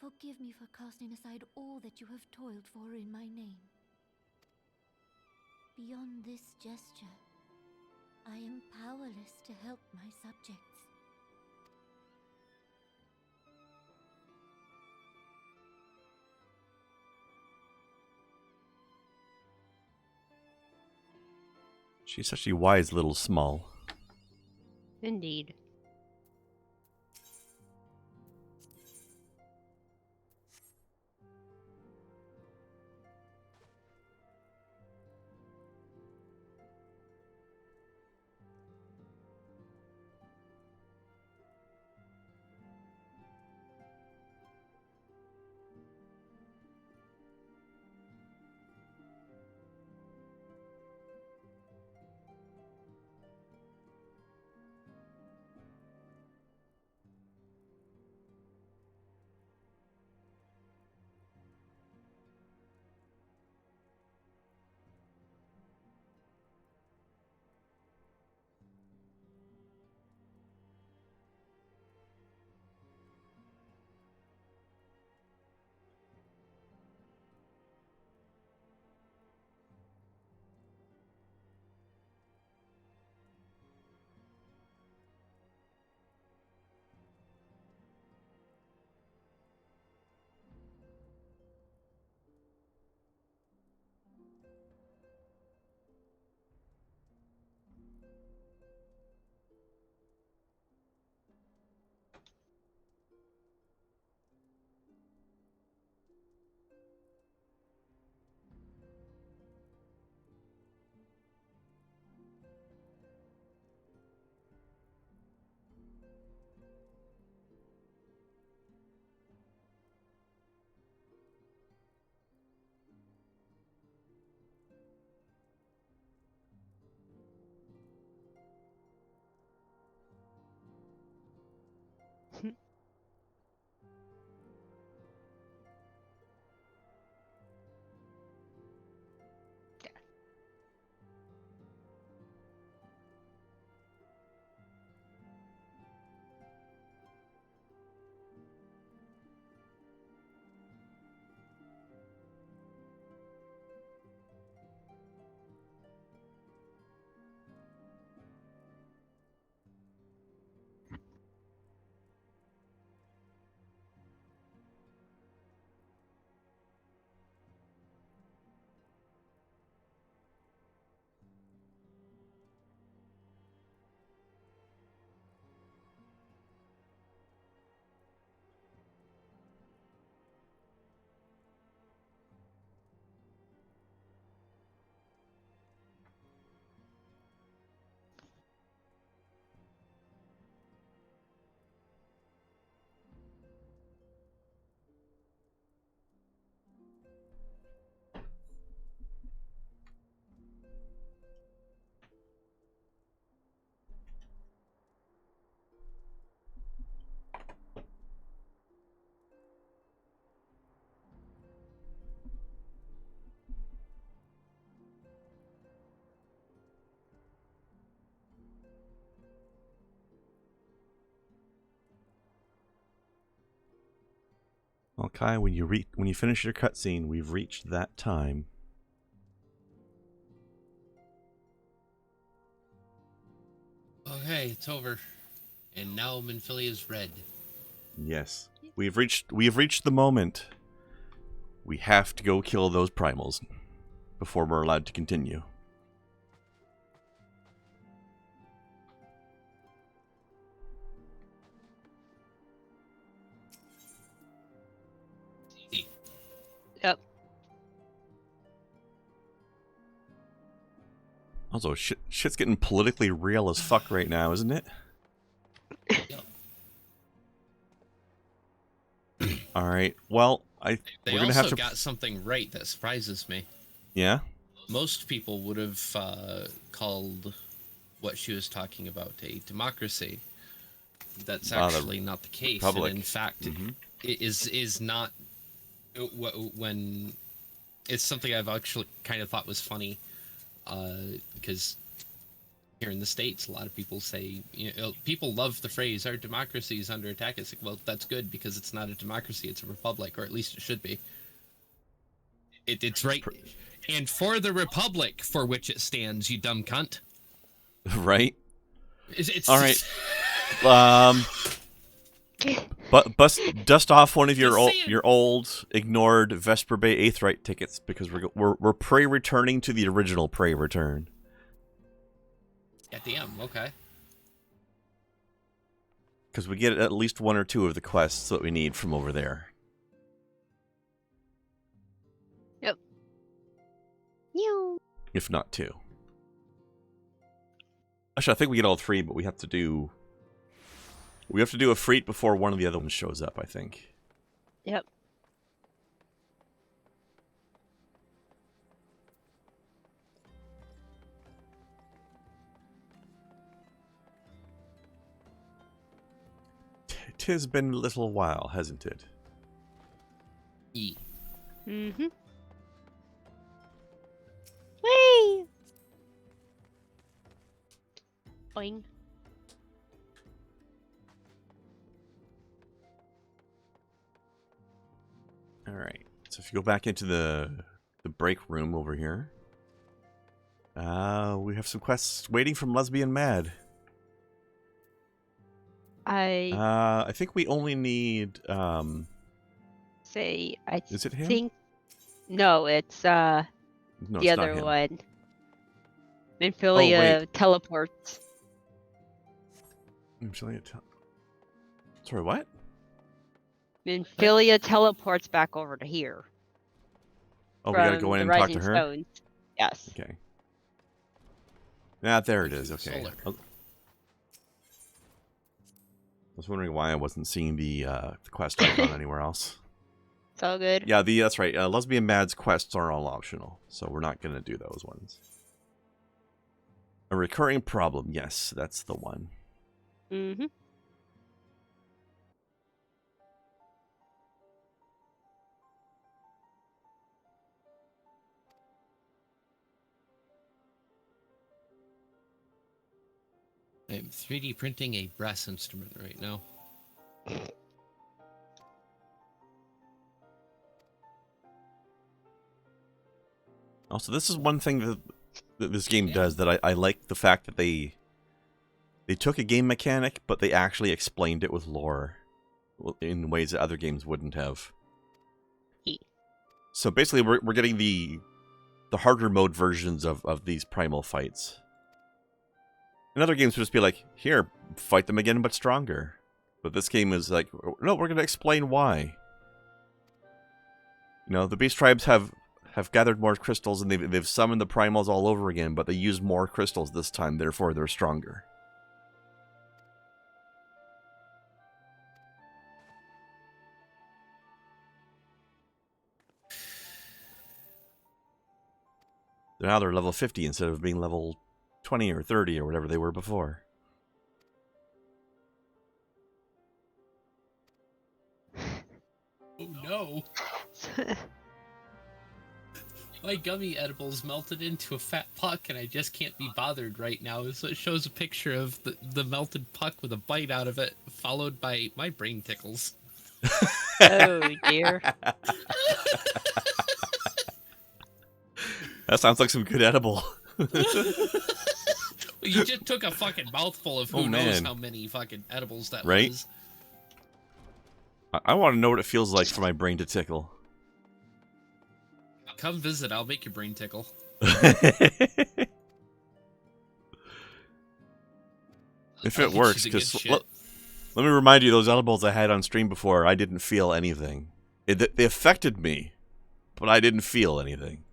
S8: forgive me for casting aside all that you have toiled for in my name. Beyond this gesture, I am powerless to help my subjects.
S2: She's such a wise little small.
S3: Indeed.
S2: Well, Kai, when you finish your cutscene, we've reached that time.
S1: Okay, it's over. And now Minfilia is red.
S2: Yes. We have reached the moment. We have to go kill those primals before we're allowed to continue.
S3: Yep.
S2: Also, shit's getting politically real as fuck right now, isn't it? All right. Well,
S1: They
S2: we're gonna
S1: also
S2: have to.
S1: got something right that surprises me.
S2: Yeah.
S1: Most people would have called what she was talking about a democracy. That's actually not the case,
S2: Republic.
S1: and in fact, it is not. When it's something I've actually kind of thought was funny, because here in the States, a lot of people say, people love the phrase, our democracy is under attack. It's like, well, that's good, because it's not a democracy, it's a republic, or at least it should be. It's right. And for the republic for which it stands, you dumb cunt.
S2: Right?
S1: It's
S2: all right. But dust off one of your old ignored Vesper Bay Aetheryte tickets, because we're prey returning to the original prey return.
S1: Damn, okay.
S2: Because we get at least one or two of the quests that we need from over there.
S3: Yep.
S2: If not two. Actually, I think we get all three, but we have to do a freet before one of the other ones shows up, I think.
S3: Yep.
S2: Tis been a little while, hasn't it?
S3: Mm-hmm. Whee! Boing.
S2: All right. So if you go back into the break room over here, we have some quests waiting from Lesbian Mad. I think we only need
S3: say
S2: is it him?
S3: Think no, it's
S2: No,
S3: the
S2: it's not
S3: other
S2: him.
S3: one. Minfilia teleports.
S2: Sorry, what?
S3: Minfilia teleports back over to here.
S2: Oh, we gotta go in and talk to her?
S3: Stones. Yes.
S2: Okay. There it is. Okay. I was wondering why I wasn't seeing the quest icon anywhere else.
S3: It's all good.
S2: Yeah, that's right. Lesbian Mad's quests are all optional, so we're not going to do those ones. A recurring problem. Yes, that's the one.
S3: Mm-hmm.
S1: I'm 3D printing a brass instrument right now.
S2: Also, this is one thing that this game does that I like the fact that they took a game mechanic, but they actually explained it with lore in ways that other games wouldn't have. So basically, we're getting the harder mode versions of these primal fights. In other games, would just be like, here, fight them again, but stronger. But this game is like, no, we're going to explain why. You know, the beast tribes have gathered more crystals, and they've summoned the primals all over again, but they use more crystals this time, therefore they're stronger. Now they're level 50 instead of being level 20 or 30 or whatever they were before.
S1: Oh no! My gummy edibles melted into a fat puck, and I just can't be bothered right now. So it shows a picture of the melted puck with a bite out of it, followed by my brain tickles.
S3: Oh dear.
S2: That sounds like some good edible.
S1: You just took a fucking mouthful of who knows
S2: man.
S1: how many fucking edibles that
S2: Right?
S1: was.
S2: I want to know what it feels like for my brain to tickle.
S1: Come visit, I'll make your brain tickle.
S2: If
S1: I
S2: it
S1: think
S2: works,
S1: she's a good
S2: because
S1: shit.
S2: let me remind you, those edibles I had on stream before, I didn't feel anything. They affected me, but I didn't feel anything.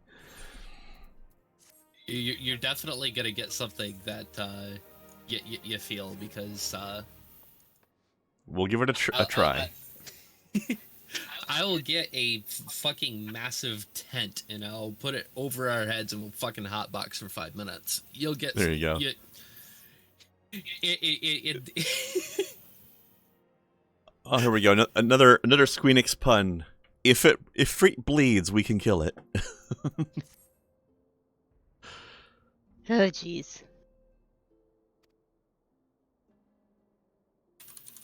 S1: You're definitely gonna get something that you feel, because
S2: We'll give it a try.
S1: I will get a fucking massive tent and I'll put it over our heads and we'll fucking hotbox for 5 minutes. You'll get
S2: There you go. Oh, here we go. Another Squeenix pun. If Freak bleeds, we can kill it.
S3: Oh, jeez.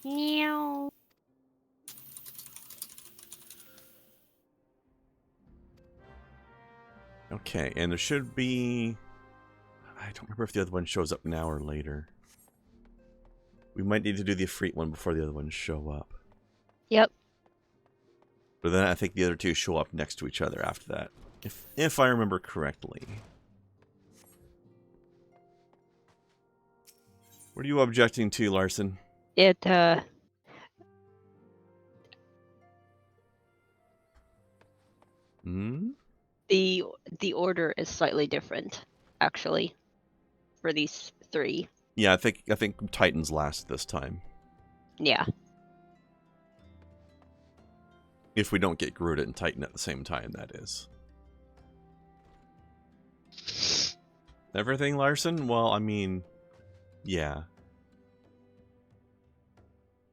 S3: Meow.
S2: Okay, and there should be... I don't remember if the other one shows up now or later. We might need to do the Ifrit one before the other ones show up.
S3: Yep.
S2: But then I think the other two show up next to each other after that. If I remember correctly. What are you objecting to, Larson?
S3: It,
S2: Hmm?
S3: the order is slightly different, actually, for these three.
S2: Yeah, I think Titan's last this time.
S3: Yeah.
S2: If we don't get Garuda and Titan at the same time, that is. Everything, Larson? Well, I mean, yeah.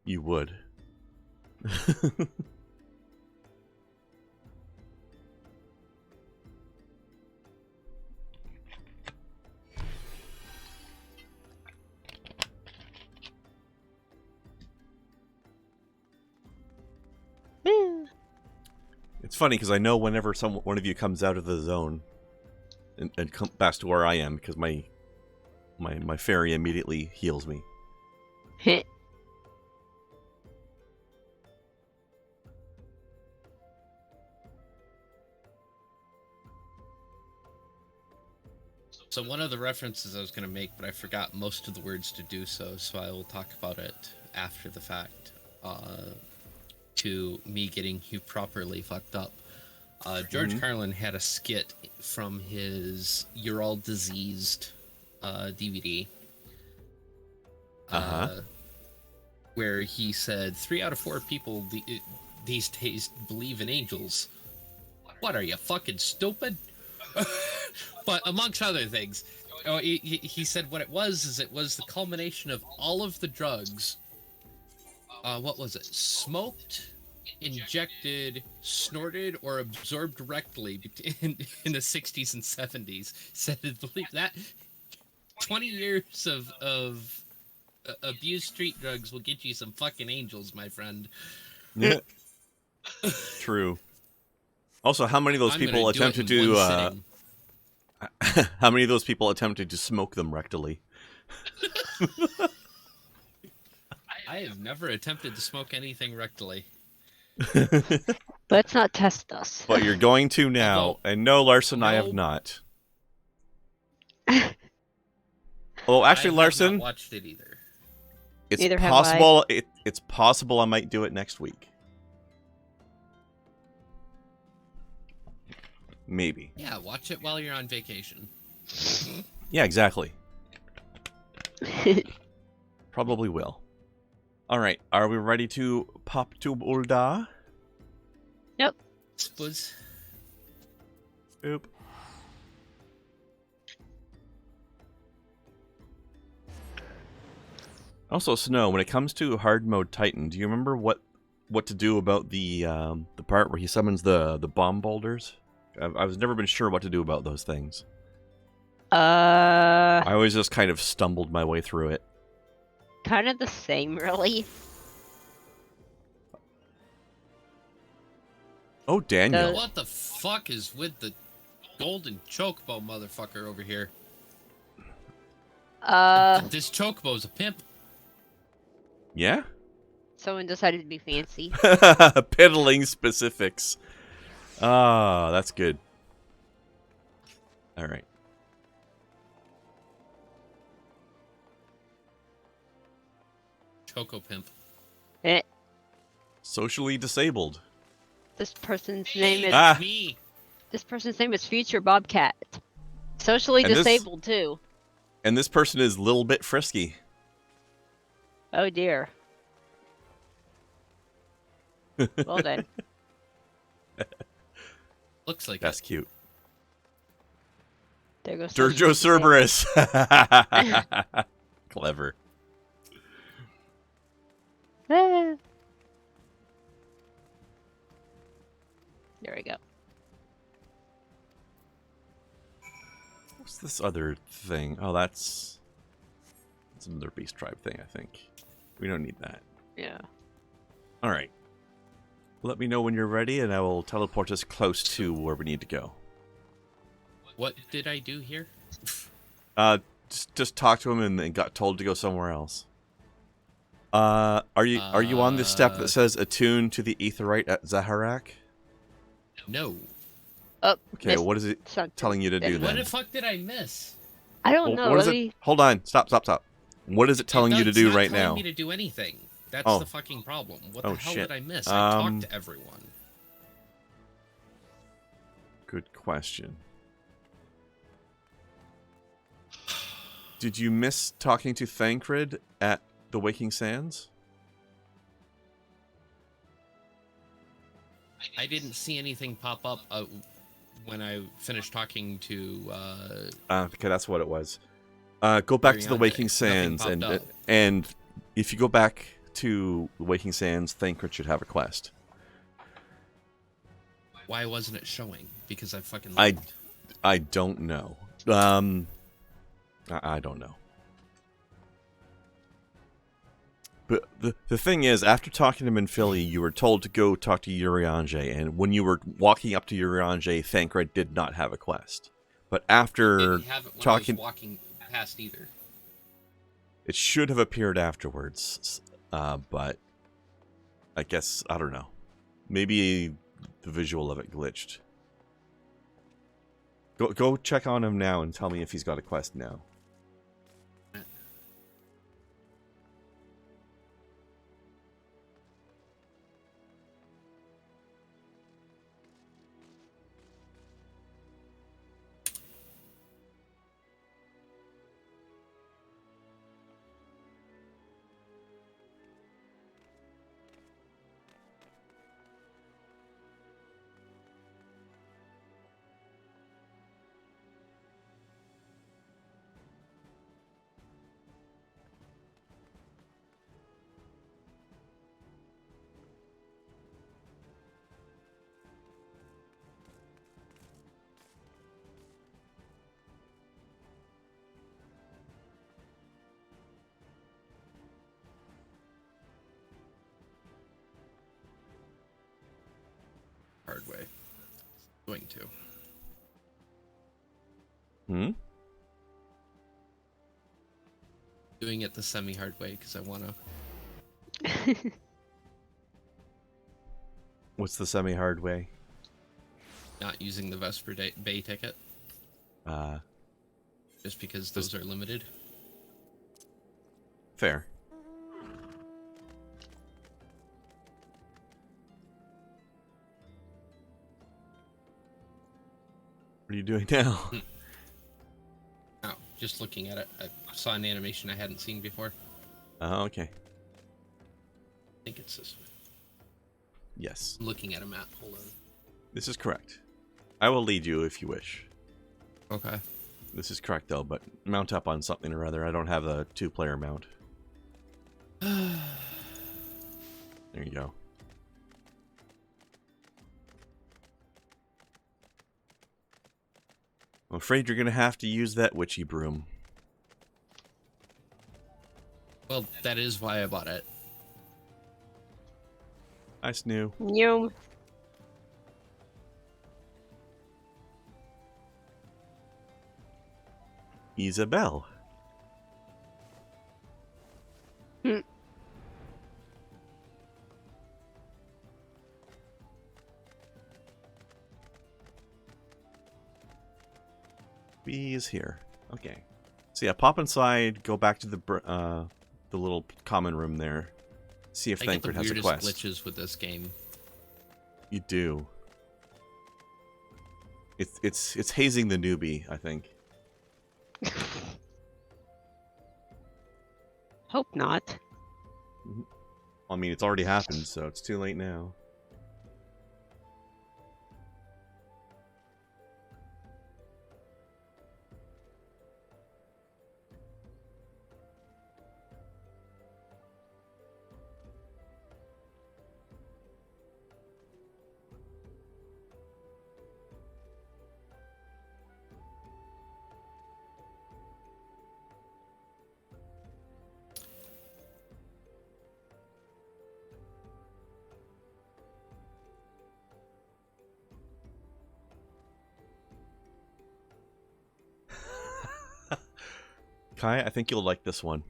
S2: You would. It's funny because I know whenever one of you comes out of the zone and comes back to where I am, because my fairy immediately heals me.
S1: So one of the references I was going to make, but I forgot most of the words to do so I will talk about it after the fact, to me getting you properly fucked up. George Carlin had a skit from his You're All Diseased DVD, where he said 3 out of 4 people these days believe in angels. What, are you fucking stupid? But amongst other things, he said what it was the culmination of all of the drugs. What was it? Smoked, injected, snorted, or absorbed directly in the 60s and 70s. Said believe that 20 years of abused street drugs will get you some fucking angels, my friend.
S2: Yeah. True. Also, how many of those people attempted to how many of those people attempted to smoke them rectally?
S1: I have never attempted to smoke anything rectally.
S3: Let's not test us.
S2: But you're going to now. And no, Larson, I have not. Oh, actually,
S1: I have
S2: Larson,
S1: not watched it either.
S2: It's
S3: Neither have
S2: possible. It's possible I might do it next week. Maybe.
S1: Yeah, watch it while you're on vacation.
S2: Yeah, exactly. Probably will. All right, are we ready to pop to Ulda?
S3: Yep.
S1: Suppose.
S2: Oop. Also, Snow, when it comes to hard mode Titan, do you remember what to do about the part where he summons the bomb boulders? I've never been sure what to do about those things. I always just kind of stumbled my way through it.
S3: Kind of the same, really.
S2: Oh, Daniel.
S1: What the fuck is with the golden chocobo motherfucker over here? This chocobo's a pimp.
S2: Yeah?
S3: Someone decided to be fancy.
S2: Peddling specifics. Ah, that's good. All right.
S1: Choco pimp.
S2: Socially disabled.
S3: This person's name is
S1: me.
S3: This person's name is Future Bobcat. Socially
S2: And
S3: disabled too.
S2: And this person is a little bit frisky.
S3: Oh dear. Well then.
S1: Looks like
S2: that's cute.
S3: There goes
S2: Durjo Cerberus. Clever.
S3: There we go.
S2: What's this other thing? Oh, that's another Beast Tribe thing, I think. We don't need that.
S3: Yeah.
S2: All right. Let me know when you're ready, and I will teleport us close to where we need to go.
S1: What did I do here?
S2: Just talk to him and got told to go somewhere else. Are you on this step that says attune to the Aetheryte at Zaharak?
S1: No.
S3: Oh.
S2: Okay, what is it telling you to do then?
S1: What the fuck did I miss?
S3: I don't know.
S2: What is it? Hold on. Stop. What is it telling you to do right now?
S1: It's not telling me to do anything. That's the fucking problem. What the hell
S2: shit.
S1: did I miss? I talked to everyone.
S2: Good question. Did you miss talking to Thancred at the Waking Sands?
S1: I didn't see anything pop up when I finished talking to.
S2: Okay, that's what it was. Go back to the Waking Sands, and if you go back to the Waking Sands, Thancred should have a quest.
S1: Why wasn't it showing? Because I fucking.
S2: I don't know. I don't know. But the thing is, after talking to Minfili, you were told to go talk to Urianger, and when you were walking up to Urianger, Thancred did not have a quest. But after
S1: didn't have it when I was walking past either.
S2: It should have appeared afterwards, but I guess, I don't know. Maybe the visual of it glitched. Go check on him now and tell me if he's got a quest now.
S1: Hard way. Going to. Doing it the semi-hard way because I want to.
S2: What's the semi-hard way?
S1: Not using the Vesper Bay ticket. Just because those are limited.
S2: Fair. What are you doing now?
S1: Oh, just looking at it. I saw an animation I hadn't seen before.
S2: Oh, okay.
S1: I think it's this way.
S2: Yes.
S1: I'm looking at a map. Hold on.
S2: This is correct. I will lead you if you wish.
S1: Okay.
S2: This is correct, though, but mount up on something or other. I don't have a two-player mount. There you go. I'm afraid you're going to have to use that witchy broom.
S1: Well, that is why I bought it.
S2: Hi, Snoo.
S3: Yo.
S2: Isabel. Maybe he's here. Okay. So yeah, pop inside. Go back to the little common room there. See if Thancred has a quest.
S1: I get the weirdest glitches with this game.
S2: You do. It's hazing the newbie, I think.
S3: Hope not.
S2: I mean, it's already happened, so it's too late now. Kai, I think you'll like this one.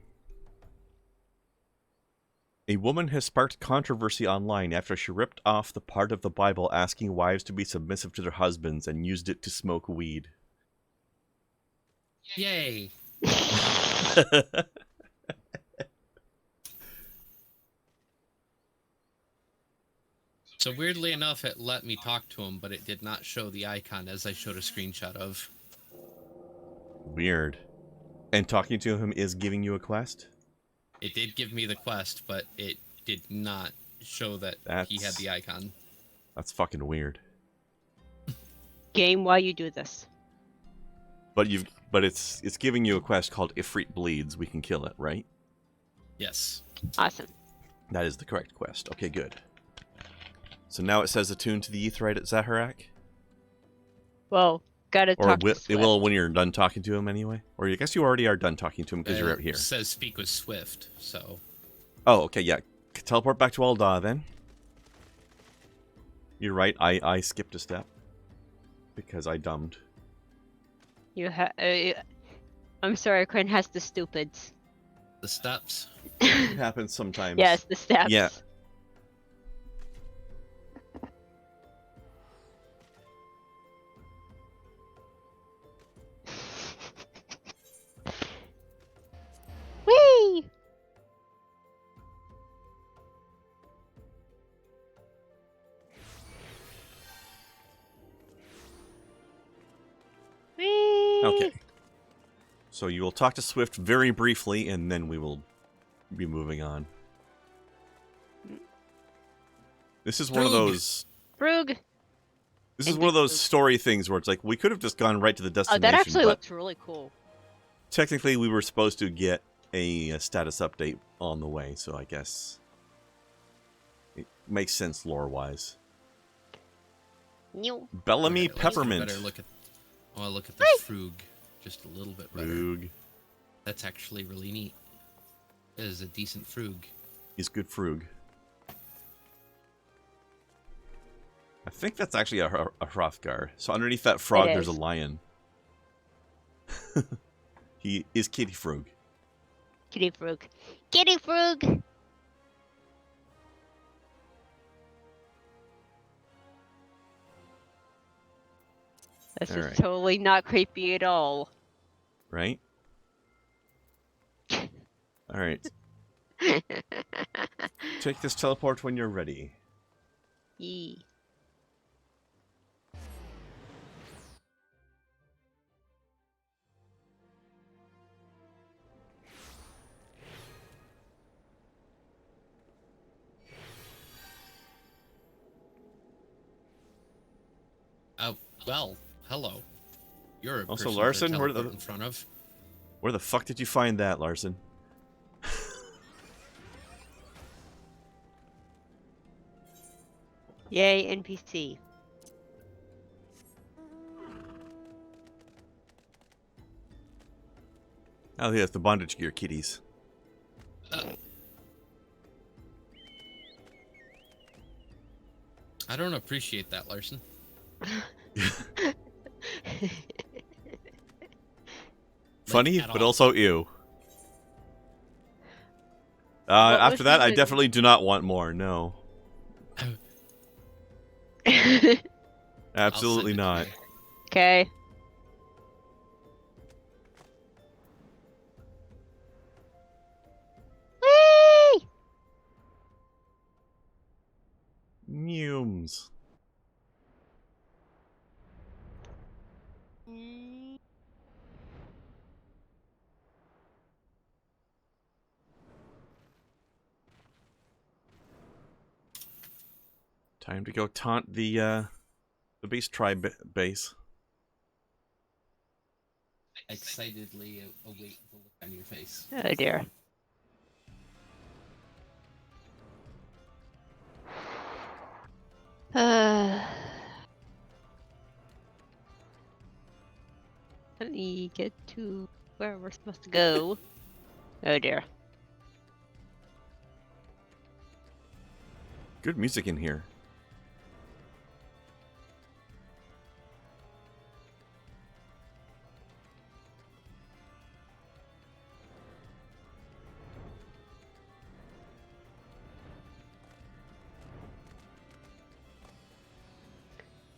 S2: A woman has sparked controversy online after she ripped off the part of the Bible asking wives to be submissive to their husbands and used it to smoke weed.
S1: Yay! So weirdly enough, it let me talk to him, but it did not show the icon as I showed a screenshot of.
S2: Weird. And talking to him is giving you a quest?
S1: It did give me the quest, but it did not show that he had the icon.
S2: That's fucking weird.
S3: Game, why you do this?
S2: But it's giving you a quest called Ifrit Bleeds. We can kill it, right?
S1: Yes.
S3: Awesome.
S2: That is the correct quest. Okay, good. So now it says attune to the Aetheryte at Zaharak?
S3: Well, gotta talk to Swift.
S2: It will when you're done talking to him anyway? Or I guess you already are done talking to him because you're out here.
S1: It says speak with Swift, so...
S2: Oh, okay, yeah. Teleport back to Alda, then. You're right, I skipped a step. Because I dumbed.
S3: I'm sorry, Kren has the stupids.
S1: The steps?
S2: It happens sometimes.
S3: Yes, the steps.
S2: Yeah.
S3: Whee! Whee!
S2: Okay. So you will talk to Swift very briefly, and then we will be moving on. This is one of those...
S3: Frug!
S2: This is one of those story things where it's like, we could have just gone right to the destination.
S3: Oh, that actually looks really cool.
S2: Technically, we were supposed to get a status update on the way, so I guess it makes sense lore-wise. Bellamy Peppermint.
S1: I look at this Frug just a little bit better.
S2: Frug.
S1: That's actually really neat. It is a decent Frug.
S2: He's good Frug. I think that's actually a Hrothgar. So underneath that frog, there's a lion. He is Kitty Frug.
S3: Kitty Frug. Kitty Frug! This is totally not creepy at all.
S2: Right? Alright. Take this teleport when you're ready.
S3: Yee.
S1: Oh, well, hello. You're a
S2: also,
S1: person
S2: Larson,
S1: to teleport in front of.
S2: Where the fuck did you find that, Larson?
S3: Yay, NPC.
S2: Oh, yes, the bondage gear kitties.
S1: I don't appreciate that, Larson.
S2: Funny, but also ew. After that, I definitely do not want more, no. Absolutely not.
S3: Okay.
S2: streams. Time to go taunt the Beast Tribe base.
S1: Excitedly await the look on your face.
S3: Oh dear. Let me get to where we're supposed to go. Oh dear.
S2: Good music in here.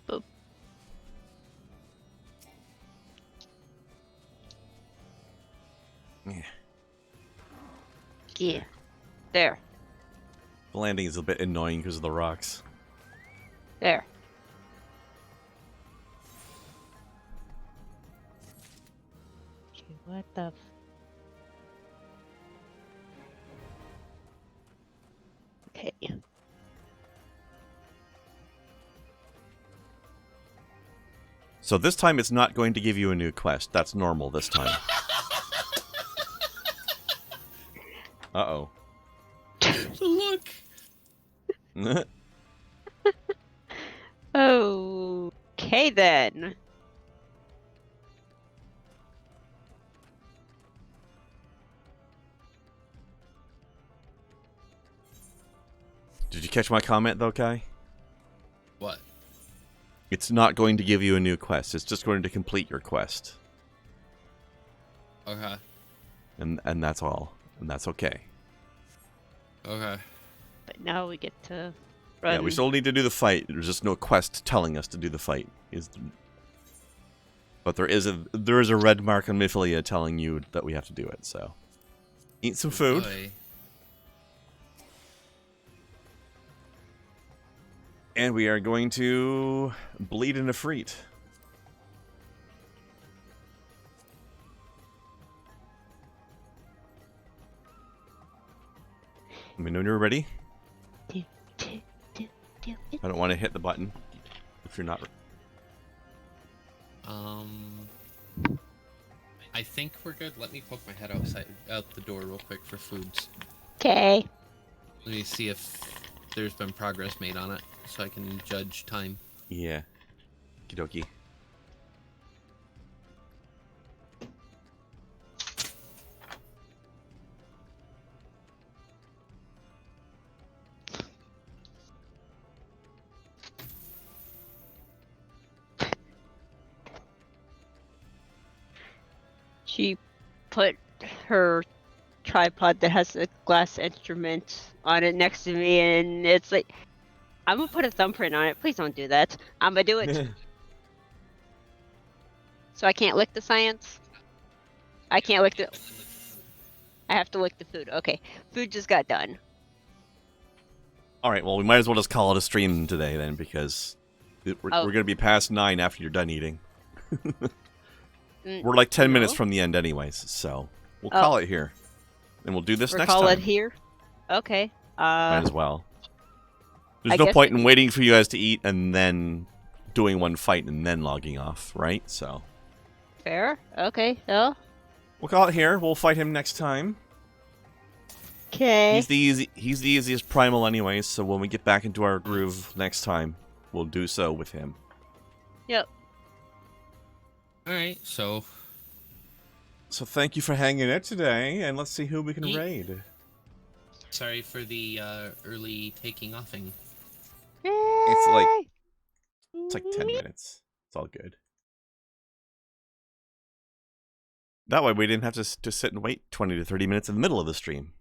S3: Boop.
S2: Yeah.
S3: Yeah. There.
S2: The landing is a bit annoying because of the rocks.
S3: There. Okay, what the Okay.
S2: So this time it's not going to give you a new quest. That's normal this time. Uh-oh.
S1: Look!
S3: Okay then.
S2: Did you catch my comment though, Kai?
S1: What?
S2: It's not going to give you a new quest. It's just going to complete your quest.
S1: Okay.
S2: And that's all. And that's okay.
S1: Okay.
S3: But now we get to run.
S2: Yeah, we still need to do the fight. There's just no quest telling us to do the fight. But there is a red mark on Myphilia telling you that we have to do it, so. Eat some food.
S1: Boy.
S2: And we are going to bleed in a freet. Let me know when you're ready. I don't want to hit the button if you're not.
S1: I think we're good. Let me poke my head out the door real quick for foods.
S3: Okay.
S1: Let me see if there's been progress made on it, so I can judge time.
S2: Yeah. Okie dokie.
S3: She put her tripod that has a glass instrument on it next to me, and it's like, I'm gonna put a thumbprint on it. Please don't do that. I'm gonna do it. So I can't lick the science? I can't lick the... I have to lick the food. Okay. Food just got done.
S2: Alright, well, we might as well just call it a stream today then, because we're going to be past 9 after you're done eating. We're like 10 minutes from the end anyways, so we'll call it here. And we'll do this next time.
S3: Call it here? Okay.
S2: Might as well. There's no point in waiting for you guys to eat and then doing one fight and then logging off, right? So.
S3: Fair. Okay. Oh.
S2: We'll call it here. We'll fight him next time.
S3: Okay.
S2: He's the easiest primal anyways, so when we get back into our groove next time, we'll do so with him.
S3: Yep.
S1: Alright, so
S2: thank you for hanging out today, and let's see who we can raid.
S1: Sorry for the early taking offing.
S2: It's like 10 minutes. It's all good. That way we didn't have to sit and wait 20 to 30 minutes in the middle of the stream.